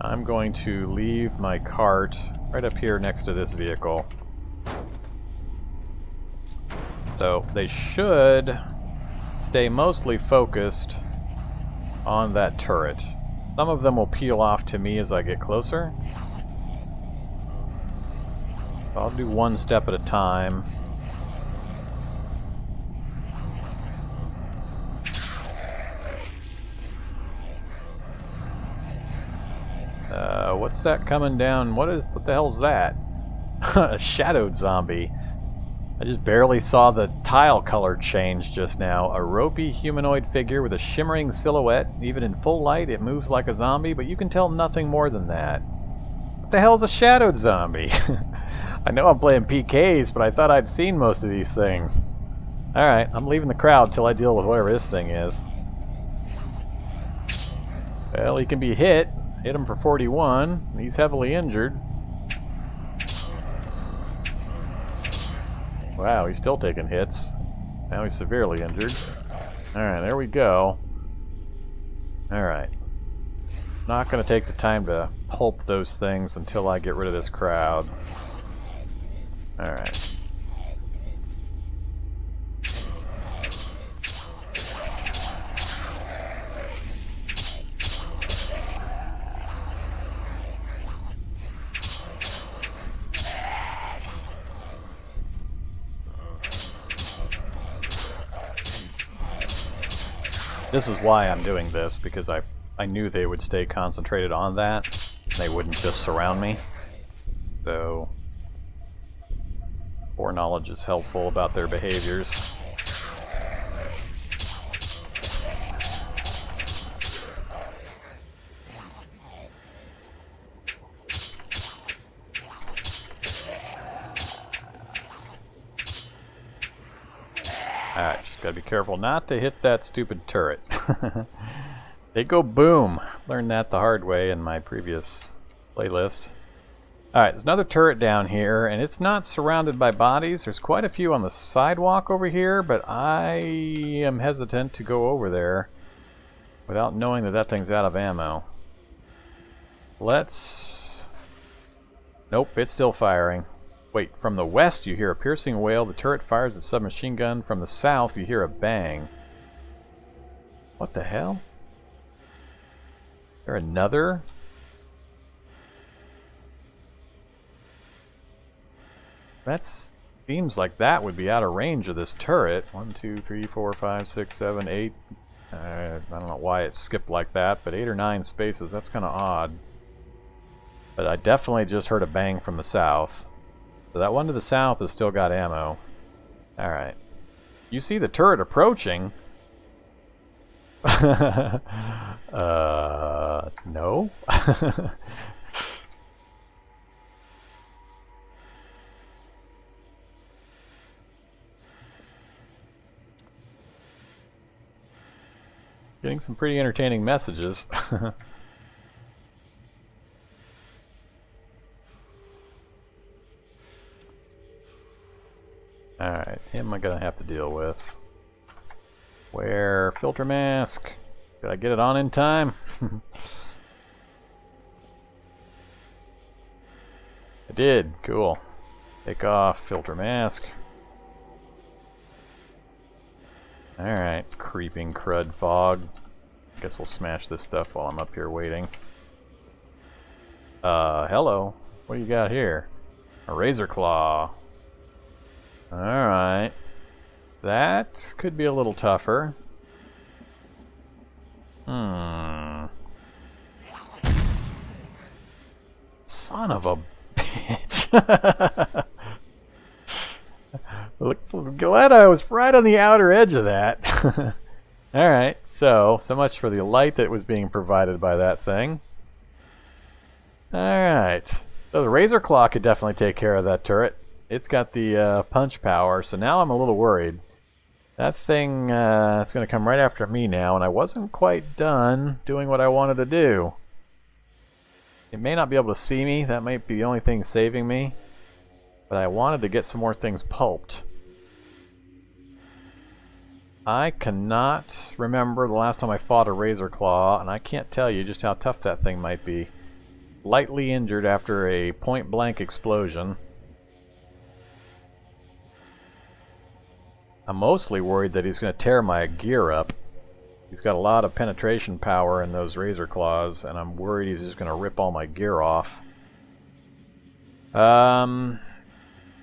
I'm going to leave my cart right up here next to this vehicle. So they should stay mostly focused on that turret. Some of them will peel off to me as I get closer. I'll do one step at a time. What's that coming down? What the hell's that? A shadowed zombie. I just barely saw the tile color change just now. A ropey humanoid figure with a shimmering silhouette. Even in full light, it moves like a zombie, but you can tell nothing more than that. What the hell's a shadowed zombie? I know I'm playing PKs, but I thought I'd seen most of these things. Alright, I'm leaving the crowd till I deal with whatever this thing is. Well, he can be hit. Hit him for 41. He's heavily injured. Wow, he's still taking hits. Now he's severely injured. Alright, there we go. Alright. Not going to take the time to pulp those things until I get rid of this crowd. Alright. This is why I'm doing this, because I knew they would stay concentrated on that. They wouldn't just surround me. So, foreknowledge is helpful about their behaviors. Alright, just gotta be careful not to hit that stupid turret. They go boom! Learned that the hard way in my previous playlist. Alright, there's another turret down here, and it's not surrounded by bodies. There's quite a few on the sidewalk over here, but I am hesitant to go over there without knowing that that thing's out of ammo. Let's... Nope, it's still firing. Wait, from the west you hear a piercing wail. The turret fires its submachine gun. From the south you hear a bang. What the hell? Is there another? That seems like that would be out of range of this turret. 1, 2, 3, 4, 5, 6, 7, 8. I don't know why it skipped like that, but 8 or 9 spaces. That's kind of odd. But I definitely just heard a bang from the south. So that one to the south has still got ammo. Alright. You see the turret approaching. No? Getting some pretty entertaining messages. Alright, him I'm gonna have to deal with. Where? Filter mask. Did I get it on in time? I did. Cool. Take off filter mask. Alright, creeping crud fog. Guess we'll smash this stuff while I'm up here waiting. Hello. What do you got here? A razor claw. Alright. That could be a little tougher. Son of a bitch. Look, glad I was right on the outer edge of that. Alright, so much for the light that was being provided by that thing. Alright. So the razor claw could definitely take care of that turret. It's got the punch power, so now I'm a little worried. That thing is going to come right after me now, and I wasn't quite done doing what I wanted to do. It may not be able to see me, that might be the only thing saving me. But I wanted to get some more things pulped. I cannot remember the last time I fought a razor claw, and I can't tell you just how tough that thing might be. Lightly injured after a point-blank explosion. I'm mostly worried that he's going to tear my gear up. He's got a lot of penetration power in those razor claws, and I'm worried he's just going to rip all my gear off. Damn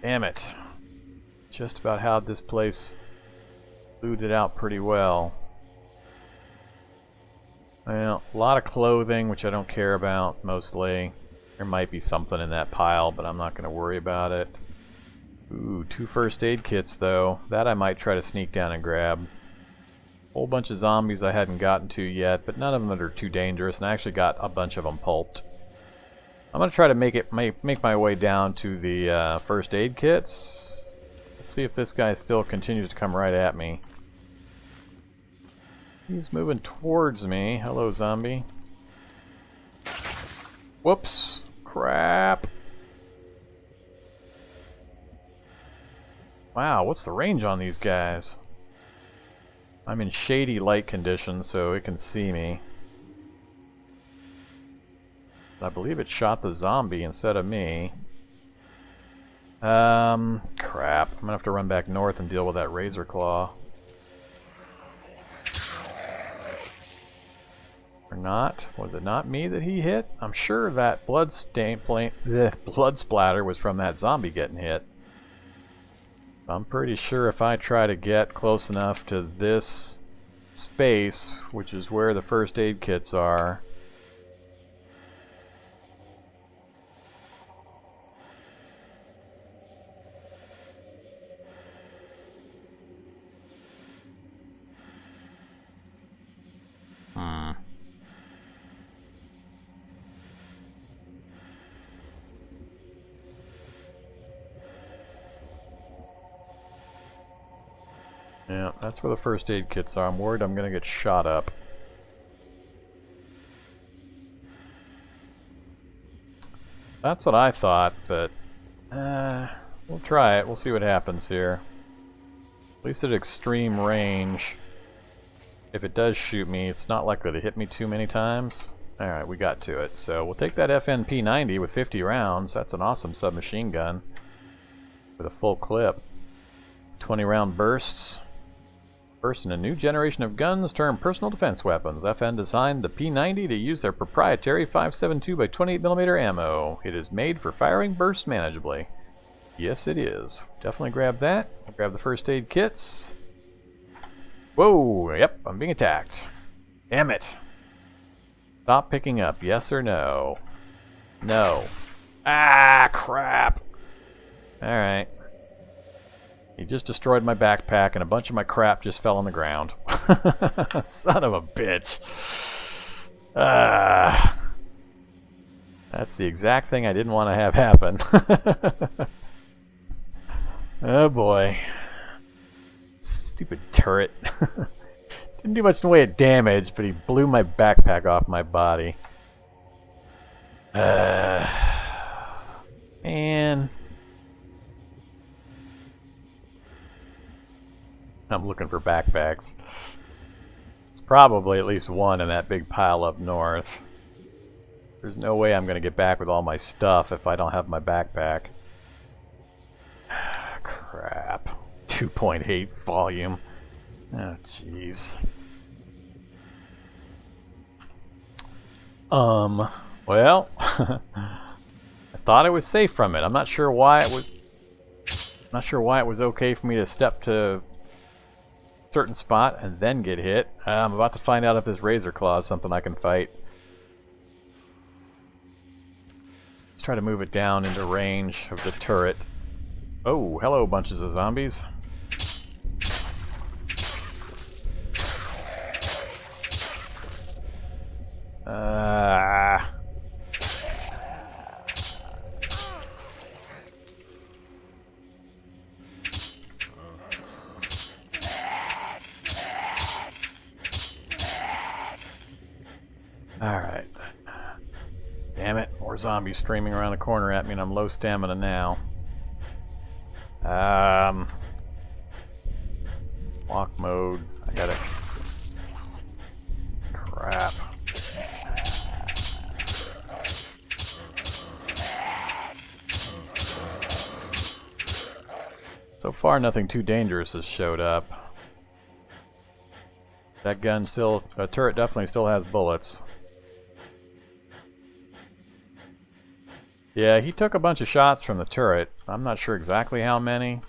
it. Just about had this place looted out pretty well. Well, a lot of clothing, which I don't care about, mostly. There might be something in that pile, but I'm not going to worry about it. Ooh, 2 first aid kits, though. That I might try to sneak down and grab. Whole bunch of zombies I hadn't gotten to yet, but none of them that are too dangerous, and I actually got a bunch of them pulped. I'm going to try to make my way down to the first aid kits. Let's see if this guy still continues to come right at me. He's moving towards me. Hello, zombie. Whoops. Crap. Wow, what's the range on these guys? I'm in shady light conditions, so it can see me. I believe it shot the zombie instead of me. Crap. I'm gonna have to run back north and deal with that razor claw. Or not? Was it not me that he hit? I'm sure that blood splatter was from that zombie getting hit. I'm pretty sure if I try to get close enough to this space, which is where the first aid kits are. Yeah, that's where the first aid kits are. I'm worried I'm gonna get shot up. That's what I thought, but we'll try it. We'll see what happens here. At least at extreme range, if it does shoot me, it's not likely to hit me too many times. Alright, we got to it. So we'll take that FNP-90 with 50 rounds. That's an awesome submachine gun with a full clip. 20 round bursts. First in a new generation of guns termed personal defense weapons. FN designed the P90 to use their proprietary 5.72 by 28mm ammo. It is made for firing bursts manageably. Yes, it is. Definitely grab that. I'll grab the first aid kits. Whoa, yep, I'm being attacked. Damn it. Stop picking up, yes or no? No. Ah, crap. Alright. He just destroyed my backpack and a bunch of my crap just fell on the ground. Son of a bitch. That's the exact thing I didn't want to have happen. Oh boy. Stupid turret. Didn't do much in the way of damage, but he blew my backpack off my body. Man. I'm looking for backpacks. There's probably at least one in that big pile up north. There's no way I'm going to get back with all my stuff if I don't have my backpack. Crap. 2.8 volume. Oh, jeez. Well, I thought it was safe from it. I'm not sure why it was. Not sure why it was okay for me to step to a certain spot and then get hit. I'm about to find out if this razor claw is something I can fight. Let's try to move it down into range of the turret. Oh, hello, bunches of zombies. Alright. Damn it, more zombies streaming around the corner at me and I'm low stamina now. Walk mode. I gotta... Crap. So far nothing too dangerous has showed up. That gun still... The turret definitely still has bullets. Yeah, he took a bunch of shots from the turret. I'm not sure exactly how many.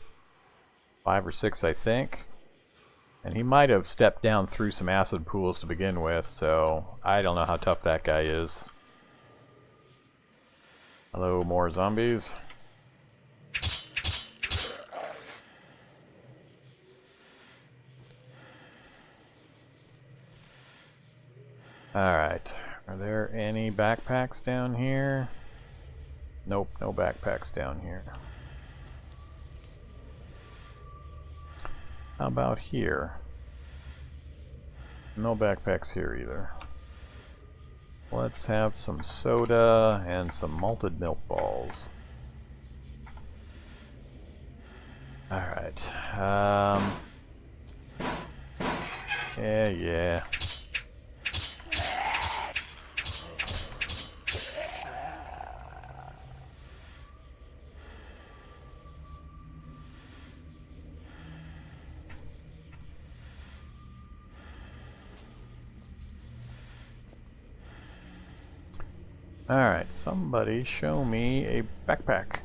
5 or 6, I think. And he might have stepped down through some acid pools to begin with, so I don't know how tough that guy is. Hello, more zombies. Alright, are there any backpacks down here? Nope, no backpacks down here. How about here? No backpacks here either. Let's have some soda and some malted milk balls. Alright. Yeah. Alright, somebody show me a backpack.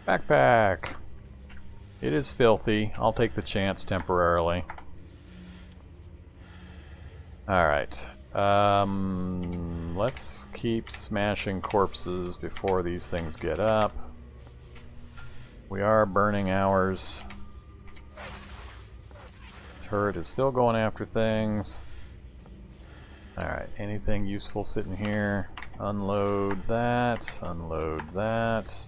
Backpack! It is filthy. I'll take the chance temporarily. Alright. Let's keep smashing corpses before these things get up. We are burning ours. Turret is still going after things. Alright, anything useful sitting here? Unload that, unload that.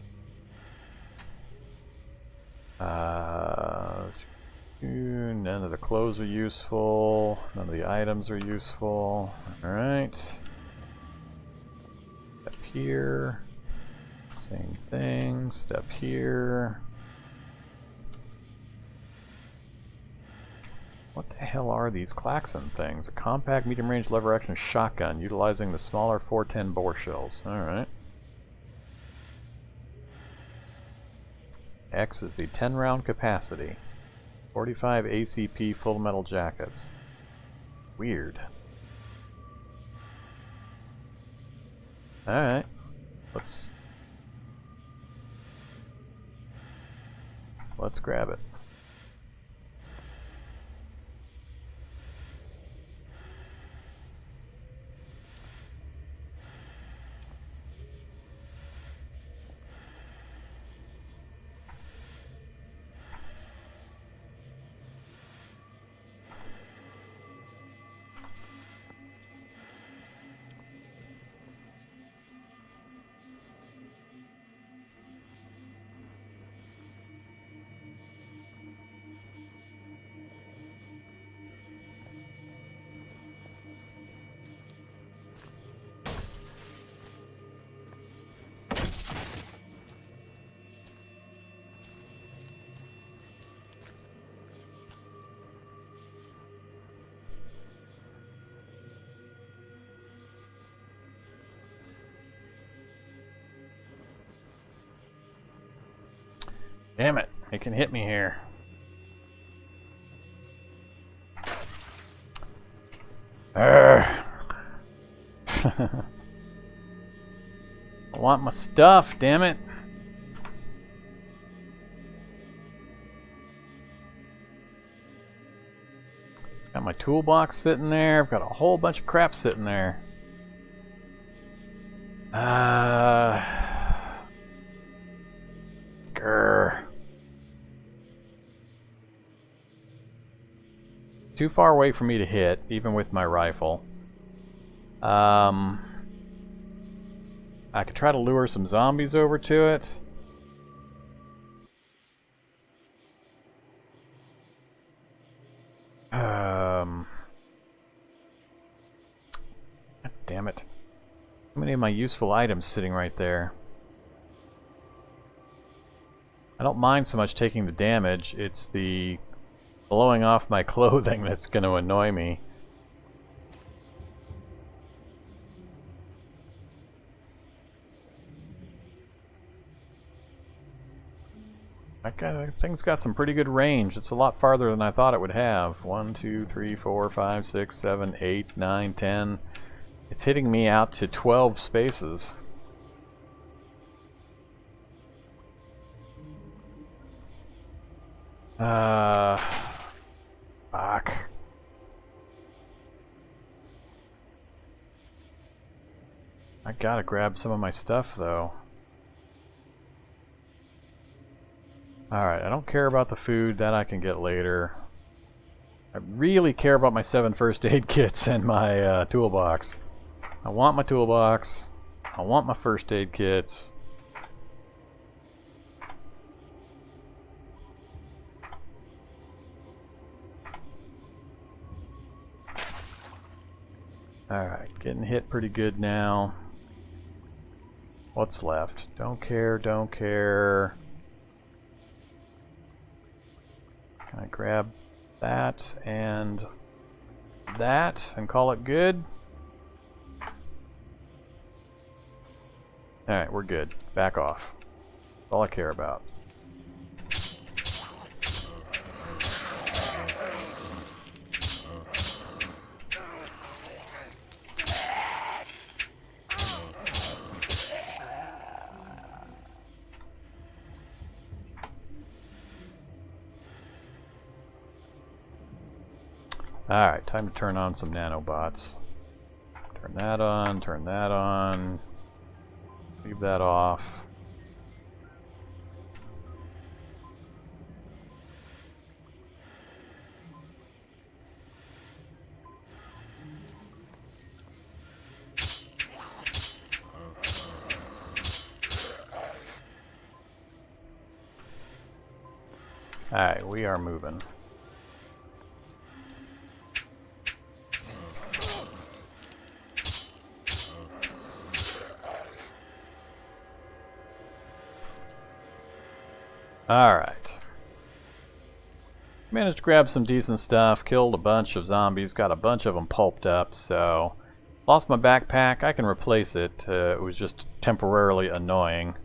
None of the clothes are useful, none of the items are useful. Alright. Step here. Same thing, step here. What the hell are these klaxon things? A compact medium-range lever-action shotgun utilizing the smaller 410 bore shells. Alright. X is the 10-round capacity. 45 ACP full metal jackets. Weird. Alright. Let's grab it. Damn it, it can hit me here. I want my stuff, damn it. Got my toolbox sitting there. I've got a whole bunch of crap sitting there. Grr. Too far away for me to hit, even with my rifle. I could try to lure some zombies over to it. God damn it. How many of my useful items sitting right there? I don't mind so much taking the damage, it's the blowing off my clothing that's going to annoy me. That thing's got some pretty good range. It's a lot farther than I thought it would have. 1, 2, 3, 4, 5, 6, 7, 8, 9, 10. It's hitting me out to 12 spaces. Fuck. I gotta grab some of my stuff though. Alright, I don't care about the food, that I can get later. I really care about my 7 first aid kits and my toolbox. I want my toolbox. I want my first aid kits. Alright, getting hit pretty good now. What's left? Don't care, don't care. Can I grab that and call it good? Alright, we're good. Back off. That's all I care about. Alright, time to turn on some nanobots. Turn that on, turn that on. Leave that off. Alright, we are moving. Alright. Managed to grab some decent stuff, killed a bunch of zombies, got a bunch of them pulped up, so... Lost my backpack, I can replace it. It was just temporarily annoying.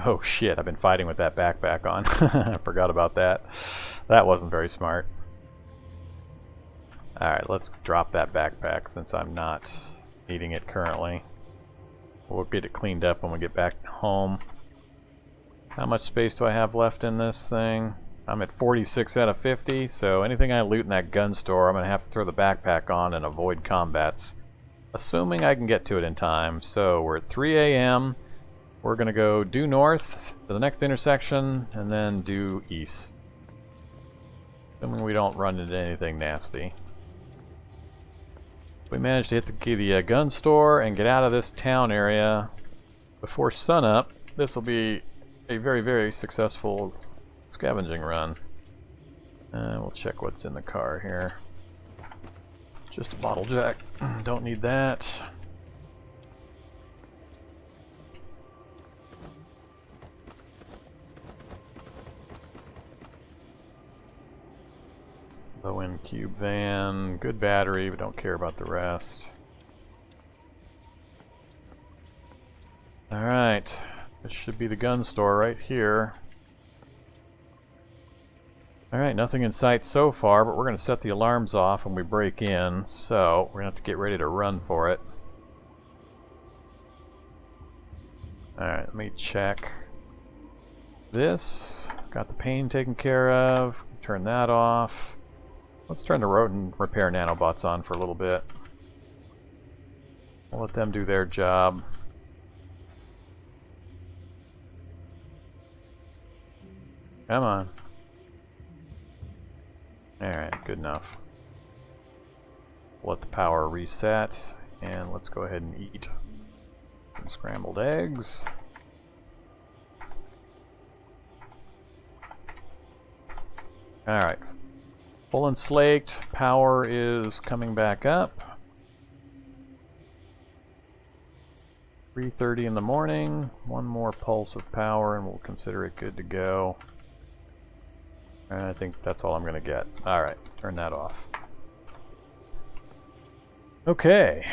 Oh shit, I've been fighting with that backpack on. I forgot about that. That wasn't very smart. Alright, let's drop that backpack since I'm not needing it currently. We'll get it cleaned up when we get back home. How much space do I have left in this thing? I'm at 46 out of 50, so anything I loot in that gun store, I'm going to have to throw the backpack on and avoid combats. Assuming I can get to it in time. So we're at 3 a.m. We're going to go due north to the next intersection, and then due east. Assuming we don't run into anything nasty. If we manage to hit the gun store and get out of this town area before sunup, this will be a very, very successful scavenging run. We'll check what's in the car here. Just a bottle jack. Don't need that. Low-end cube van. Good battery, but don't care about the rest. Alright. This should be the gun store right here. Alright, nothing in sight so far, but we're going to set the alarms off when we break in, so we're going to have to get ready to run for it. Alright, let me check this. Got the pain taken care of. Turn that off. Let's turn the road and repair nanobots on for a little bit. We'll let them do their job. Come on. Alright, good enough. Let the power reset, and let's go ahead and eat some scrambled eggs. Alright. Full and slaked. Power is coming back up. 3:30 in the morning. One more pulse of power and we'll consider it good to go. And I think that's all I'm going to get. Alright, turn that off. Okay.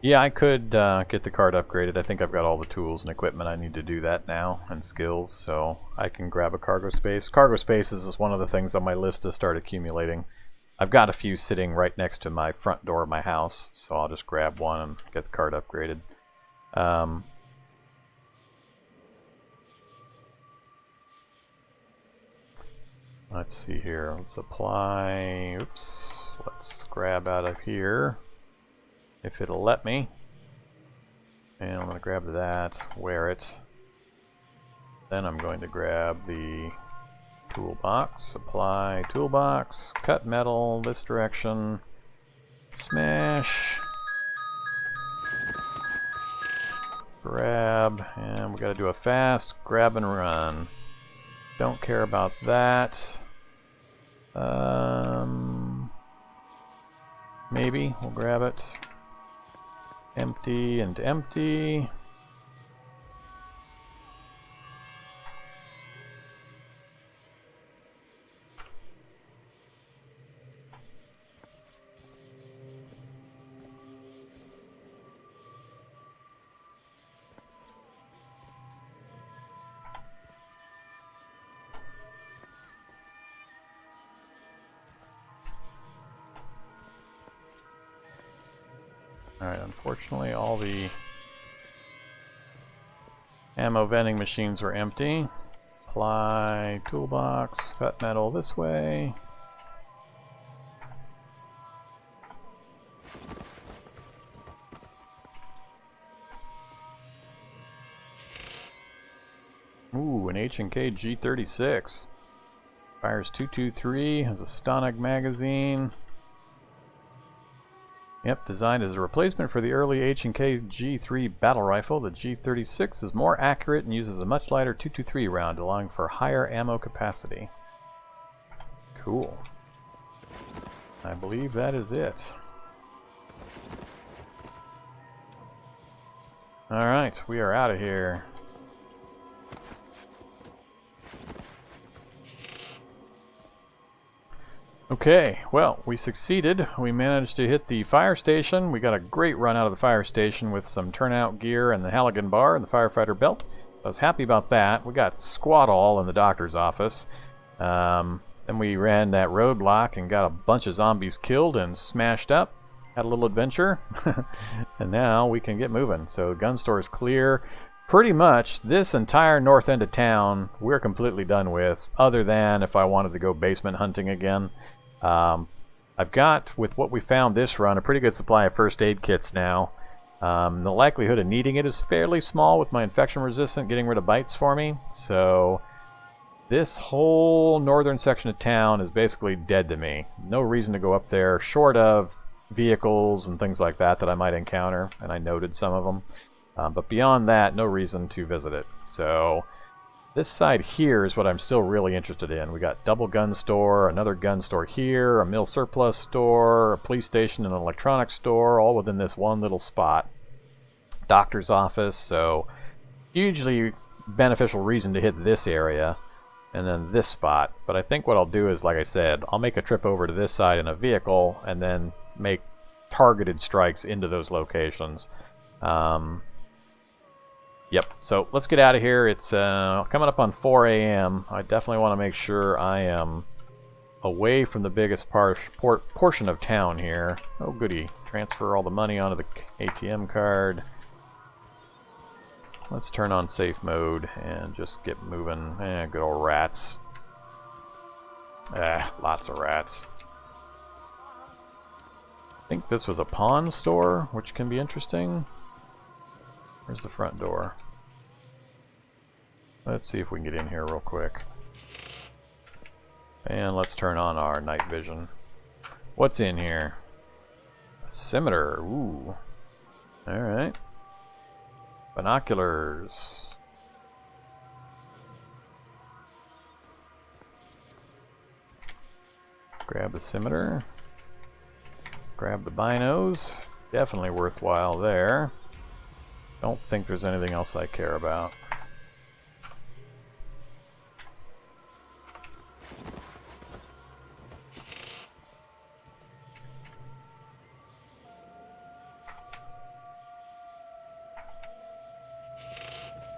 Yeah, I could get the card upgraded. I think I've got all the tools and equipment I need to do that now, and skills, so I can grab a cargo space. Cargo spaces is one of the things on my list to start accumulating. I've got a few sitting right next to my front door of my house, so I'll just grab one and get the card upgraded. Let's see here. Let's apply. Oops. Let's grab out of here, if it'll let me. And I'm going to grab that, wear it. Then I'm going to grab the toolbox, apply toolbox, cut metal this direction, smash, grab, and we got to do a fast grab and run. Don't care about that. Maybe we'll grab it. Empty and empty. Alright, unfortunately all the ammo vending machines were empty. Apply toolbox, cut metal this way. Ooh, an H&K G36. Fires 223, has a Stonig magazine. Yep, designed as a replacement for the early H&K G3 battle rifle, the G36 is more accurate and uses a much lighter 223 round, allowing for higher ammo capacity. Cool. I believe that is it. Alright, we are out of here. Okay, well, we succeeded. We managed to hit the fire station. We got a great run out of the fire station with some turnout gear and the Halligan bar and the firefighter belt. I was happy about that. We got squat all in the doctor's office. Then we ran that roadblock and got a bunch of zombies killed and smashed up. Had a little adventure. And now we can get moving. So the gun store is clear. Pretty much this entire north end of town we're completely done with, other than if I wanted to go basement hunting again. I've got, with what we found this run, a pretty good supply of first aid kits now. The likelihood of needing it is fairly small with my infection resistant getting rid of bites for me. So this whole northern section of town is basically dead to me. No reason to go up there, short of vehicles and things like that that I might encounter, and I noted some of them. But beyond that, no reason to visit it. So this side here is what I'm still really interested in. We got double gun store, another gun store here, a mill surplus store, a police station, and an electronics store, all within this one little spot. Doctor's office, so hugely beneficial reason to hit this area, and then this spot. But I think what I'll do is, like I said, I'll make a trip over to this side in a vehicle, and then make targeted strikes into those locations. Yep, so let's get out of here. It's coming up on 4 a.m. I definitely want to make sure I am away from the biggest portion of town here. Oh goody, transfer all the money onto the ATM card. Let's turn on safe mode and just get moving. Good old rats. Lots of rats. I think this was a pawn store, which can be interesting. Where's the front door? Let's see if we can get in here real quick. And let's turn on our night vision. What's in here? A scimitar. Ooh. Alright. Binoculars. Grab the scimitar. Grab the binos. Definitely worthwhile there. Don't think there's anything else I care about.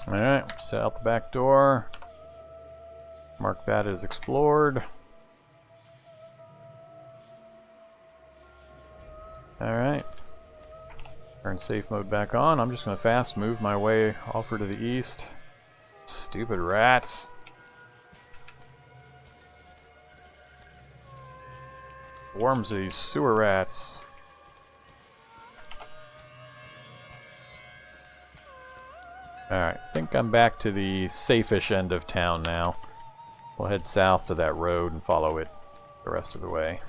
Alright, set out the back door. Mark that as explored. Alright. Turn safe mode back on. I'm just going to fast move my way over to the east. Stupid rats. Wormsy sewer rats. Alright, I think I'm back to the safe-ish end of town now. We'll head south to that road and follow it the rest of the way.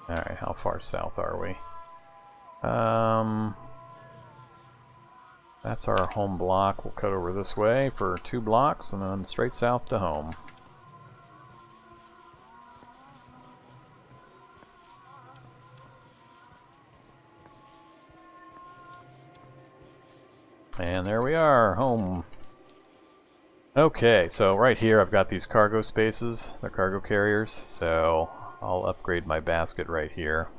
Alright, how far south are we? That's our home block. We'll cut over this way for 2 blocks and then straight south to home. And there we are, home. Okay, so right here I've got these cargo spaces, they're cargo carriers, so I'll upgrade my basket right here.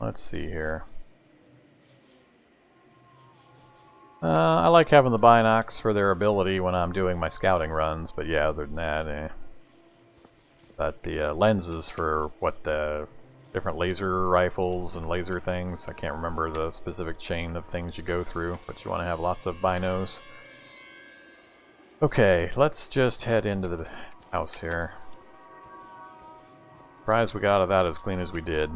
Let's see here. I like having the binocs for their ability when I'm doing my scouting runs, but yeah, other than that, But the lenses for what the different laser rifles and laser things, I can't remember the specific chain of things you go through, but you want to have lots of binos. Okay, let's just head into the house here. Surprised we got out of that as clean as we did.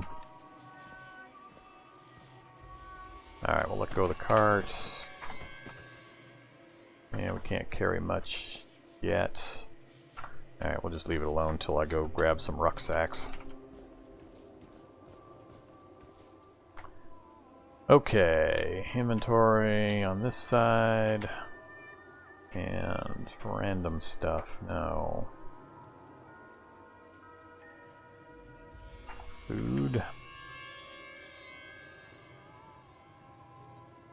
Alright, we'll let go of the cart. Yeah, we can't carry much yet. Alright, we'll just leave it alone until I go grab some rucksacks. Okay, inventory on this side. And random stuff, no. Food.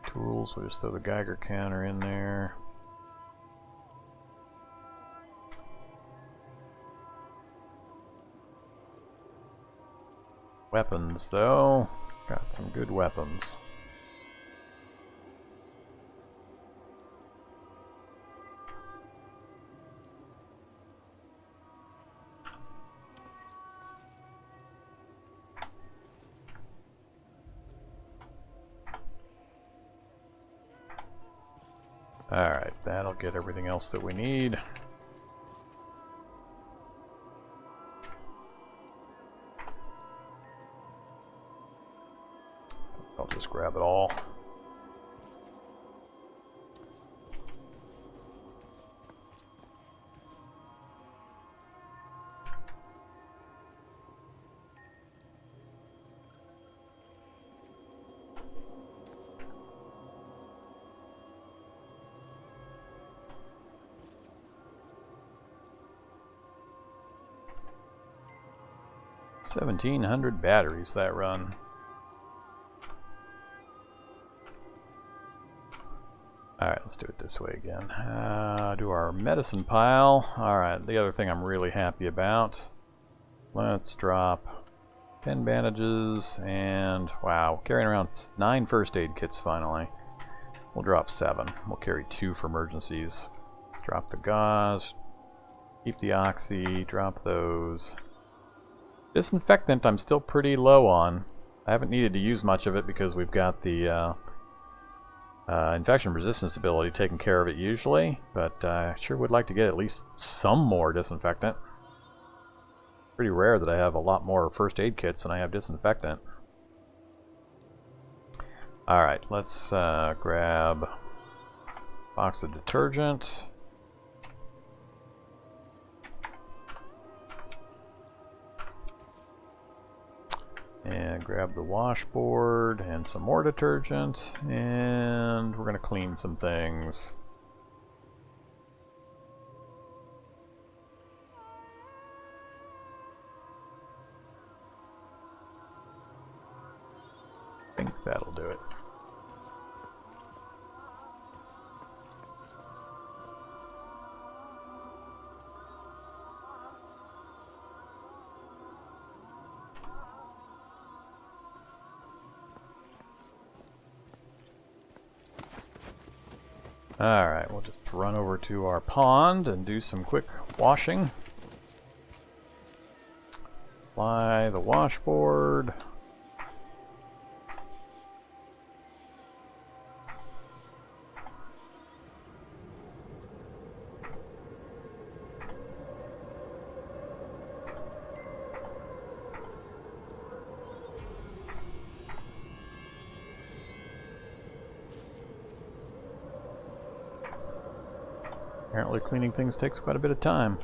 Tools, we'll just throw the Geiger counter in there. Weapons, though. Got some good weapons. Alright, that'll get everything else that we need. I'll just grab it all. $1,700 batteries that run. Alright, let's do it this way again. Do our medicine pile. Alright, the other thing I'm really happy about. Let's drop 10 bandages and, wow, carrying around 9 first aid kits finally. We'll drop 7. We'll carry 2 for emergencies. Drop the gauze. Keep the oxy. Drop those. Disinfectant I'm still pretty low on. I haven't needed to use much of it because we've got the infection resistance ability taking care of it usually, but I sure would like to get at least some more disinfectant. Pretty rare that I have a lot more first aid kits than I have disinfectant. Alright, let's grab a box of detergent. And grab the washboard and some more detergent, and we're going to clean some things. I think that'll do it. Alright, we'll just run over to our pond and do some quick washing. Apply the washboard. Apparently cleaning things takes quite a bit of time.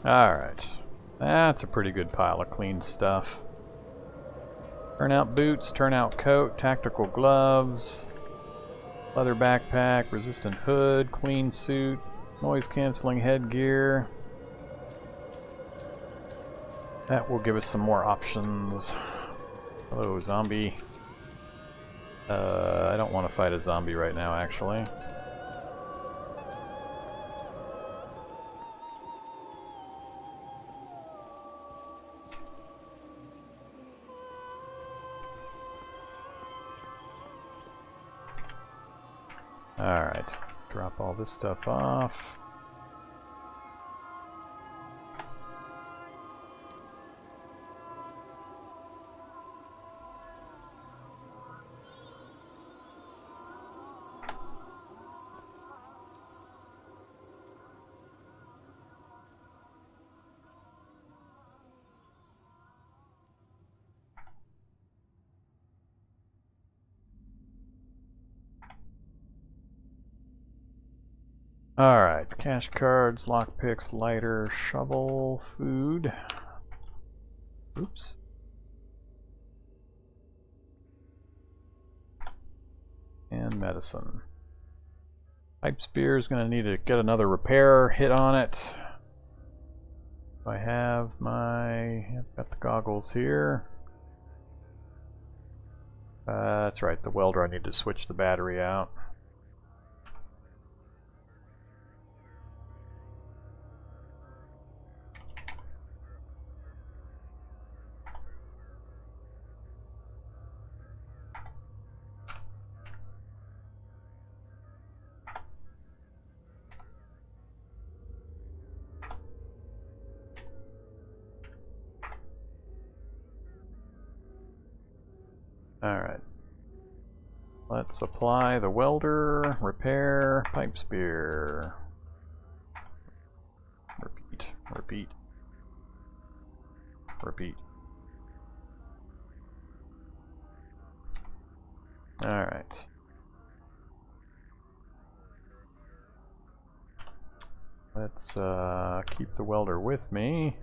Alright, that's a pretty good pile of clean stuff. Turnout boots, turnout coat, tactical gloves, leather backpack, resistant hood, clean suit, noise cancelling headgear. That will give us some more options. Hello, zombie. I don't want to fight a zombie right now, actually. Alright, drop all this stuff off. Alright, cash cards, lockpicks, lighter, shovel, food. Oops. And medicine. Pipe spear is going to need to get another repair hit on it. I have I've got the goggles here. That's right, the welder, I need to switch the battery out. Alright. Let's apply the welder, repair, pipe spear. Repeat, repeat, repeat. Alright. Let's keep the welder with me.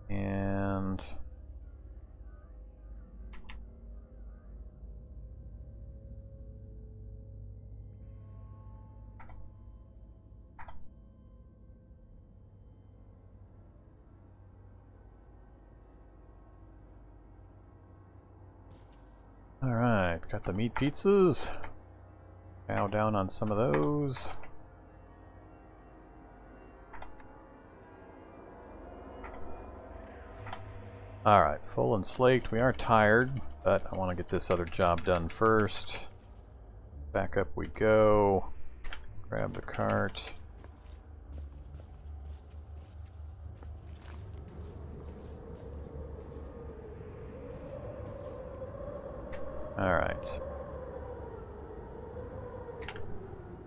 And alright, got the meat pizzas. Bow down on some of those. Alright, full and slaked. We are tired, but I want to get this other job done first. Back up we go. Grab the cart. Alright.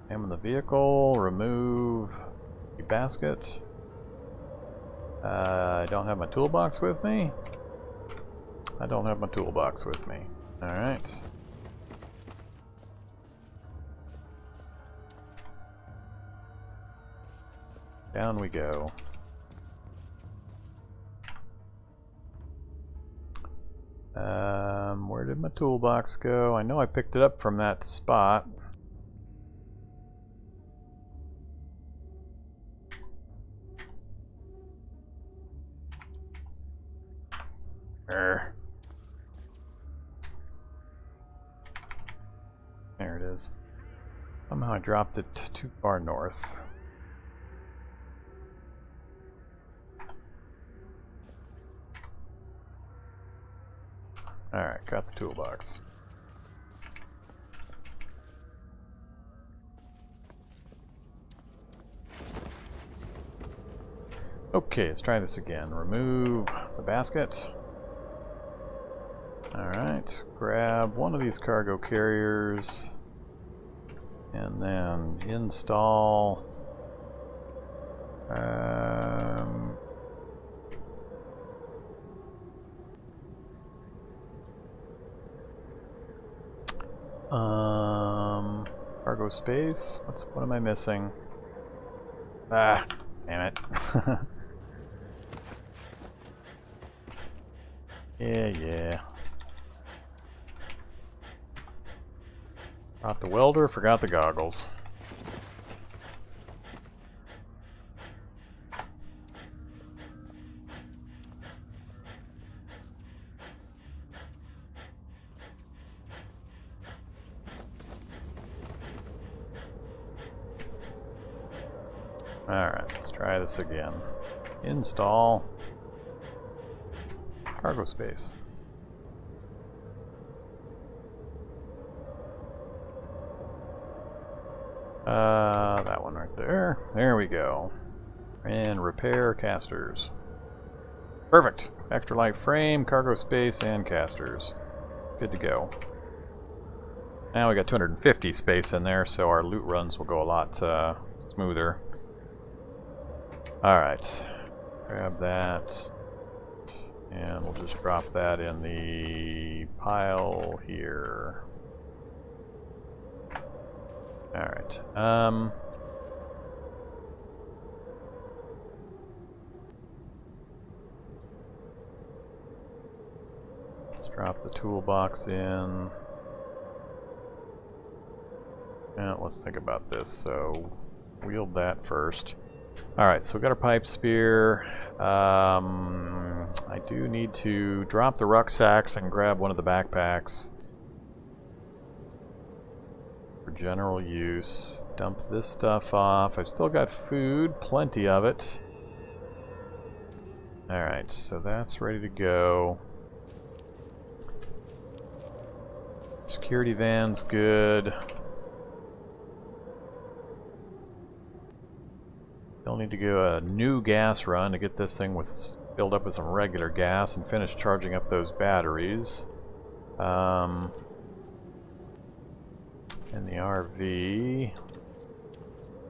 Examine the vehicle, remove the basket. I don't have my toolbox with me. I don't have my toolbox with me. Alright. Down we go. Where did my toolbox go? I know I picked it up from that spot. There it is. Somehow I dropped it too far north. Alright, got the toolbox. Okay, let's try this again. Remove the basket. Alright, grab one of these cargo carriers and then install cargo space. What am I missing? Ah, damn it. Yeah. Got the welder, forgot the goggles. Alright, let's try this again. Install cargo space. That one right there. There we go. And repair casters. Perfect. Extra light frame, cargo space, and casters. Good to go. Now we got 250 space in there, so our loot runs will go a lot smoother. Alright. Grab that. And we'll just drop that in the pile here. Alright. Let's drop the toolbox in. Now let's think about this. So, wield that first. Alright, so we've got our pipe spear. I do need to drop the rucksacks and grab one of the backpacks for general use. Dump this stuff off. I've still got food, plenty of it. Alright, so that's ready to go. Security van's good. Still need to go a new gas run to get this thing filled up with some regular gas and finish charging up those batteries. In the RV,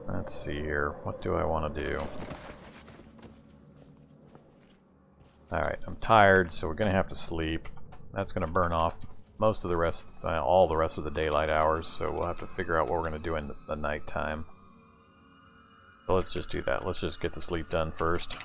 let's see here. What do I want to do? Alright, I'm tired, so we're going to have to sleep. That's going to burn off most of the rest, all the rest of the daylight hours, so we'll have to figure out what we're going to do in the nighttime. So let's just do that. Let's just get the sleep done first.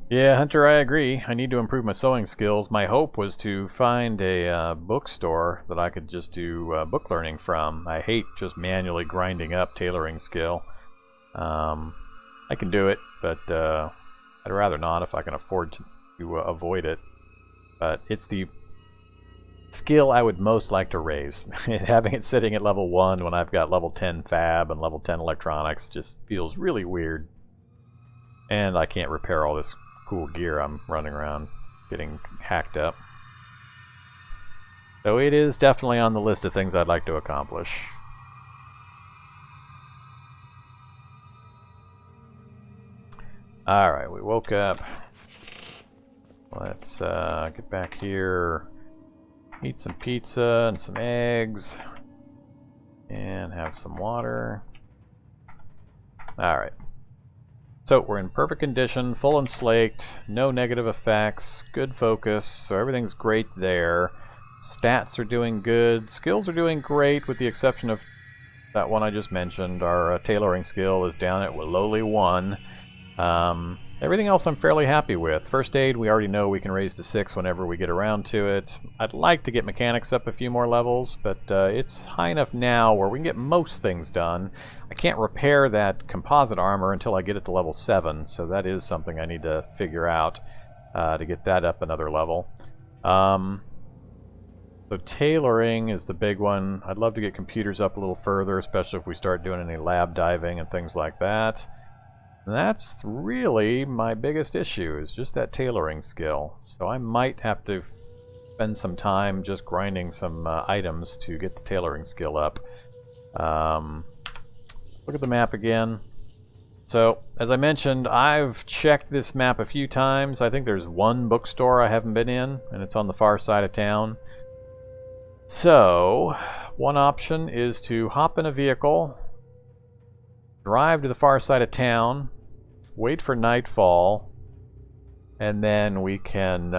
Yeah, Hunter, I agree. I need to improve my sewing skills. My hope was to find a bookstore that I could just do book learning from. I hate just manually grinding up tailoring skill. I can do it, but I'd rather not if I can afford to avoid it. But it's the skill I would most like to raise. Having it sitting at level 1 when I've got level 10 fab and level 10 electronics just feels really weird. And I can't repair all this cool gear I'm running around getting hacked up. So it is definitely on the list of things I'd like to accomplish. Alright, we woke up. Let's get back here, eat some pizza and some eggs, and have some water. Alright. So we're in perfect condition, full and slaked, no negative effects, good focus, so everything's great there. Stats are doing good, skills are doing great with the exception of that one I just mentioned. Our tailoring skill is down at lowly 1. Everything else I'm fairly happy with. First aid we already know we can raise to 6 whenever we get around to it. I'd like to get mechanics up a few more levels, but it's high enough now where we can get most things done. I can't repair that composite armor until I get it to level 7, so that is something I need to figure out to get that up another level. So tailoring is the big one. I'd love to get computers up a little further, especially if we start doing any lab diving and things like that. And that's really my biggest issue, is just that tailoring skill. So I might have to spend some time just grinding some items to get the tailoring skill up. Look at the map again. So, as I mentioned, I've checked this map a few times. I think there's one bookstore I haven't been in, and it's on the far side of town. So, one option is to hop in a vehicle, drive to the far side of town, wait for nightfall, and then we can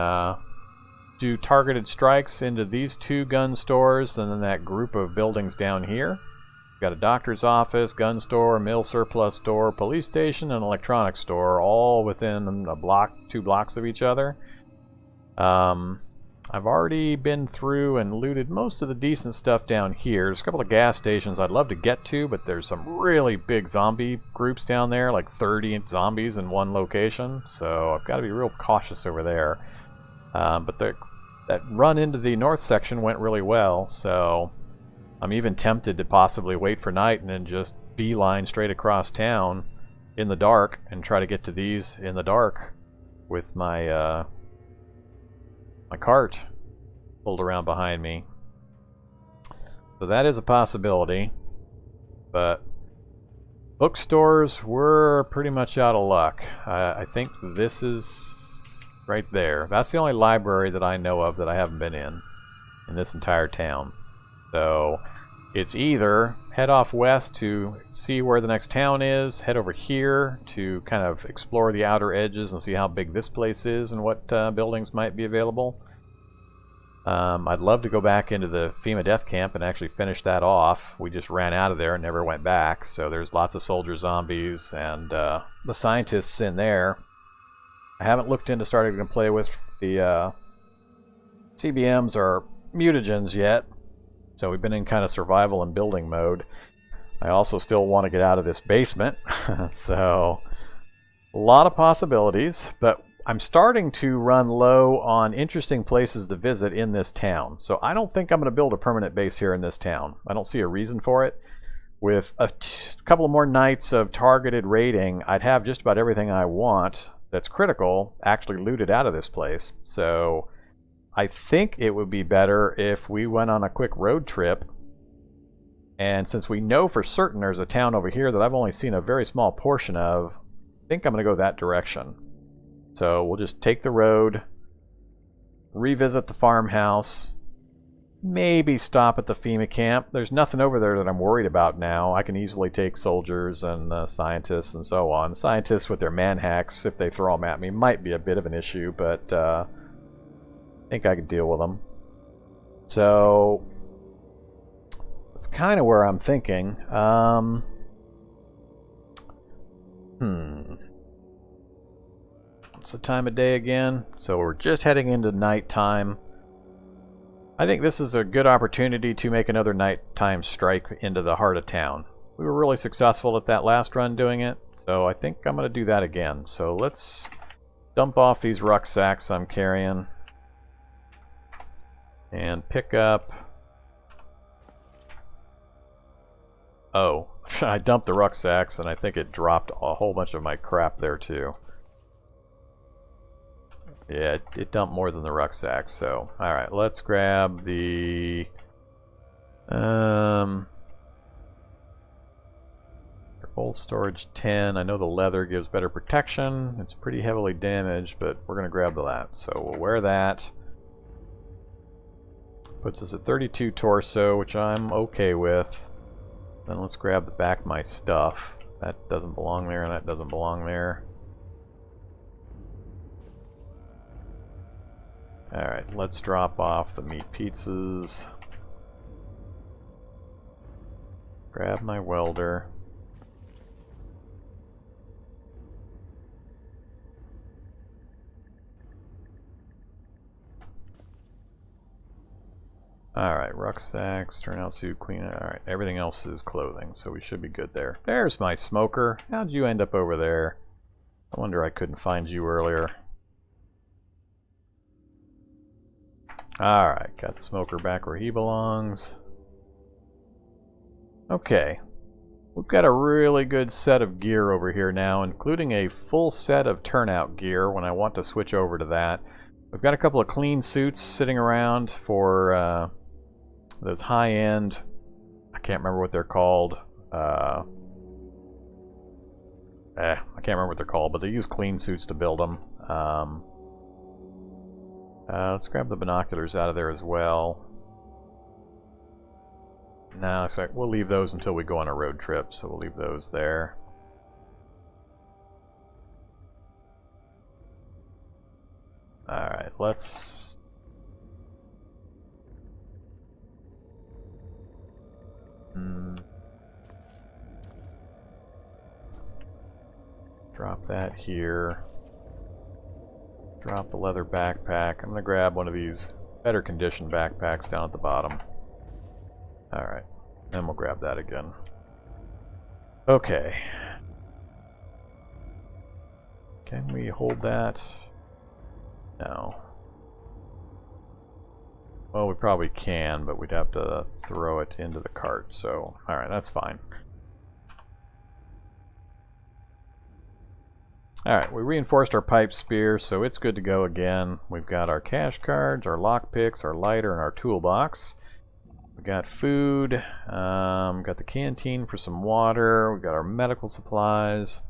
do targeted strikes into these 2 gun stores and then that group of buildings down here. We've got a doctor's office, gun store, mill surplus store, police station, and electronics store, all within a block, 2 blocks of each other. I've already been through and looted most of the decent stuff down here. There's a couple of gas stations I'd love to get to, but there's some really big zombie groups down there, like 30 zombies in one location, so I've got to be real cautious over there. But that run into the north section went really well, so I'm even tempted to possibly wait for night and then just beeline straight across town in the dark and try to get to these in the dark with my my cart pulled around behind me. So that is a possibility, but bookstores were pretty much out of luck. I think this is right there. That's the only library that I know of that I haven't been in this entire town. So it's either head off west to see where the next town is, head over here to kind of explore the outer edges and see how big this place is and what buildings might be available. I'd love to go back into the Fema death camp and actually finish that off. We just ran out of there and never went back, so there's lots of soldier zombies and the scientists in there. I haven't looked into starting to play with the CBMs or mutagens yet, so we've been in kind of survival and building mode. I also still want to get out of this basement, so a lot of possibilities, but I'm starting to run low on interesting places to visit in this town. So I don't think I'm going to build a permanent base here in this town. I don't see a reason for it. With a couple of more nights of targeted raiding, I'd have just about everything I want that's critical actually looted out of this place. So I think it would be better if we went on a quick road trip. And since we know for certain there's a town over here that I've only seen a very small portion of, I think I'm going to go that direction. So we'll just take the road, revisit the farmhouse, maybe stop at the Fema camp. There's nothing over there that I'm worried about now. I can easily take soldiers and scientists and so on. Scientists with their manhacks, if they throw them at me, might be a bit of an issue, but I think I could deal with them. So that's kind of where I'm thinking. What's the time of day again? So we're just heading into nighttime. I think this is a good opportunity to make another nighttime strike into the heart of town. We were really successful at that last run doing it, so I think I'm going to do that again. So let's dump off these rucksacks I'm carrying and pick up... Oh, I dumped the rucksacks and I think it dropped a whole bunch of my crap there too. Yeah, it dumped more than the rucksack, so... Alright, let's grab the... Old storage 10. I know the leather gives better protection. It's pretty heavily damaged, but we're going to grab that. So we'll wear that. Puts us at 32 torso, which I'm okay with. Then let's grab the back of my stuff. That doesn't belong there, and that doesn't belong there. Alright, let's drop off the meat pizzas. Grab my welder. Alright, rucksacks, turnout suit, clean. Alright, everything else is clothing, so we should be good there. There's my smoker. How'd you end up over there? I wonder I couldn't find you earlier. Alright, got the smoker back where he belongs. Okay. We've got a really good set of gear over here now, including a full set of turnout gear when I want to switch over to that. We've got a couple of clean suits sitting around for those high-end... I can't remember what they're called. I can't remember what they're called, but they use clean suits to build them. Let's grab the binoculars out of there as well. No, it's like we'll leave those until we go on a road trip, so we'll leave those there. Alright, let's... Drop that here. Drop the leather backpack. I'm going to grab one of these better conditioned backpacks down at the bottom. Alright, then we'll grab that again. Okay. Can we hold that? No. Well, we probably can, but we'd have to throw it into the cart, so... Alright, that's fine. Alright, we reinforced our pipe spear, so it's good to go again. We've got our cash cards, our lockpicks, our lighter, and our toolbox. We got food, got the canteen for some water, we got our medical supplies.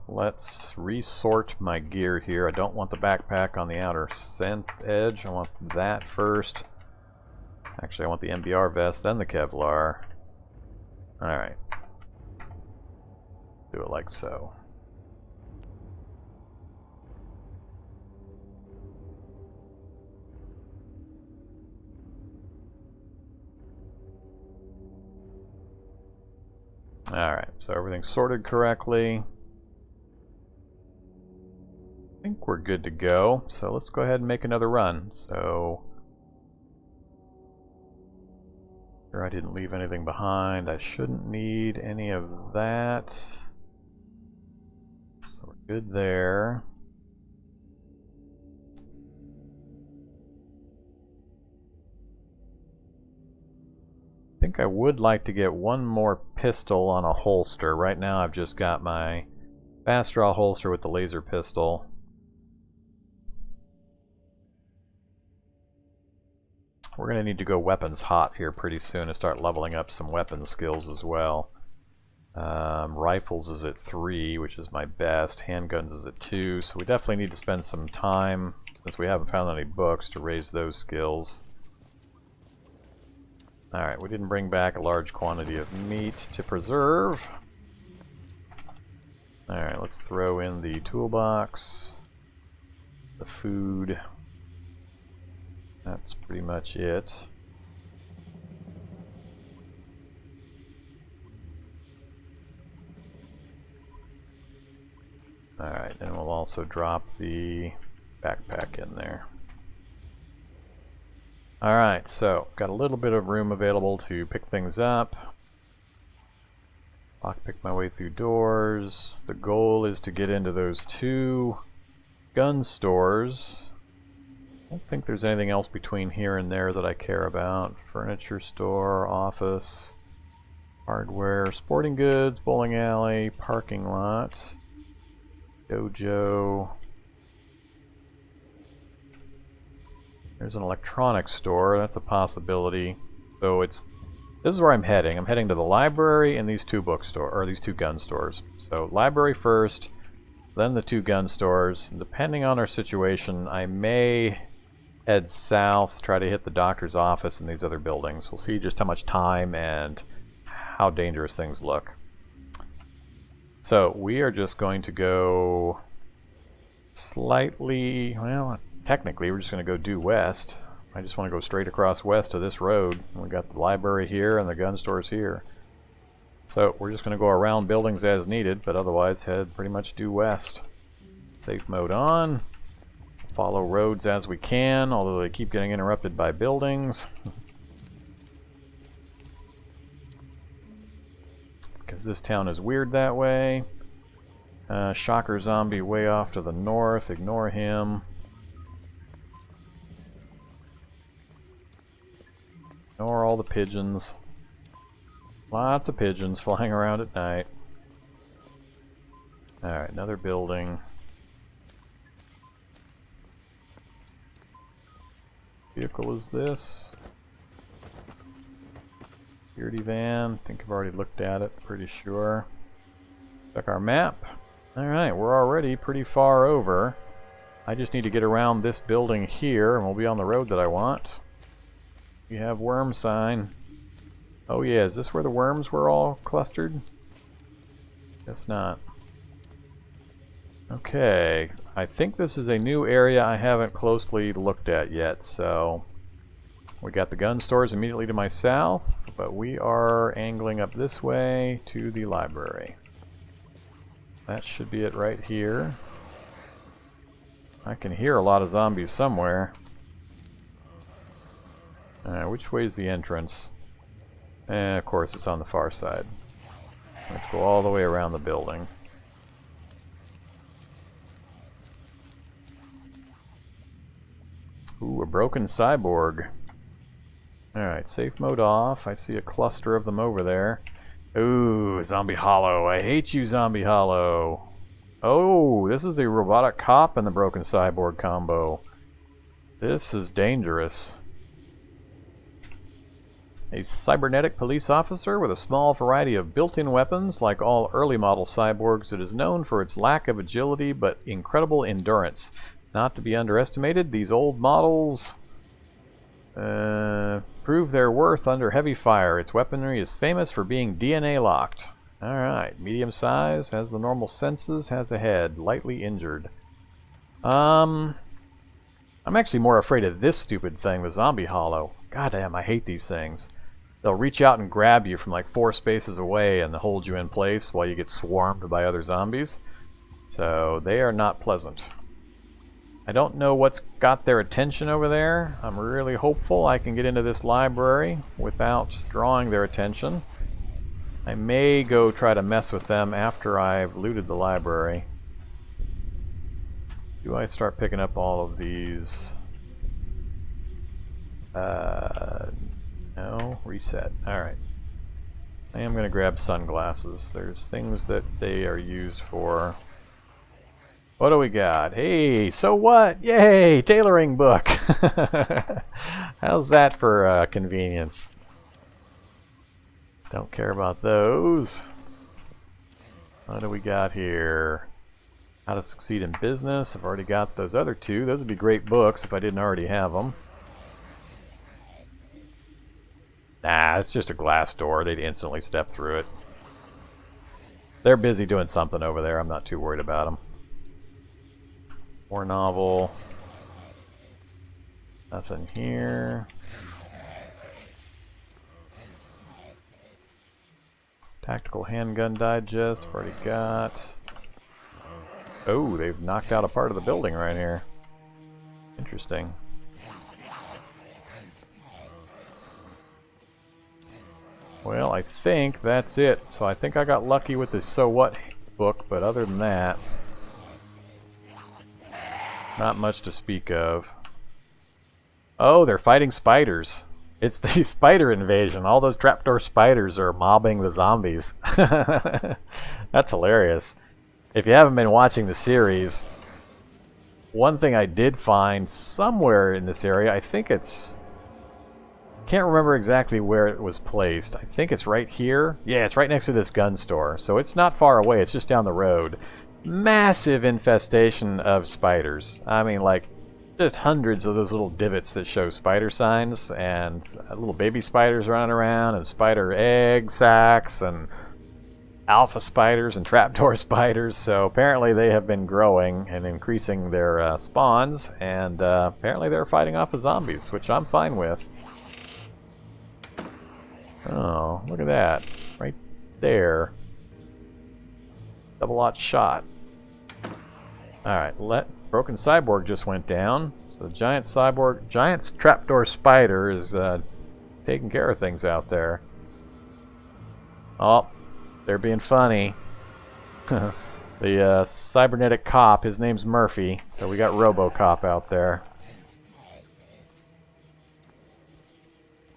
Let's resort my gear here. I don't want the backpack on the outer edge. I want that first. Actually, I want the MBR vest, then the Kevlar. Alright. Do it like so. Alright, so everything's sorted correctly. I think we're good to go, so let's go ahead and make another run. So, sure I didn't leave anything behind. I shouldn't need any of that. So we're good there. I think I would like to get one more pistol on a holster. Right now I've just got my fast draw holster with the laser pistol. We're going to need to go weapons hot here pretty soon and start leveling up some weapon skills as well. Rifles is at 3, which is my best. Handguns is at 2, so we definitely need to spend some time, since we haven't found any books, to raise those skills. Alright, we didn't bring back a large quantity of meat to preserve. Alright, let's throw in the toolbox, the food. That's pretty much it. Alright, then we'll also drop the backpack in there. Alright, so got a little bit of room available to pick things up. Lockpick my way through doors. The goal is to get into those 2 gun stores. I don't think there's anything else between here and there that I care about. Furniture store, office, hardware, sporting goods, bowling alley, parking lot, dojo. There's an electronics store, that's a possibility. So this is where I'm heading. I'm heading to the library and these 2 these 2 gun stores. So library first, then the 2 gun stores. Depending on our situation, I may head south, try to hit the doctor's office and these other buildings. We'll see just how much time and how dangerous things look. So we are just going to go slightly, well, technically we're just going to go due west. I just want to go straight across west of this road. We got the library here and the gun stores here. So we're just going to go around buildings as needed, but otherwise head pretty much due west. Safe mode on. Follow roads as we can, although they keep getting interrupted by buildings. Because this town is weird that way. Shocker zombie way off to the north, ignore him. Ignore all the pigeons. Lots of pigeons flying around at night. Alright, another building. Vehicle is this? Security van. I think I've already looked at it, pretty sure. Check our map. Alright, we're already pretty far over. I just need to get around this building here and we'll be on the road that I want. We have worm sign. Oh yeah, is this where the worms were all clustered? Guess not. Okay, I think this is a new area I haven't closely looked at yet, so we got the gun stores immediately to my south, but we are angling up this way to the library. That should be it right here. I can hear a lot of zombies somewhere. Which way is the entrance? Of course it's on the far side. Let's go all the way around the building. Ooh, a broken cyborg. Alright, safe mode off. I see a cluster of them over there. Ooh, Zombie Hollow. I hate you, Zombie Hollow. Oh, this is the robotic cop and the broken cyborg combo. This is dangerous. A cybernetic police officer with a small variety of built-in weapons. Like all early model cyborgs, it is known for its lack of agility but incredible endurance. Not to be underestimated, these old models prove their worth under heavy fire. Its weaponry is famous for being DNA locked. Alright, medium size, has the normal senses, has a head, lightly injured. I'm actually more afraid of this stupid thing, the Zombie Hollow. Goddamn, I hate these things. They'll reach out and grab you from like 4 spaces away and hold you in place while you get swarmed by other zombies. So they are not pleasant. I don't know what's got their attention over there. I'm really hopeful I can get into this library without drawing their attention. I may go try to mess with them after I've looted the library. Do I start picking up all of these? No, reset. Alright. I am going to grab sunglasses. There's things that they are used for. What do we got? Hey, so what? Yay, tailoring book. How's that for convenience? Don't care about those. What do we got here? How to Succeed in Business. I've already got those other 2. Those would be great books if I didn't already have them. Nah, it's just a glass door. They'd instantly step through it. They're busy doing something over there. I'm not too worried about them. More novel. Nothing here. Tactical Handgun Digest, I've already got. Oh, they've knocked out a part of the building right here. Interesting. Well, I think that's it. So I think I got lucky with the So What book, but other than that, not much to speak of. Oh, they're fighting spiders. It's the spider invasion. All those trapdoor spiders are mobbing the zombies. That's hilarious. If you haven't been watching the series, one thing I did find somewhere in this area, I think it's... can't remember exactly where it was placed. I think it's right here. Yeah, it's right next to this gun store. So it's not far away. It's just down the road. Massive infestation of spiders. I mean, like, just hundreds of those little divots that show spider signs, and little baby spiders running around, and spider egg sacs, and alpha spiders and trapdoor spiders. So apparently they have been growing and increasing their spawns, and apparently they're fighting off the zombies, which I'm fine with. Oh, look at that. Right there. Double-lot shot. Alright, Broken Cyborg just went down. So the giant trapdoor spider is taking care of things out there. Oh, they're being funny. The cybernetic cop, his name's Murphy, so we got RoboCop out there.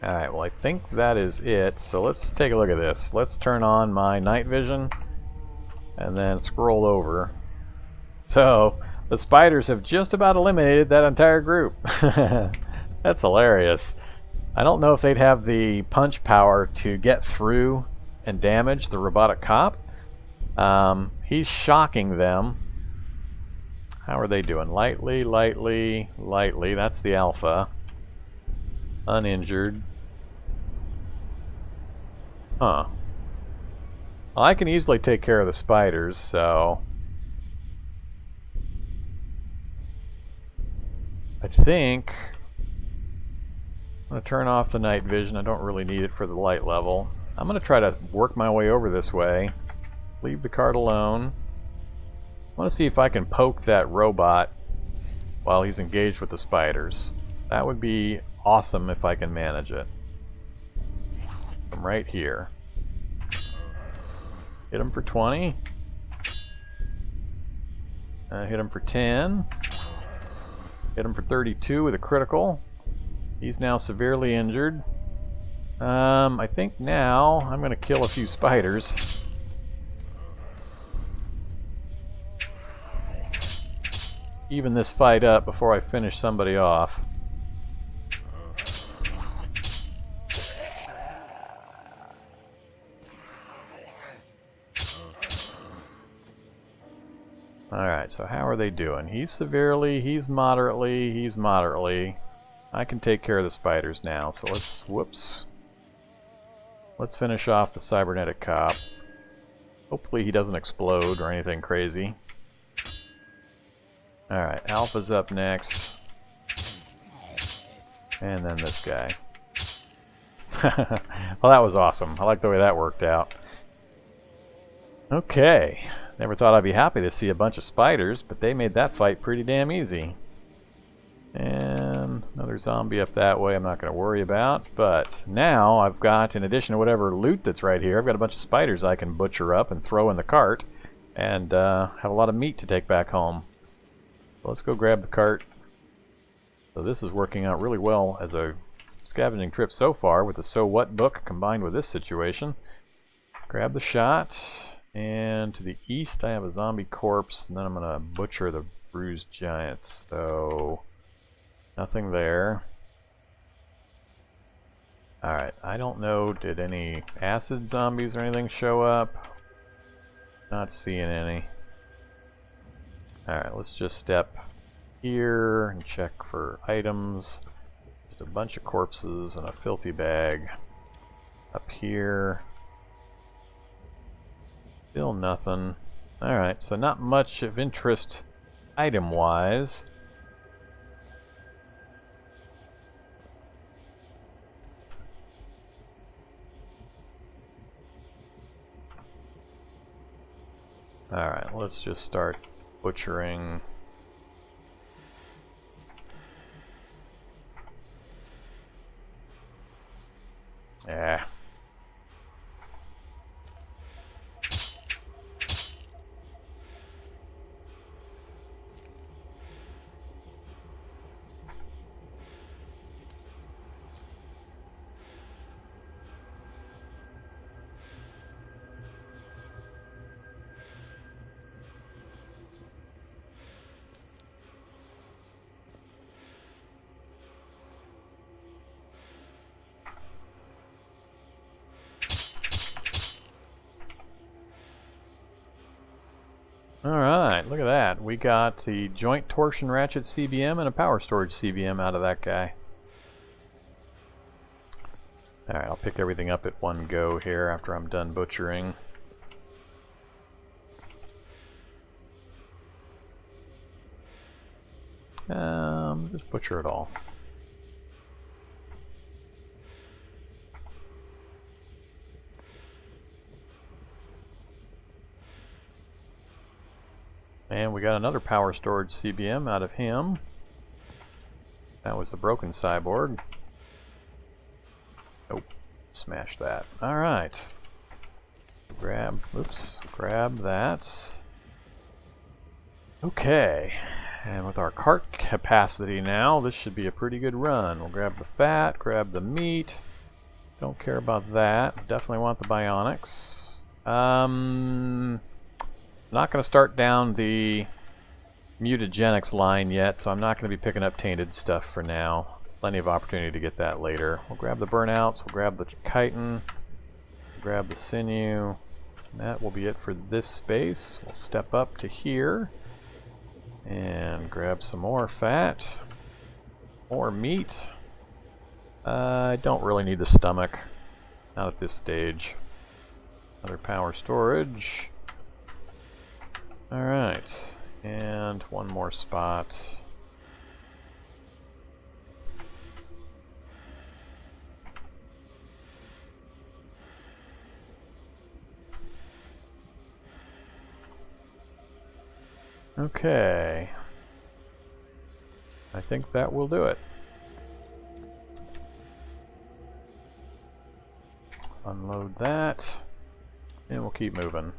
Alright, well I think that is it. So let's take a look at this. Let's turn on my night vision and then scroll over. So, the spiders have just about eliminated that entire group. That's hilarious. I don't know if they'd have the punch power to get through and damage the robotic cop. He's shocking them. How are they doing? Lightly, lightly, lightly. That's the alpha. Uninjured. Huh. Well, I can easily take care of the spiders, so... I think I'm going to turn off the night vision. I don't really need it for the light level. I'm going to try to work my way over this way. Leave the cart alone. I want to see if I can poke that robot while he's engaged with the spiders. That would be awesome if I can manage it. From right here. Hit him for 20. Hit him for 10. Hit him for 32 with a critical. He's now severely injured. I think now I'm going to kill a few spiders. Even this fight up before I finish somebody off. Alright, so how are they doing? He's severely, he's moderately, he's moderately. I can take care of the spiders now, so let's finish off the cybernetic cop. Hopefully he doesn't explode or anything crazy. Alright, Alpha's up next. And then this guy. Well, that was awesome. I like the way that worked out. Okay. Never thought I'd be happy to see a bunch of spiders, but they made that fight pretty damn easy. And another zombie up that way I'm not going to worry about. But now I've got, in addition to whatever loot that's right here, I've got a bunch of spiders I can butcher up and throw in the cart. And have a lot of meat to take back home. So let's go grab the cart. So this is working out really well as a scavenging trip so far with the So What book combined with this situation. Grab the shot. And to the east I have a zombie corpse, and then I'm going to butcher the bruised giant. So nothing there. Alright, I don't know, did any acid zombies or anything show up? Not seeing any. Alright, let's just step here and check for items. Just a bunch of corpses and a filthy bag. Up here. Still nothing. Alright, so not much of interest item-wise. Alright, let's just start butchering. Yeah. Alright, look at that. We got the joint torsion ratchet CBM and a power storage CBM out of that guy. Alright, I'll pick everything up at one go here after I'm done butchering. Just butcher it all. And we got another power storage CBM out of him. That was the broken cyborg. Nope. Smash that. Alright. Grab that. Okay. And with our cart capacity now, this should be a pretty good run. We'll grab the fat, grab the meat. Don't care about that. Definitely want the bionics. Not going to start down the mutagenics line yet, so I'm not going to be picking up tainted stuff for now. Plenty of opportunity to get that later. We'll grab the burnouts, we'll grab the chitin, grab the sinew. And that will be it for this space. We'll step up to here and grab some more fat, more meat. I don't really need the stomach, not at this stage. Another power storage. Alright, and one more spot. Okay. I think that will do it. Unload that, and we'll keep moving.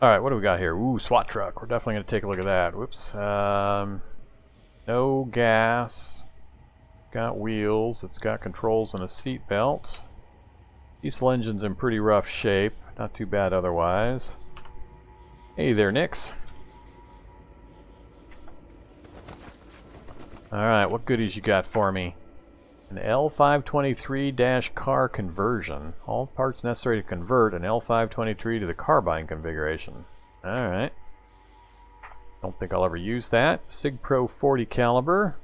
Alright, what do we got here? Ooh, Swat Truck. We're definitely going to take a look at that. Whoops. No gas. Got wheels. It's got controls and a seat belt. Diesel engine's in pretty rough shape. Not too bad otherwise. Hey there, Nix. Alright, what goodies you got for me? An L523-car conversion. All parts necessary to convert an L523 to the carbine configuration. Alright. Don't think I'll ever use that. SIG Pro 40 caliber.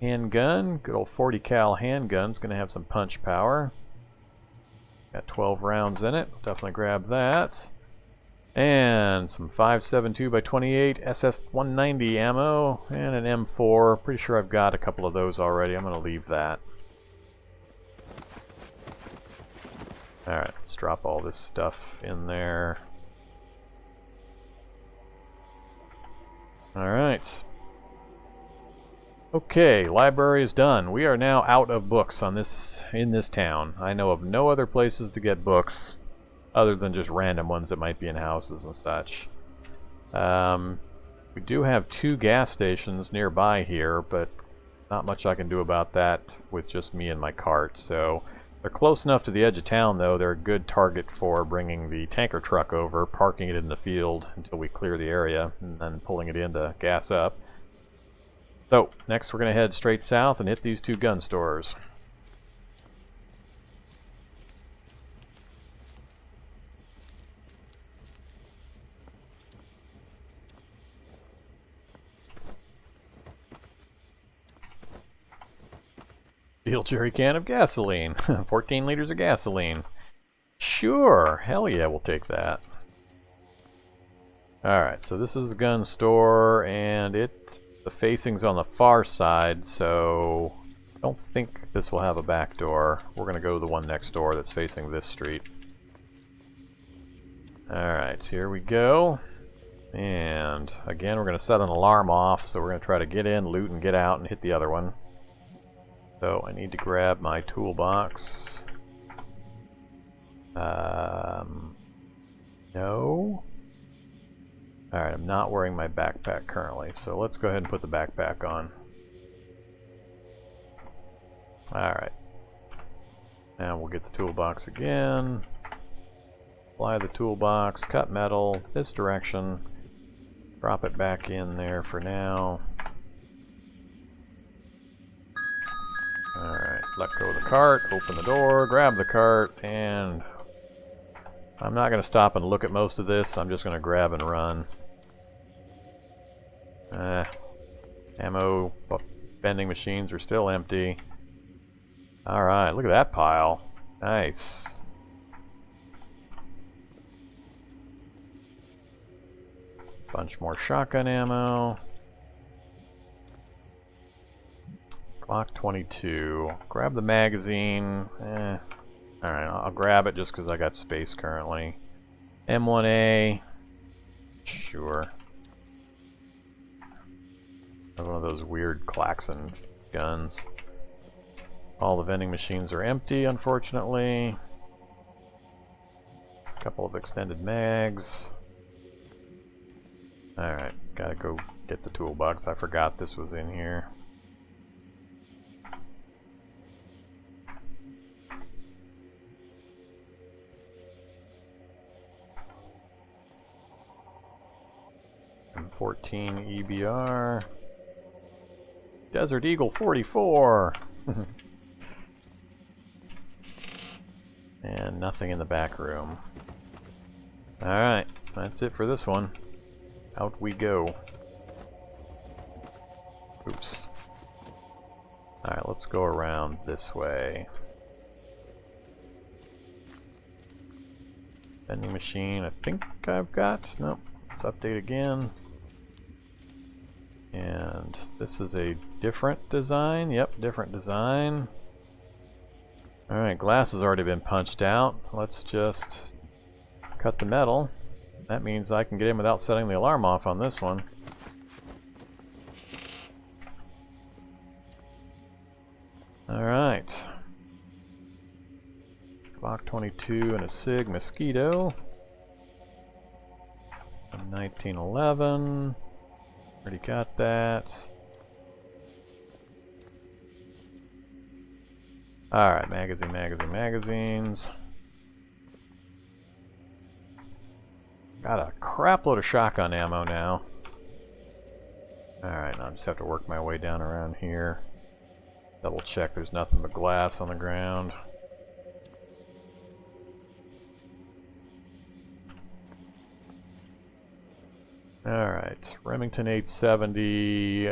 Handgun. Good old 40 cal handgun's going to have some punch power. Got 12 rounds in it. Definitely grab that. And some 5.72x28 SS190 ammo and an M4. Pretty sure I've got a couple of those already. I'm going to leave that. Alright, let's drop all this stuff in there. Alright. Okay, library is done. We are now out of books on in this town. I know of no other places to get books other than just random ones that might be in houses and such. We do have 2 gas stations nearby here, but not much I can do about that with just me and my cart. So they're close enough to the edge of town, though. They're a good target for bringing the tanker truck over, parking it in the field until we clear the area, and then pulling it in to gas up. So, next we're going to head straight south and hit these 2 gun stores. Steel jerry can of gasoline. 14 liters of gasoline. Sure, hell yeah, we'll take that. Alright, so this is the gun store, and the facing's on the far side, so I don't think this will have a back door. We're going to go to the one next door that's facing this street. Alright, here we go. And again, we're going to set an alarm off, so we're going to try to get in, loot, and get out, and hit the other one. So I need to grab my toolbox. No. Alright, I'm not wearing my backpack currently, so let's go ahead and put the backpack on. Alright. Now we'll get the toolbox again. Apply the toolbox, cut metal, this direction. Drop it back in there for now. Alright, let go of the cart, open the door, grab the cart, and I'm not going to stop and look at most of this. I'm just going to grab and run. Ammo vending machines are still empty. Alright, look at that pile. Nice. Bunch more shotgun ammo. Glock 22. Grab the magazine. Alright, I'll grab it just because I got space currently. M1A. Sure. One of those weird klaxon guns. All the vending machines are empty, unfortunately. A couple of extended mags. Alright, gotta go get the toolbox. I forgot this was in here. M14 EBR. Desert Eagle 44. And nothing in the back room. Alright, that's it for this one. Out we go. Oops. Alright, let's go around this way. Vending machine, I think I've got. Nope. Let's update again. And this is a different design. Yep, different design. Alright, glass has already been punched out. Let's just cut the metal. That means I can get in without setting the alarm off on this one. Alright. Glock 22 and a SIG Mxotto. 1911. Already got that. Alright, magazines. Got a crap load of shotgun ammo now. Alright, now I just have to work my way down around here. Double check there's nothing but glass on the ground. Alright, Remington 870.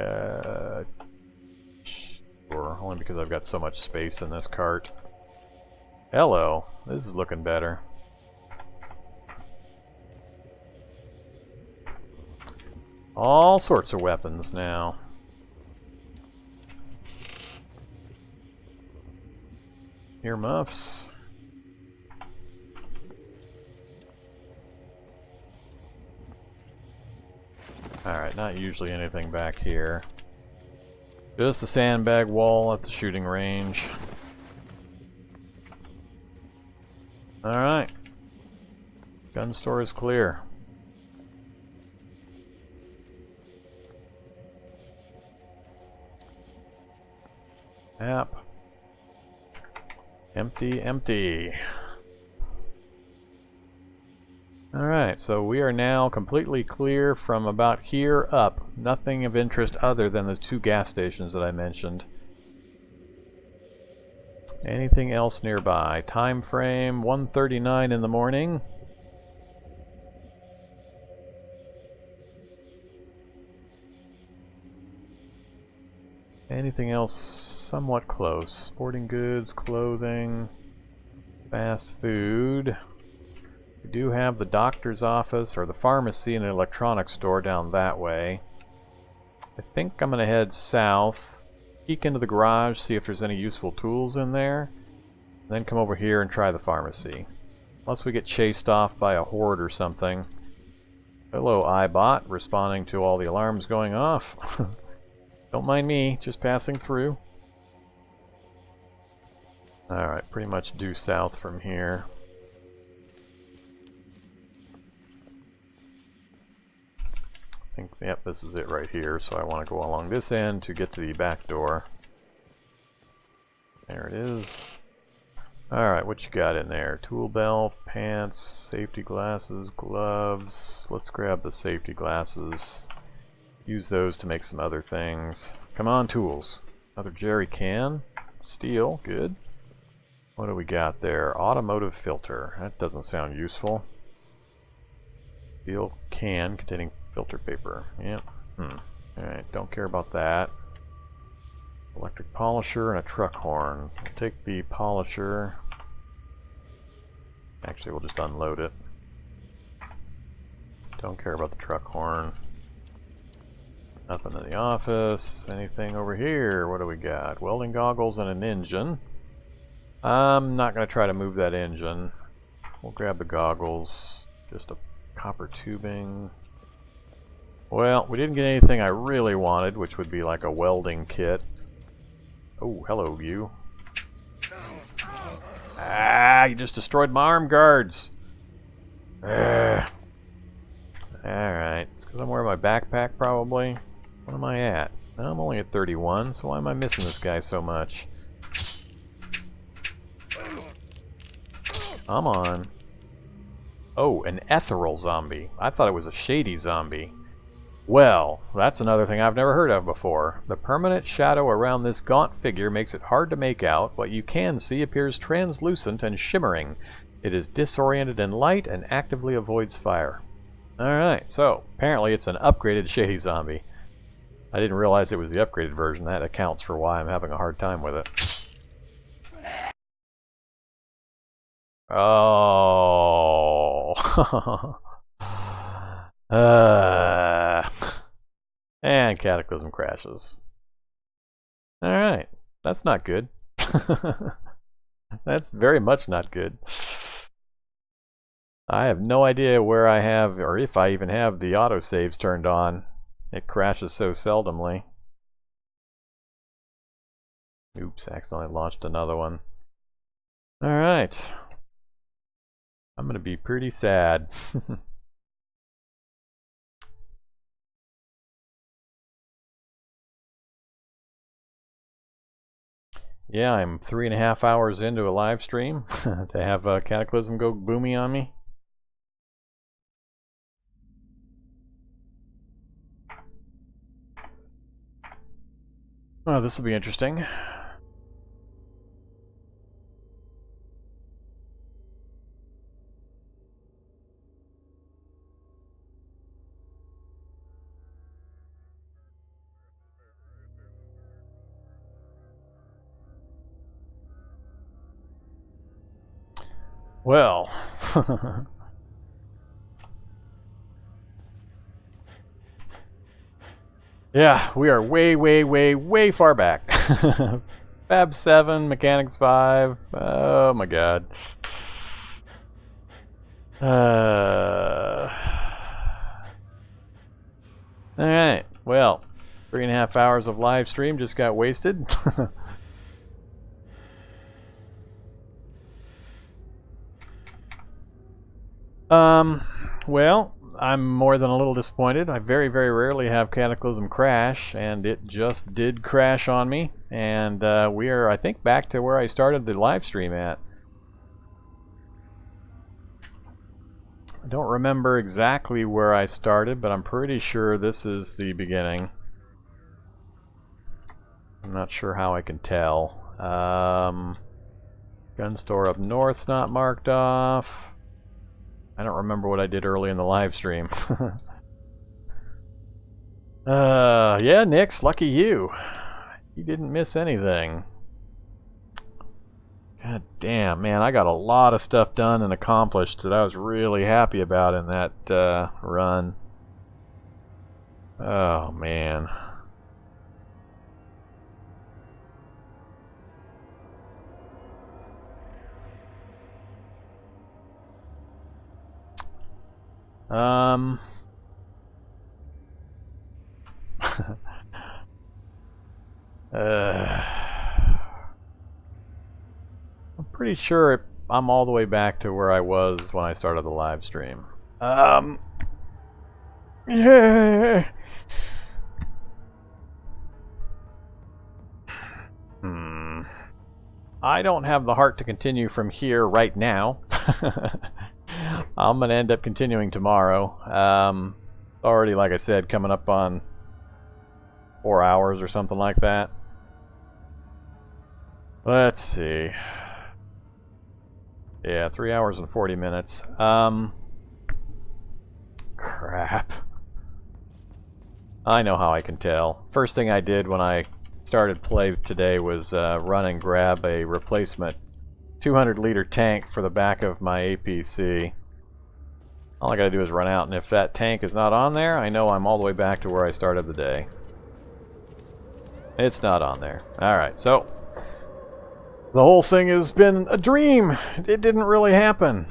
Sure, only because I've got so much space in this cart. Hello, this is looking better. All sorts of weapons now. Earmuffs. Alright, not usually anything back here. Just the sandbag wall at the shooting range. Alright. Gun store is clear. Map. Empty, empty. Alright, so we are now completely clear from about here up. Nothing of interest other than the 2 gas stations that I mentioned. Anything else nearby? Time frame 1:39 in the morning. Anything else somewhat close? Sporting goods, clothing, fast food. We do have the doctor's office or the pharmacy and an electronics store down that way. I think I'm going to head south, peek into the garage, see if there's any useful tools in there, and then come over here and try the pharmacy. Unless we get chased off by a horde or something. Hello, iBot, responding to all the alarms going off. Don't mind me, just passing through. Alright, pretty much due south from here. I think, yep, this is it right here, so I want to go along this end to get to the back door. There it is. Alright, what you got in there? Tool belt, pants, safety glasses, gloves. Let's grab the safety glasses. Use those to make some other things. Come on, tools. Another jerry can. Steel, good. What do we got there? Automotive filter. That doesn't sound useful. Steel can containing filter paper. Yep. Alright, don't care about that. Electric polisher and a truck horn. We'll take the polisher. Actually, we'll just unload it. Don't care about the truck horn. Nothing in the office. Anything over here? What do we got? Welding goggles and an engine. I'm not going to try to move that engine. We'll grab the goggles. Just a copper tubing. Well, we didn't get anything I really wanted, which would be like a welding kit. Oh, hello, you. Ah, you just destroyed my arm guards. Alright, it's because I'm wearing my backpack, probably. What am I at? I'm only at 31, so why am I missing this guy so much? Come on. Oh, an ethereal zombie. I thought it was a shady zombie. Well, that's another thing I've never heard of before. The permanent shadow around this gaunt figure makes it hard to make out. What you can see appears translucent and shimmering. It is disoriented in light and actively avoids fire. Alright, so apparently it's an upgraded shady zombie. I didn't realize it was the upgraded version. That accounts for why I'm having a hard time with it. Oh. And Cataclysm crashes. Alright, that's not good. That's very much not good. I have no idea where I have, or if I even have, the autosaves turned on. It crashes so seldomly. Oops, accidentally launched another one. Alright. I'm gonna be pretty sad. yeah, I'm 3.5 hours into a live stream to have Cataclysm go boomy on me. Oh, this will be interesting. Well, yeah, we are way far back. Fab 7, Mechanics 5. Oh my god. Alright, well, 3.5 hours of live stream just got wasted. Well, I'm more than a little disappointed. I very rarely have Cataclysm crash, and it just did crash on me. And we are, I think, back to where I started the live stream at. I don't remember exactly where I started, but I'm pretty sure this is the beginning. I'm not sure how I can tell. Gun store up north's not marked off. I don't remember what I did early in the live stream. Yeah, Nix, lucky you. You didn't miss anything. God damn, man, I got a lot of stuff done and accomplished that I was really happy about in that run. Oh, man. I'm pretty sure I'm all the way back to where I was when I started the live stream. Yeah. I don't have the heart to continue from here right now. I'm going to end up continuing tomorrow. Already, like I said, coming up on 4 hours or something like that. Let's see. Yeah, 3 hours and 40 minutes. Crap. I know how I can tell. First thing I did when I started play today was run and grab a replacement 200-liter tank for the back of my APC. All I gotta do is run out, and if that tank is not on there, I know I'm all the way back to where I started the day. It's not on there. Alright, so the whole thing has been a dream. It didn't really happen.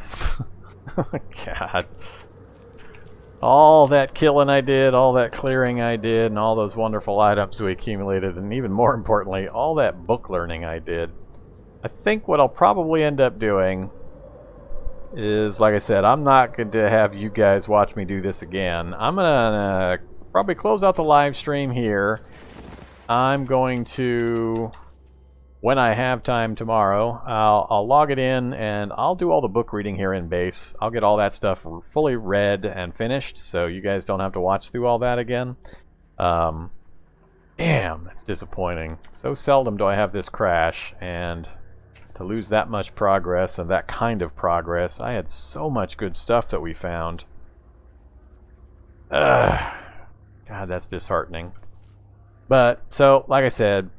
God. All that killing I did, all that clearing I did, and all those wonderful items we accumulated, and even more importantly, all that book learning I did. I think what I'll probably end up doing is, like I said, I'm not going to have you guys watch me do this again. I'm going to probably close out the live stream here. I'm going to, when I have time tomorrow, I'll log it in and I'll do all the book reading here in base. I'll get all that stuff fully read and finished, so you guys don't have to watch through all that again. Damn, that's disappointing. So seldom do I have this crash, and to lose that much progress and that kind of progress. I had so much good stuff that we found. God, that's disheartening. But, so, like I said,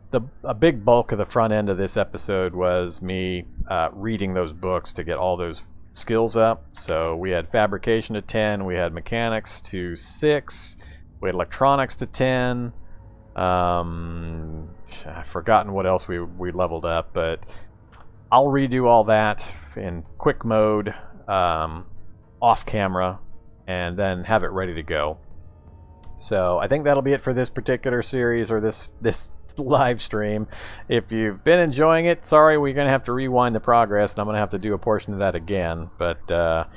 a big bulk of the front end of this episode was me reading those books to get all those skills up. So we had fabrication to 10, we had mechanics to 6, we had electronics to 10. I've forgotten what else we leveled up, but I'll redo all that in quick mode, off camera, and then have it ready to go. So I think that'll be it for this particular series, or this live stream. If you've been enjoying it, sorry, we're going to have to rewind the progress, and I'm going to have to do a portion of that again. But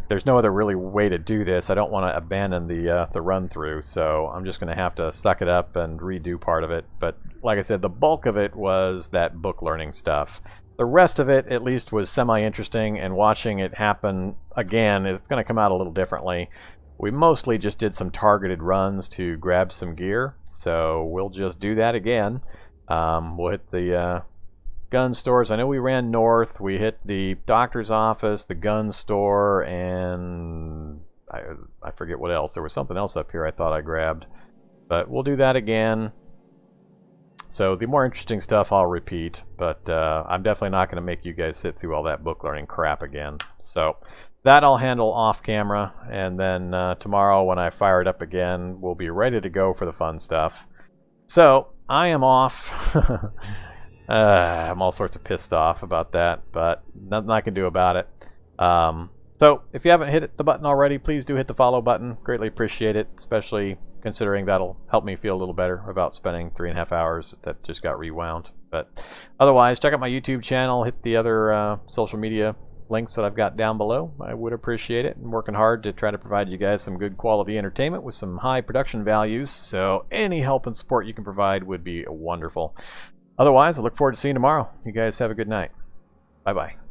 There's no other really way to do this. I don't want to abandon the run through, so I'm just going to have to suck it up and redo part of it. But like I said, the bulk of it was that book learning stuff. The rest of it, at least, was semi-interesting, and watching it happen again, it's going to come out a little differently. We mostly just did some targeted runs to grab some gear, so we'll just do that again. We'll hit the gun stores. I know we ran north. We hit the doctor's office, the gun store, and I forget what else. There was something else up here I thought I grabbed. But we'll do that again. So the more interesting stuff I'll repeat, but I'm definitely not going to make you guys sit through all that book learning crap again. So that I'll handle off camera, and then tomorrow when I fire it up again, we'll be ready to go for the fun stuff. So I am off. I'm all sorts of pissed off about that, but nothing I can do about it. So if you haven't hit the button already, please do hit the follow button. Greatly appreciate it, especially considering that'll help me feel a little better about spending 3.5 hours that just got rewound. But otherwise, check out my YouTube channel, hit the other social media links that I've got down below. I would appreciate it. I'm working hard to try to provide you guys some good quality entertainment with some high production values, so any help and support you can provide would be wonderful. Otherwise, I look forward to seeing you tomorrow. You guys have a good night. Bye-bye.